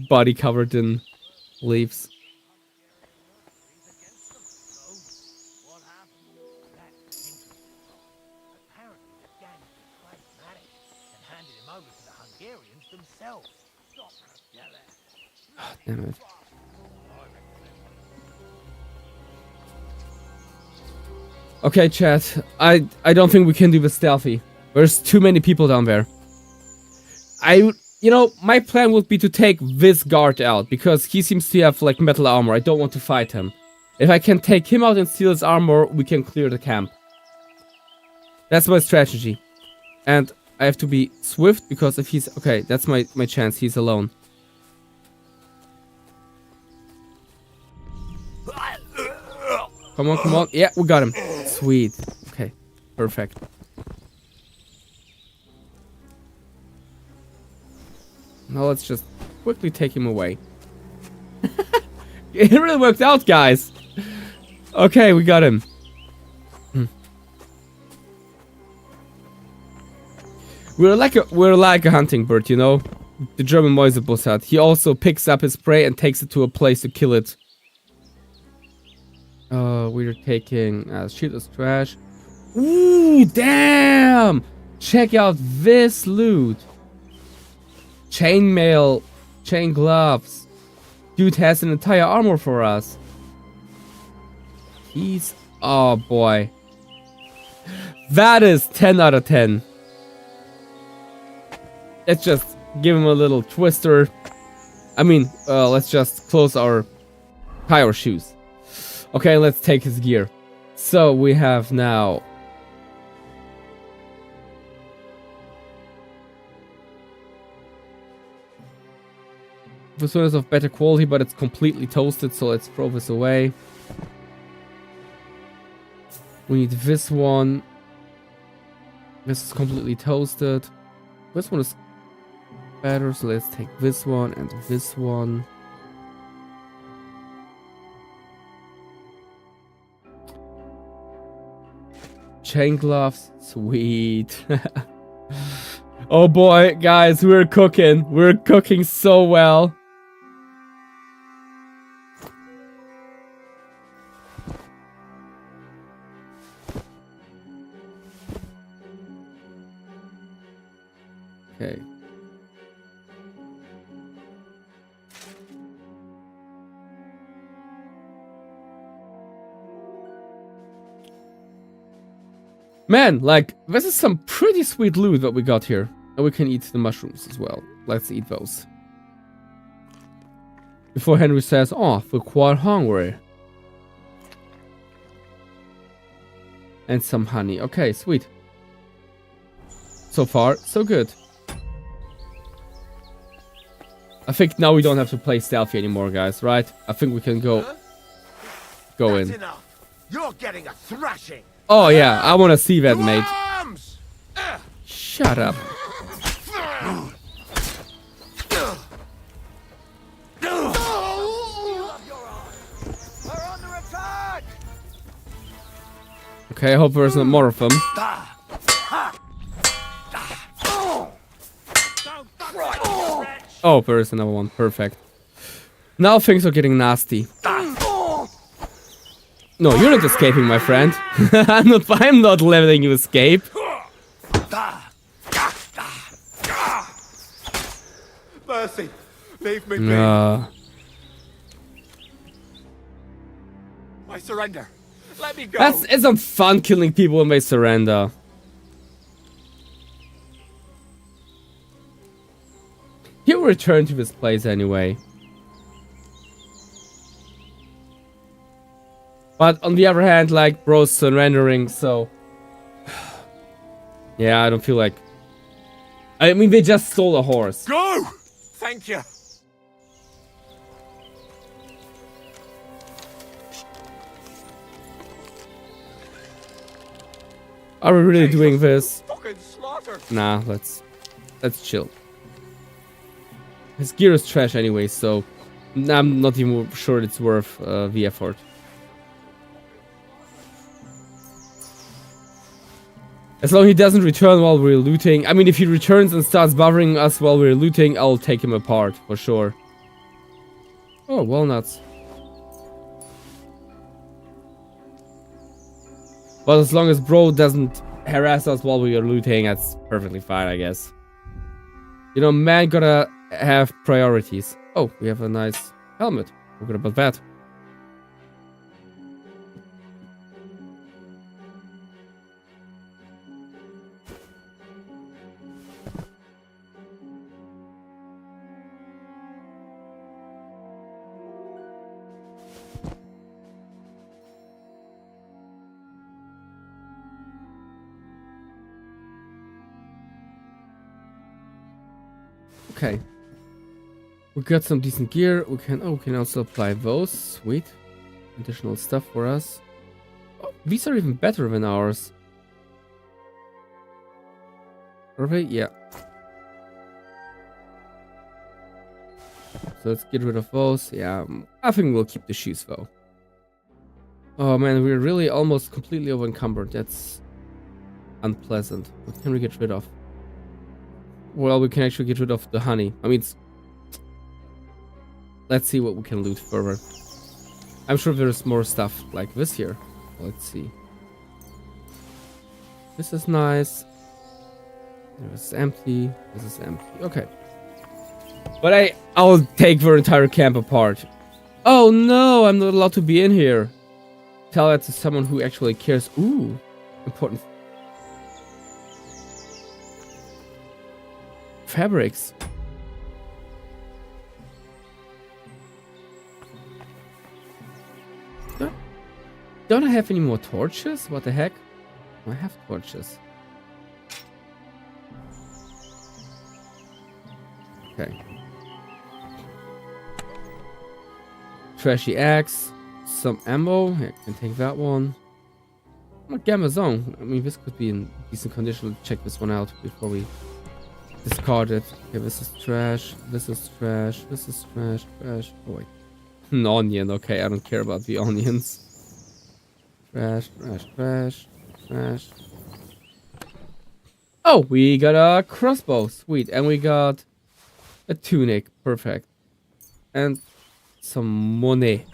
Body covered in leaves. Damn it. Okay, chat. I don't think we can do this stealthy. There's too many people down there. You know, my plan would be to take this guard out, because he seems to have, like, metal armor. I don't want to fight him. If I can take him out and steal his armor, we can clear the camp. That's my strategy. And I have to be swift, because if he's... Okay, that's my chance. He's alone. Come on, come on. Yeah, we got him. Sweet. Okay, perfect. Now let's just quickly take him away. It really worked out, guys. Okay, we got him. We're like a hunting bird, you know? The German Mäusebus hat. He also picks up his prey and takes it to a place to kill it. We're taking shield is trash. Ooh, damn! Check out this loot. Chainmail, chain gloves. Dude has an entire armor for us. He's... Oh, boy. That is 10 out of 10. Let's just give him a little twister. I mean, let's just close our tire shoes. Okay, let's take his gear. So we have now... This one is of better quality, but it's completely toasted, so let's throw this away. We need this one. This is completely toasted. This one is better, so let's take this one and this one. Chain gloves, sweet. Oh boy, guys, we're cooking. We're cooking so well. Okay. Man, like, this is some pretty sweet loot that we got here. And we can eat the mushrooms as well. Let's eat those. Before Henry says, oh, we're quite hungry. And some honey. Okay, sweet. So far, so good. I think now we don't have to play stealthy anymore, guys, right? I think we can go in. Enough. You're getting a thrashing. Oh yeah, I want to see that, mate. Shut up. Okay, I hope there's not more of them. Oh, there is another one. Perfect. Now things are getting nasty. No, you're not escaping, my friend. I'm not letting you escape. Mercy, leave me be. I surrender. Let me go. It's not fun killing people when they surrender. He'll return to this place anyway. But on the other hand, like, bro's surrendering, so... Yeah, I don't feel like... I mean, they just stole a horse. Go! Thank you. Are we really doing this? Fucking slaughter. Nah, let's chill. His gear is trash anyway, so... I'm not even sure it's worth the effort. As long as he doesn't return while we're looting. I mean, if he returns and starts bothering us while we're looting, I'll take him apart, for sure. Oh, walnuts. But as long as bro doesn't harass us while we are looting, that's perfectly fine, I guess. You know, man gotta have priorities. Oh, we have a nice helmet. Forgot about that. Okay. We got some decent gear. We can also apply those. Sweet. Additional stuff for us. These are even better than ours. Are they? Yeah. So let's get rid of those. Yeah, I think we'll keep the shoes though. Oh man, we're really almost completely over encumbered. That's unpleasant. What can we get rid of? Well, we can actually get rid of the honey. I mean, let's see what we can loot further. I'm sure there's more stuff like this here. Let's see. This is nice. This is empty. This is empty. Okay. But I'll take their entire camp apart. Oh no, I'm not allowed to be in here. Tell that to someone who actually cares. Ooh, important. Fabrics. Don't I have any more torches? What the heck? I have torches. Okay. Trashy axe. Some ammo. Yeah, I can take that one. Not Gamma Zone. I mean, this could be in decent condition. Let's check this one out before we discard it. Okay, this is trash. This is trash. This is trash. Trash. Oh, wait. An onion. Okay, I don't care about the onions. Trash, trash, trash, trash. Oh, we got a crossbow. Sweet. And we got a tunic. Perfect. And some money.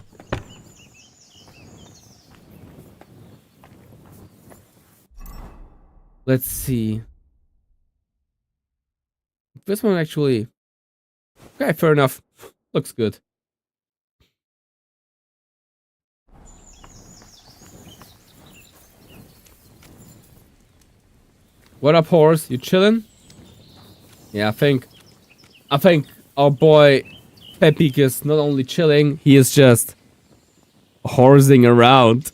Let's see. This one actually... Okay, fair enough. Looks good. What up, horse? You chillin'? Yeah, I think our boy Pepik is not only chilling, he is just horsing around.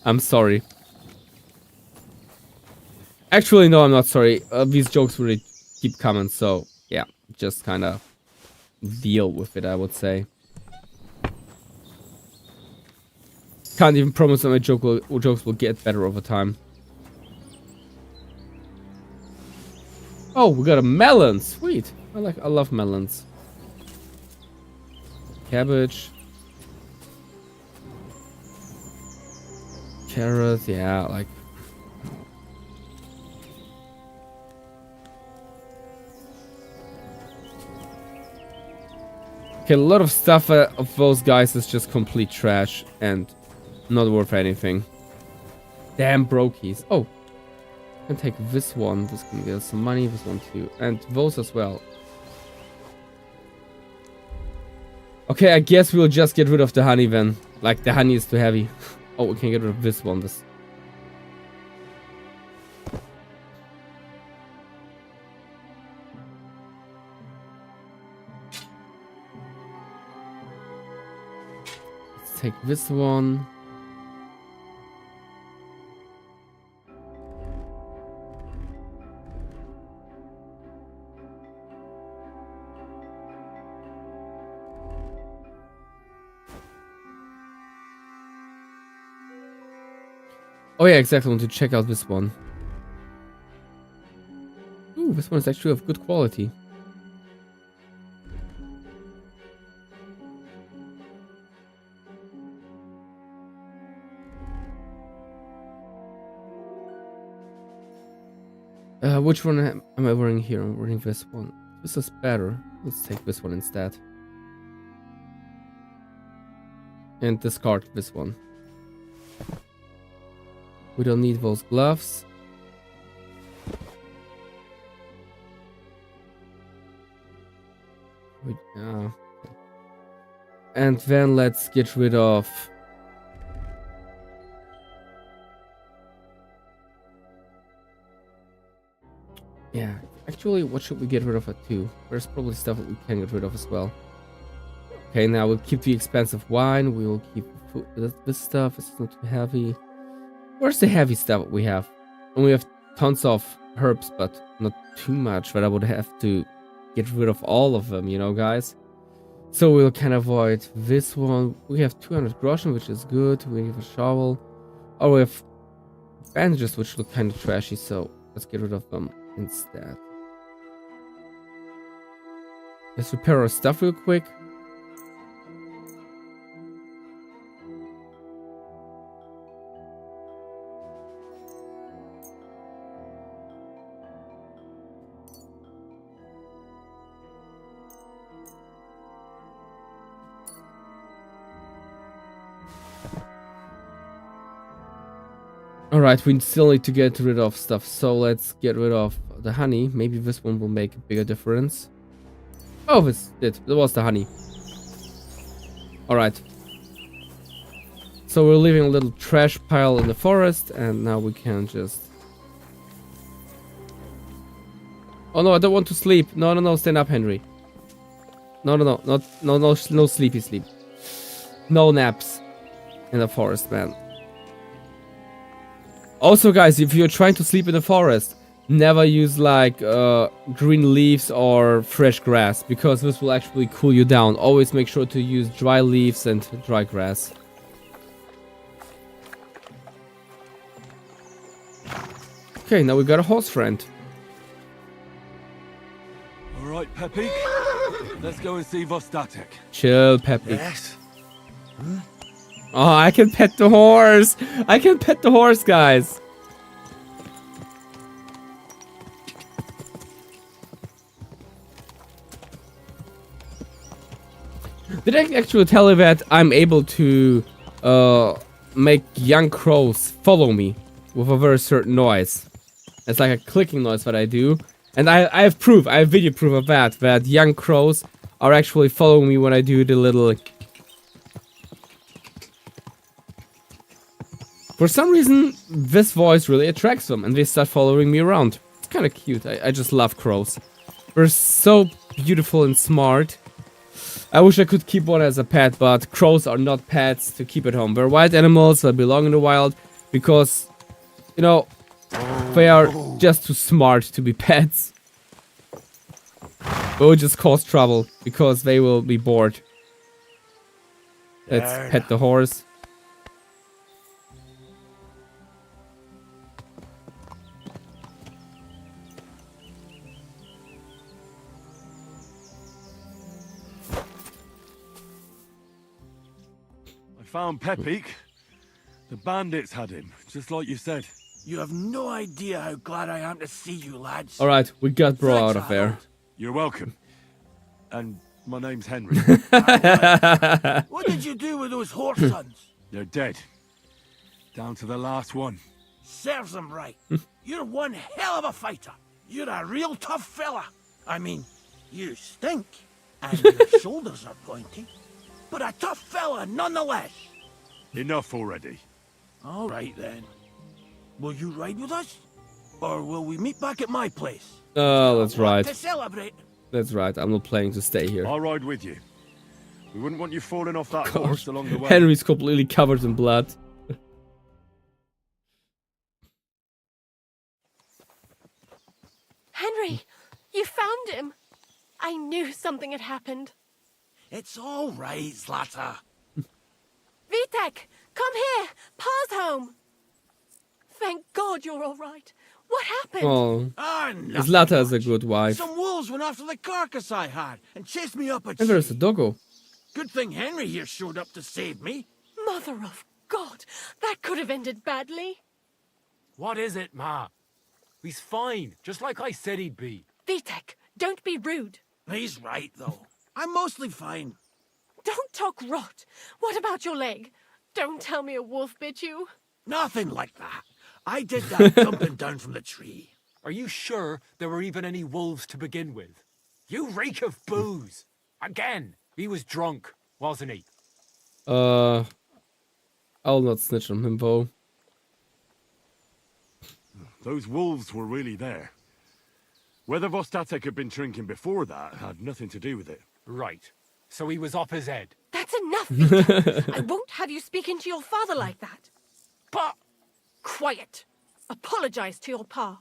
I'm sorry. Actually, no, I'm not sorry. These jokes really keep coming, so yeah, just kind of deal with it, I would say. Can't even promise that my jokes will get better over time. Oh, we got a melon. Sweet. I love melons. Cabbage. Carrot, yeah, like... Okay, a lot of stuff of those guys is just complete trash and not worth anything. Damn brokies. Oh, I can take this one. This can get us some money. This one too. And those as well. Okay, I guess we'll just get rid of the honey then. Like, the honey is too heavy. Oh, we can get rid of this one. This. Let's take this one. Oh yeah, exactly. I want to check out this one. Ooh, this one is actually of good quality. Which one am I wearing here? I'm wearing this one. This is better. Let's take this one instead. And discard this one. We don't need those gloves. And then let's get rid of... Yeah, actually, what should we get rid of too? There's probably stuff that we can get rid of as well. Okay, now we'll keep the expensive wine. We will keep this stuff. It's not too heavy. Where's the heavy stuff we have? And we have tons of herbs, but not too much that I would have to get rid of all of them, you know, guys? So we'll kind of avoid this one. We have 200 groschen, which is good. We have a shovel. Oh, we have bandages which look kind of trashy, so let's get rid of them instead. Let's repair our stuff real quick. Alright, we still need to get rid of stuff, so let's get rid of the honey. Maybe this one will make a bigger difference. Oh, this did. That was the honey. Alright. So we're leaving a little trash pile in the forest, and now we can just... Oh no, I don't want to sleep. No, no, no, stand up, Henry. No, no, no, no sleepy sleep. No naps in the forest, man. Also, guys, if you're trying to sleep in the forest, never use like green leaves or fresh grass, because this will actually cool you down. Always make sure to use dry leaves and dry grass. Okay, now we got a horse friend. Alright, Peppy. Let's go and see Vostatek. Chill, Peppy. Yes? Oh, I can pet the horse! I can pet the horse, guys! Did I actually tell you that I'm able to make young crows follow me with a very certain noise? It's like a clicking noise that I do. And I have proof, I have video proof of that young crows are actually following me when I do the little... For some reason, this voice really attracts them, and they start following me around. It's kind of cute. I just love crows. They're so beautiful and smart. I wish I could keep one as a pet, but crows are not pets to keep at home. They're wild animals that belong in the wild because, you know, they are just too smart to be pets. They will just cause trouble because they will be bored. Let's pet the horse. Found Pepik. The bandits had him, just like you said. You have no idea how glad I am to see you, lads. Alright, we got bro out of there. You're welcome. And my name's Henry. What did you do with those horse sons? They're dead. Down to the last one. Serves them right. You're one hell of a fighter. You're a real tough fella. I mean, you stink. And your shoulders are pointy. But a tough fella nonetheless. Enough already. All right then. Will you ride with us? Or will we meet back at my place? Oh, that's right. To celebrate. That's right. I'm not planning to stay here. I'll ride with you. We wouldn't want you falling off that horse along the way. Henry's completely covered in blood. Henry, you found him. I knew something had happened. It's all right, Zlata. Vitek, come here. Pa's home. Thank God you're all right. What happened? Oh, nothing Zlata is a much. good wife. Some wolves went after the carcass I had and chased me up a And tree. there's a doggo. Good thing Henry here showed up to save me. Mother of God, that could have ended badly. What is it, Ma? He's fine, just like I said he'd be. Vitek, don't be rude. He's right, though. I'm mostly fine. Don't talk rot. What about your leg? Don't tell me a wolf bit you. Nothing like that. I did that jumping down from the tree. Are you sure there were even any wolves to begin with? You reek of booze. Again, he was drunk, wasn't he? I'll not snitch on him, though. Those wolves were really there. Whether Vostatek had been drinking before that had nothing to do with it. Right. So he was off his head. That's enough, Vitek. I won't have you speaking to your father like that. Pa! Quiet. Apologize to your pa.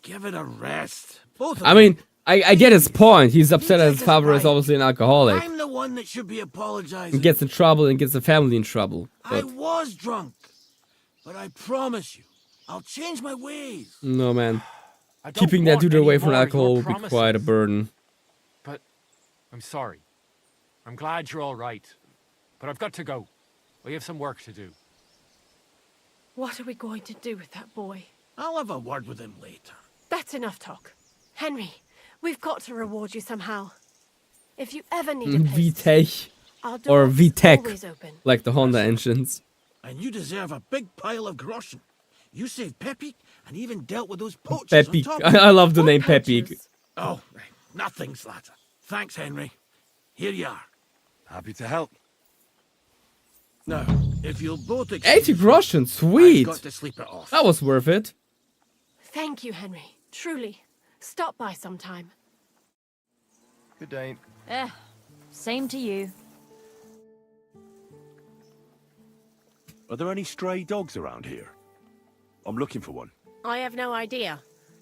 Give it a rest. Both of I mean, I get his point. He's upset that his father is obviously an alcoholic. I'm the one that should be apologizing. And gets in trouble and gets the family in trouble. I But was drunk. but I promise you, I'll change my ways. No, man. I don't Keeping that want dude any away from more of alcohol your would be promises. quite a burden. But I'm sorry. I'm glad you're all right. But I've got to go. We have some work to do. What are we going to do with that boy? I'll have a word with him later. That's enough talk. Henry, we've got to reward you somehow. If you ever need a place, VTech. our door Or is VTech. always open. Like the Honda engines. And you deserve a big pile of groschen. You saved Peppy and even dealt with those poachers on Pepik. top. I love the What name poachers? Pepik. Oh, nothing, Slatter. Thanks, Henry. Here you are. Happy to help. Now, if you'll both 80 groschen, I've sweet. got to sleep it off. That was worth it. Thank you, Henry. Truly. Stop by sometime. Good day. Same to you. Are there any stray dogs around here? I'm looking for one. I have no idea.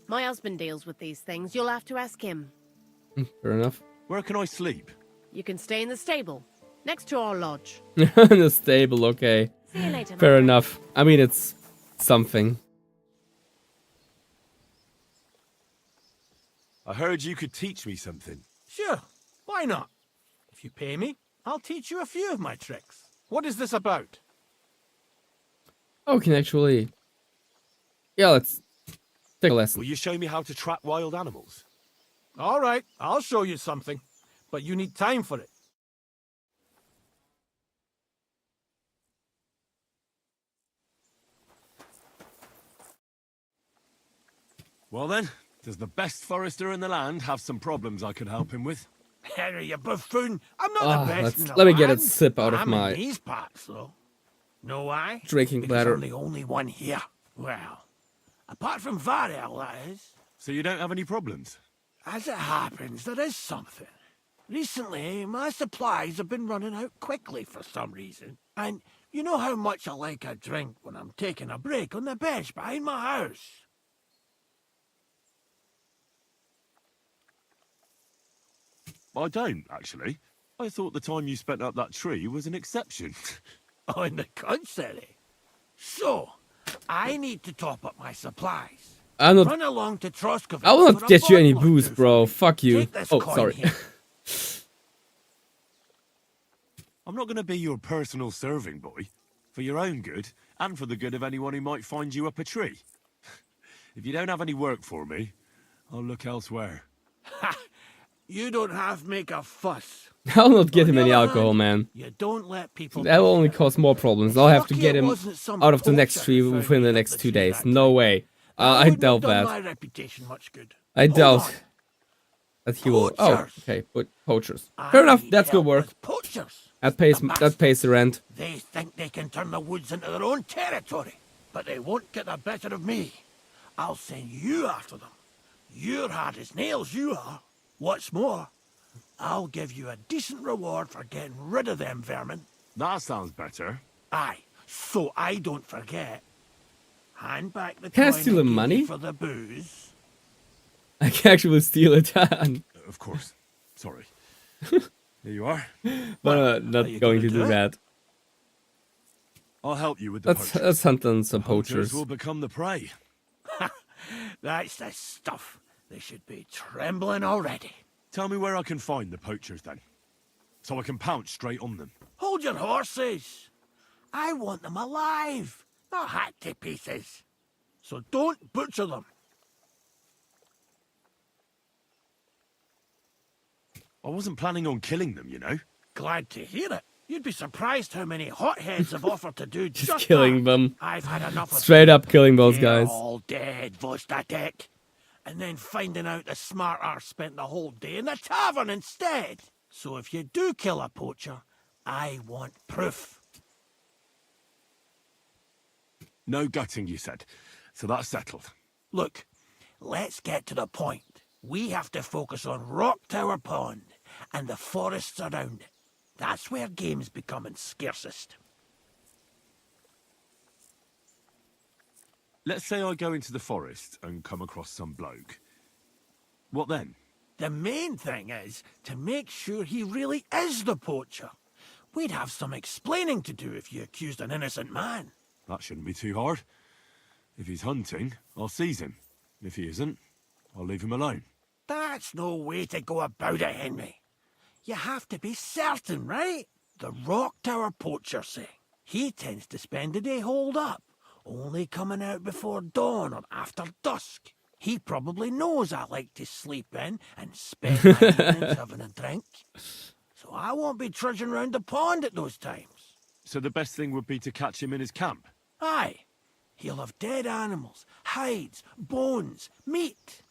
My husband deals with these things. You'll have to ask him. Fair enough. Where can I sleep? You can stay in the stable, next to our lodge. In the stable, okay. See you later, Fair my enough. I mean, it's something. I heard you could teach me something. Sure, why not? If you pay me, I'll teach you a few of my tricks. What is this about? Oh, we can actually... Yeah, let's take a lesson. Will you show me how to trap wild animals? All right, I'll show you something, but you need time for it. Well then, does the best forester in the land have some problems I could help him with? Henry, you buffoon! I'm not Ah, the best let's- in the let me get a land. sip out of I'm my in these parts, though. Know why? drinking Because bladder. I'm the only one here. Well, apart from Varel, that is. So you don't have any problems? As it happens, there is something. Recently, my supplies have been running out quickly for some reason. And you know how much I like a drink when I'm taking a break on the bench behind my house. I don't, actually. I thought the time you spent up that tree was an exception. On the contrary. So, I need to top up my supplies. I'm not... Run along to Troskovich I will for not a get you any bottle or booze, two bro. for me. Fuck you. Take this Oh, coin sorry. here. I'm not going to be your personal serving boy. For your own good, and for the good of anyone who might find you up a tree. If you don't have any work for me, I'll look elsewhere. You don't have to make a fuss. I'll not get him On the any other alcohol, hand, man. You don't let people. That will only push you. cause more problems. I'll have to Lucky get it him wasn't some out of the next poacher tree who found within me the up next the 2 tree days. that No time. way. I wouldn't have doubt done that. my reputation much good. I Hold doubt on. that he will. Oh, Poachers. okay, but poachers. I Fair enough. need That's good help work. with Poachers. That pays. The That pays the rent. They think they can turn the woods into their own territory, but they won't get the better of me. I'll send you after them. You're hard as nails, you are. What's more, I'll give you a decent reward for getting rid of them vermin. That sounds better. Aye, so I don't forget. Hand back the Can I coin steal the gave you money? for the booze. I can actually steal it. Of course. Sorry. Here you are. But not you going gonna to do do it? that. I'll help you with the Let's poachers. hunt down some Hunters poachers. will become the prey. That's the stuff. They should be trembling already. Tell me where I can find the poachers then, so I can pounce straight on them. Hold your horses. I want them alive, not hacked to pieces. So don't butcher them. I wasn't planning on killing them, you know. Glad to hear it. You'd be surprised how many hotheads have offered to do just killing that. them. I've had enough of Straight up killing those They're guys. all dead, Vostatek. And then finding out the smart arse spent the whole day in the tavern instead. So if you do kill a poacher, I want proof. No gutting, you said. So that's settled. Look, let's get to the point. We have to focus on Rock Tower Pond and the forests around it. That's where game's becoming scarcest. Let's say I go into the forest and come across some bloke. What then? The main thing is to make sure he really is the poacher. We'd have some explaining to do if you accused an innocent man. That shouldn't be too hard. If he's hunting, I'll seize him. If he isn't, I'll leave him alone. That's no way to go about it, Henry. You have to be certain, right? The Rock Tower poacher, say. He tends to spend the day holed up, only coming out before dawn or after dusk. He probably knows I like to sleep in and spend my evenings having a drink. So I won't be trudging round the pond at those times. So the best thing would be to catch him in his camp? Aye. He'll have dead animals, hides, bones, meat.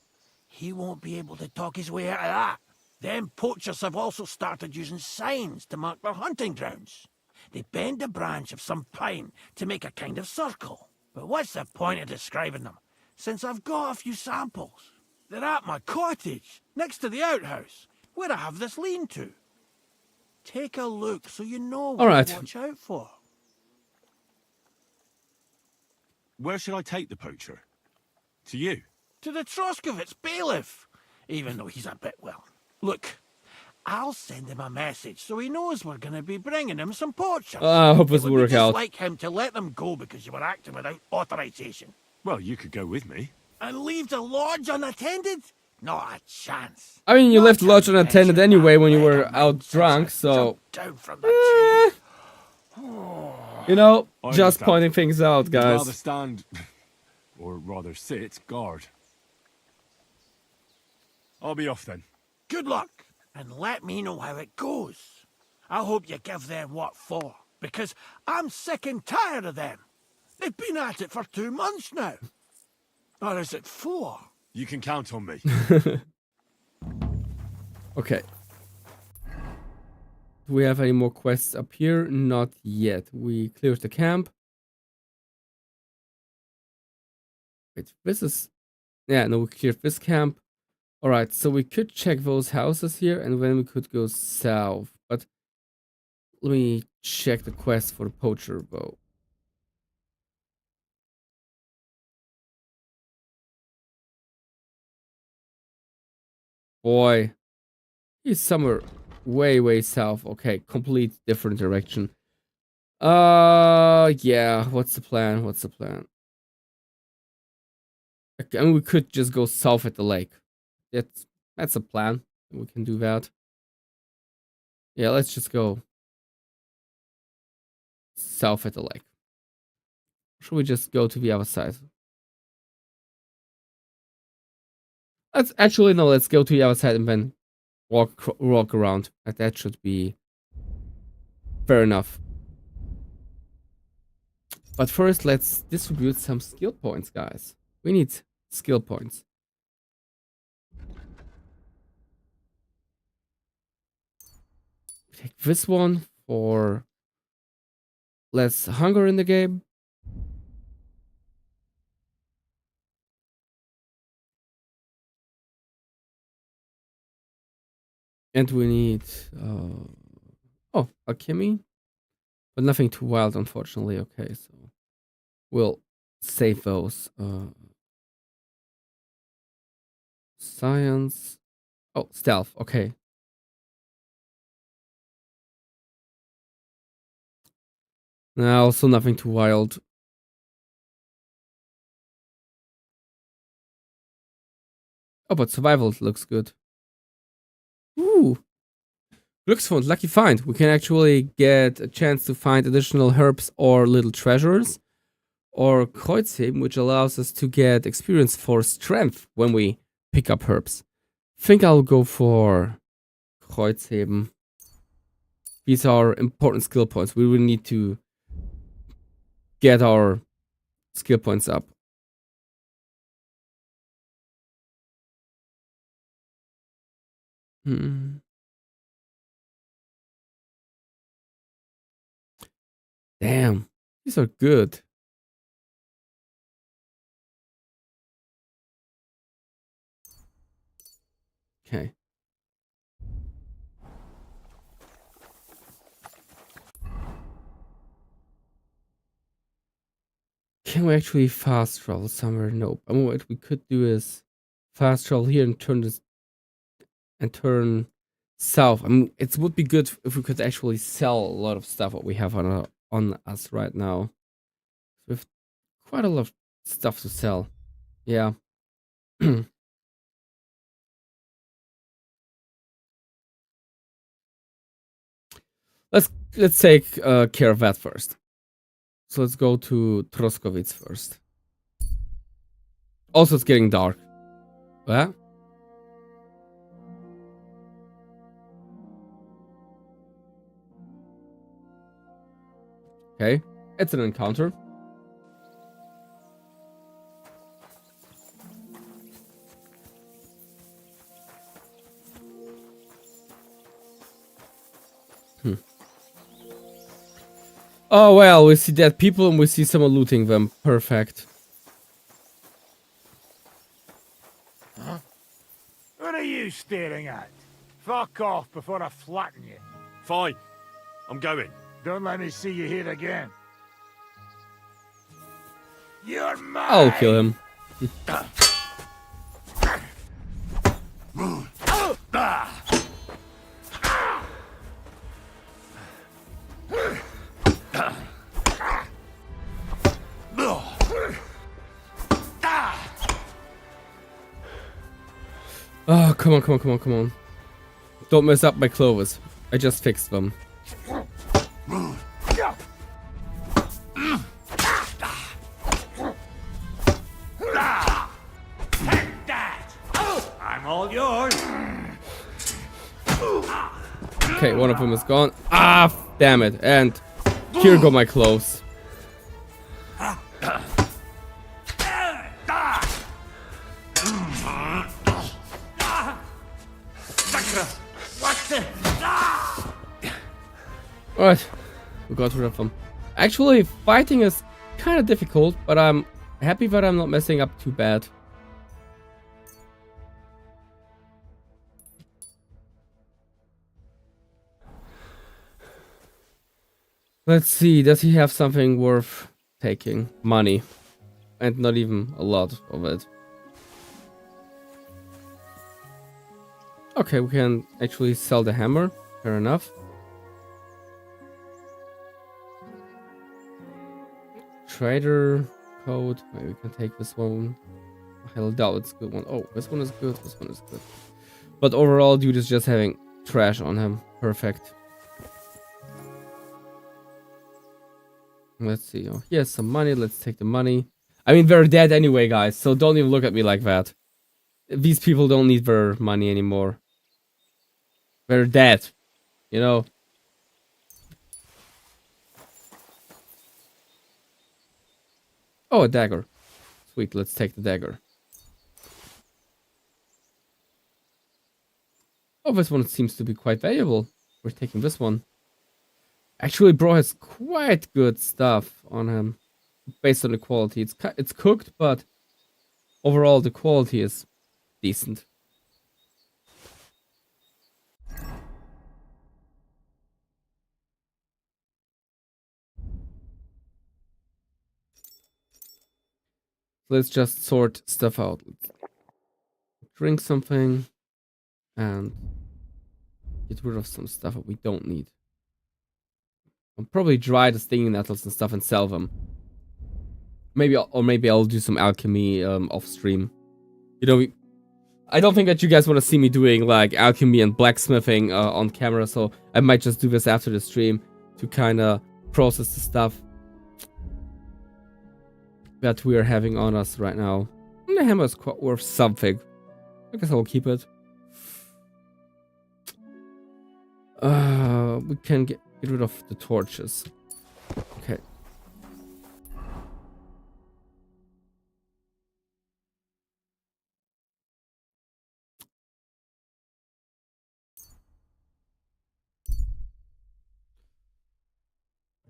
He won't be able to talk his way out of that. Them poachers have also started using signs to mark their hunting grounds. They bend a branch of some pine to make a kind of circle. But what's the point of describing them, since I've got a few samples? They're at my cottage, next to the outhouse, where I have this lean-to. Take a look so you know what to watch out for. Where should I take the poacher? To you? To the Troskovitz bailiff, even though he's a bit, well... Look, I'll send him a message so he knows we're going to be bringing him some poachers. I hope this will work out. It would be just like him to let them go because you were acting without authorization. Well, you could go with me. And leave the lodge unattended? Not a chance. I mean, you left the lodge unattended anyway when you were out drunk, so... Down from the tree. You know, I just understand. pointing things out, I'd guys. rather stand, or rather sit, guard. I'll be off then. Good luck, and let me know how it goes. I hope you give them what for, because I'm sick and tired of them. They've been at it for 2 months now. Or is it 4? You can count on me. Okay. Do we have any more quests up here? Not yet. We cleared the camp. Wait, this is... Yeah, no, we cleared this camp. Alright, so we could check those houses here and then we could go south. But let me check the quest for the poacher bow. Boy, he's somewhere way south. Okay, complete different direction. Yeah, what's the plan? What's the plan? Okay, I mean, we could just go south at the lake. That's a plan. We can do that. Yeah, let's just go south at the lake. Should we just go to the other side? Let's actually no. Let's go to the other side and then walk around. That should be fair enough. But first, let's distribute some skill points, guys. We need skill points. Take this one for less hunger in the game. And we need alchemy, but nothing too wild, unfortunately. Okay, so we'll save those. Science. Oh, stealth. Okay. No, also nothing too wild. Oh, but survival looks good. Ooh. Glücksfund, lucky find. We can actually get a chance to find additional herbs or little treasures. Or Kreuzheben, which allows us to get experience for strength when we pick up herbs. Think I'll go for Kreuzheben. These are important skill points. We will need to get our skill points up. Damn, these are good. Okay. Can we actually fast travel somewhere? Nope. I mean, what we could do is fast travel here and turn south. I mean, it would be good if we could actually sell a lot of stuff what we have on us right now. We have quite a lot of stuff to sell. Yeah. let's take care of that first. So let's go to Troskowitz first. Also, it's getting dark. What? Okay, it's an encounter. Oh well, we see dead people and we see someone looting them. Perfect. Huh? What are you staring at? Fuck off before I flatten you. Fine. I'm going. Don't let me see you here again. You're mine! I'll kill him. Oh, come on. Don't mess up my clothes. I just fixed them. I'm all yours. Okay, one of them is gone. Ah, damn it. And here go my clothes. Alright, we got rid of them. Actually, fighting is kind of difficult, but I'm happy that I'm not messing up too bad. Let's see, does he have something worth taking? Money. And not even a lot of it. Okay, we can actually sell the hammer. Fair enough. Trader code. Maybe we can take this one. I doubt it's a good one. Oh, this one is good. This one is good. But overall, dude is just having trash on him. Perfect. Let's see. Oh, he has some money. Let's take the money. I mean, they're dead anyway, guys. So don't even look at me like that. These people don't need their money anymore. They're dead. You know? Oh, a dagger. Sweet, let's take the dagger. Oh, this one seems to be quite valuable. We're taking this one. Actually, bro has quite good stuff on him. Based on the quality. It's cooked, but overall the quality is decent. Let's just sort stuff out. Let's drink something and get rid of some stuff that we don't need. I'll probably dry the stinging nettles and stuff and sell them. Maybe I'll do some alchemy off stream. You know, I don't think that you guys want to see me doing like alchemy and blacksmithing on camera, so I might just do this after the stream to kind of process the stuff that we are having on us right now. And the hammer is quite worth something. I guess I'll keep it. We can get rid of the torches. Okay.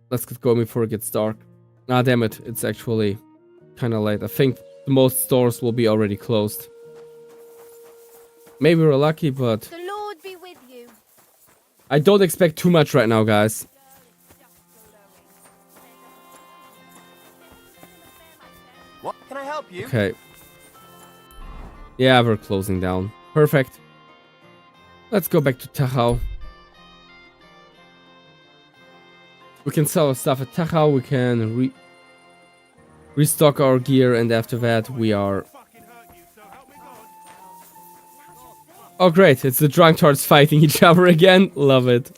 Let's get going before it gets dark. Ah, damn it. It's actually kind of late. I think most stores will be already closed. Maybe we're lucky, but The Lord be with you. I don't expect too much right now, guys. What? Can I help you? Okay. Yeah, we're closing down. Perfect. Let's go back to Tachau. We can sell our stuff at Tachau. We can restock our gear, and after that we are... Oh great, it's the drunkards fighting each other again. Love it.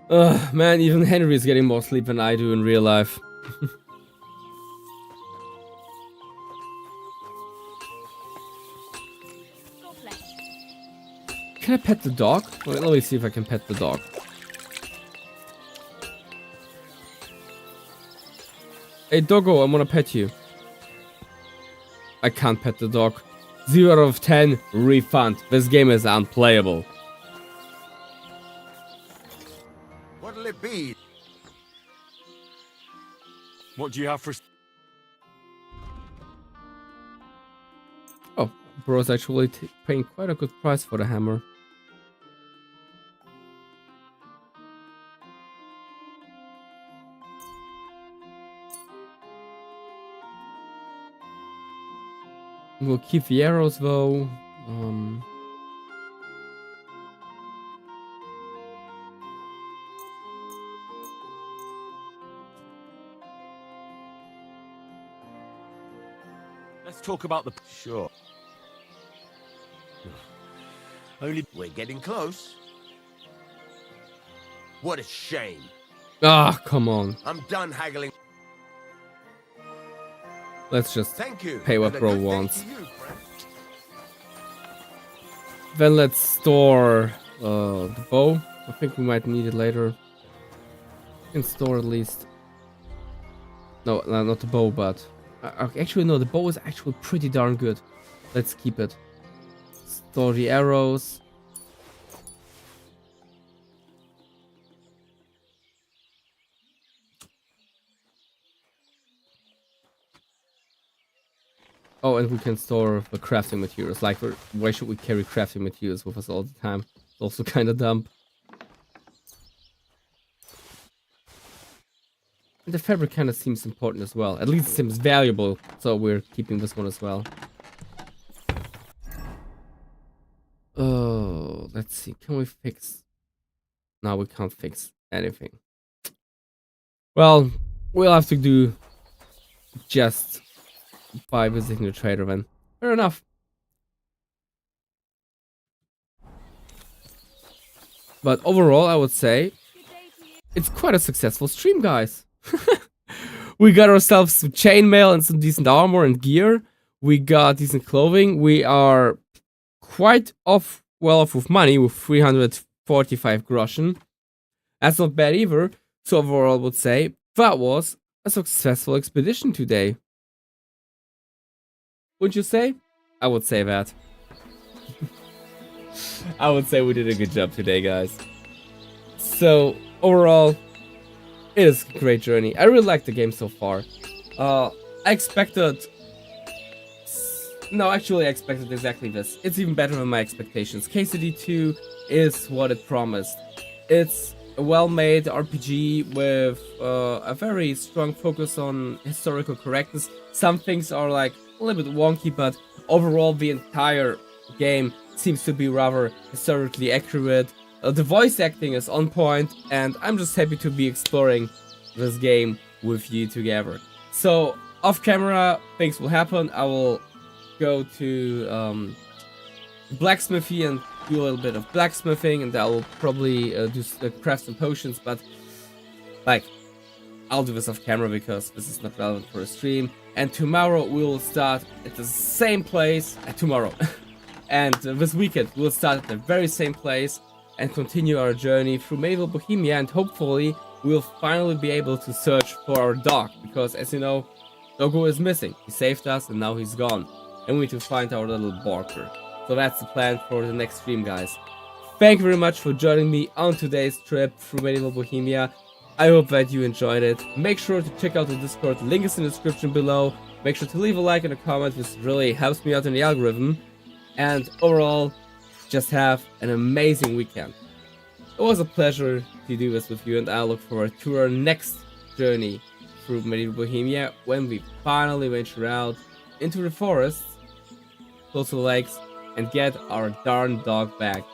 Ugh, man, even Henry is getting more sleep than I do in real life. Can I pet the dog? Wait, let me see if I can pet the dog. Hey doggo, I wanna pet you. I can't pet the dog. 0 out of 10, refund. This game is unplayable. What'll it be? What do you have for... Oh, bro's actually paying quite a good price for the hammer. We'll keep the arrows though. Let's talk about the... Sure. Only we're getting close. What a shame. Ah, come on. I'm done haggling. Let's just Thank you. pay what And a bro good day wants. to you, friend. Then let's store the bow. I think we might need it later. We can store at least. No, not the bow, but actually no, the bow is actually pretty darn good. Let's keep it. Store the arrows. Oh, and we can store the crafting materials. Like, why should we carry crafting materials with us all the time? It's also kind of dumb. And the fabric kind of seems important as well. At least it seems valuable, so we're keeping this one as well. Oh, let's see. Can we fix... No, we can't fix anything. Well, we'll have to do just by visiting the trader then. Fair enough. But overall, I would say it's quite a successful stream, guys. We got ourselves some chainmail and some decent armor and gear. We got decent clothing. We are quite well off with money with 345 groschen. That's not bad either. So overall, I would say that was a successful expedition today. Would you say? I would say that. I would say we did a good job today, guys. So, overall, it is a great journey. I really like the game so far. I expected... No, actually, I expected exactly this. It's even better than my expectations. KCD2 is what it promised. It's a well-made RPG with a very strong focus on historical correctness. Some things are like a little bit wonky, but overall the entire game seems to be rather historically accurate. The voice acting is on point, and I'm just happy to be exploring this game with you together. So, off camera, things will happen. I will go to blacksmithy and do a little bit of blacksmithing, and I will probably craft some potions, but like, I'll do this off camera because this is not relevant for a stream. And tomorrow we will start at the same place, tomorrow. And this weekend we'll start at the very same place and continue our journey through medieval Bohemia, and hopefully we'll finally be able to search for our dog, because as you know, Dogo is missing. He saved us and now he's gone. And we need to find our little barker. So that's the plan for the next stream, guys. Thank you very much for joining me on today's trip through medieval Bohemia. I hope that you enjoyed it. Make sure to check out the Discord, link is in the description below. Make sure to leave a like and a comment, which really helps me out in the algorithm. And overall, just have an amazing weekend. It was a pleasure to do this with you, and I look forward to our next journey through medieval Bohemia when we finally venture out into the forest, close to the lakes, and get our darn dog back.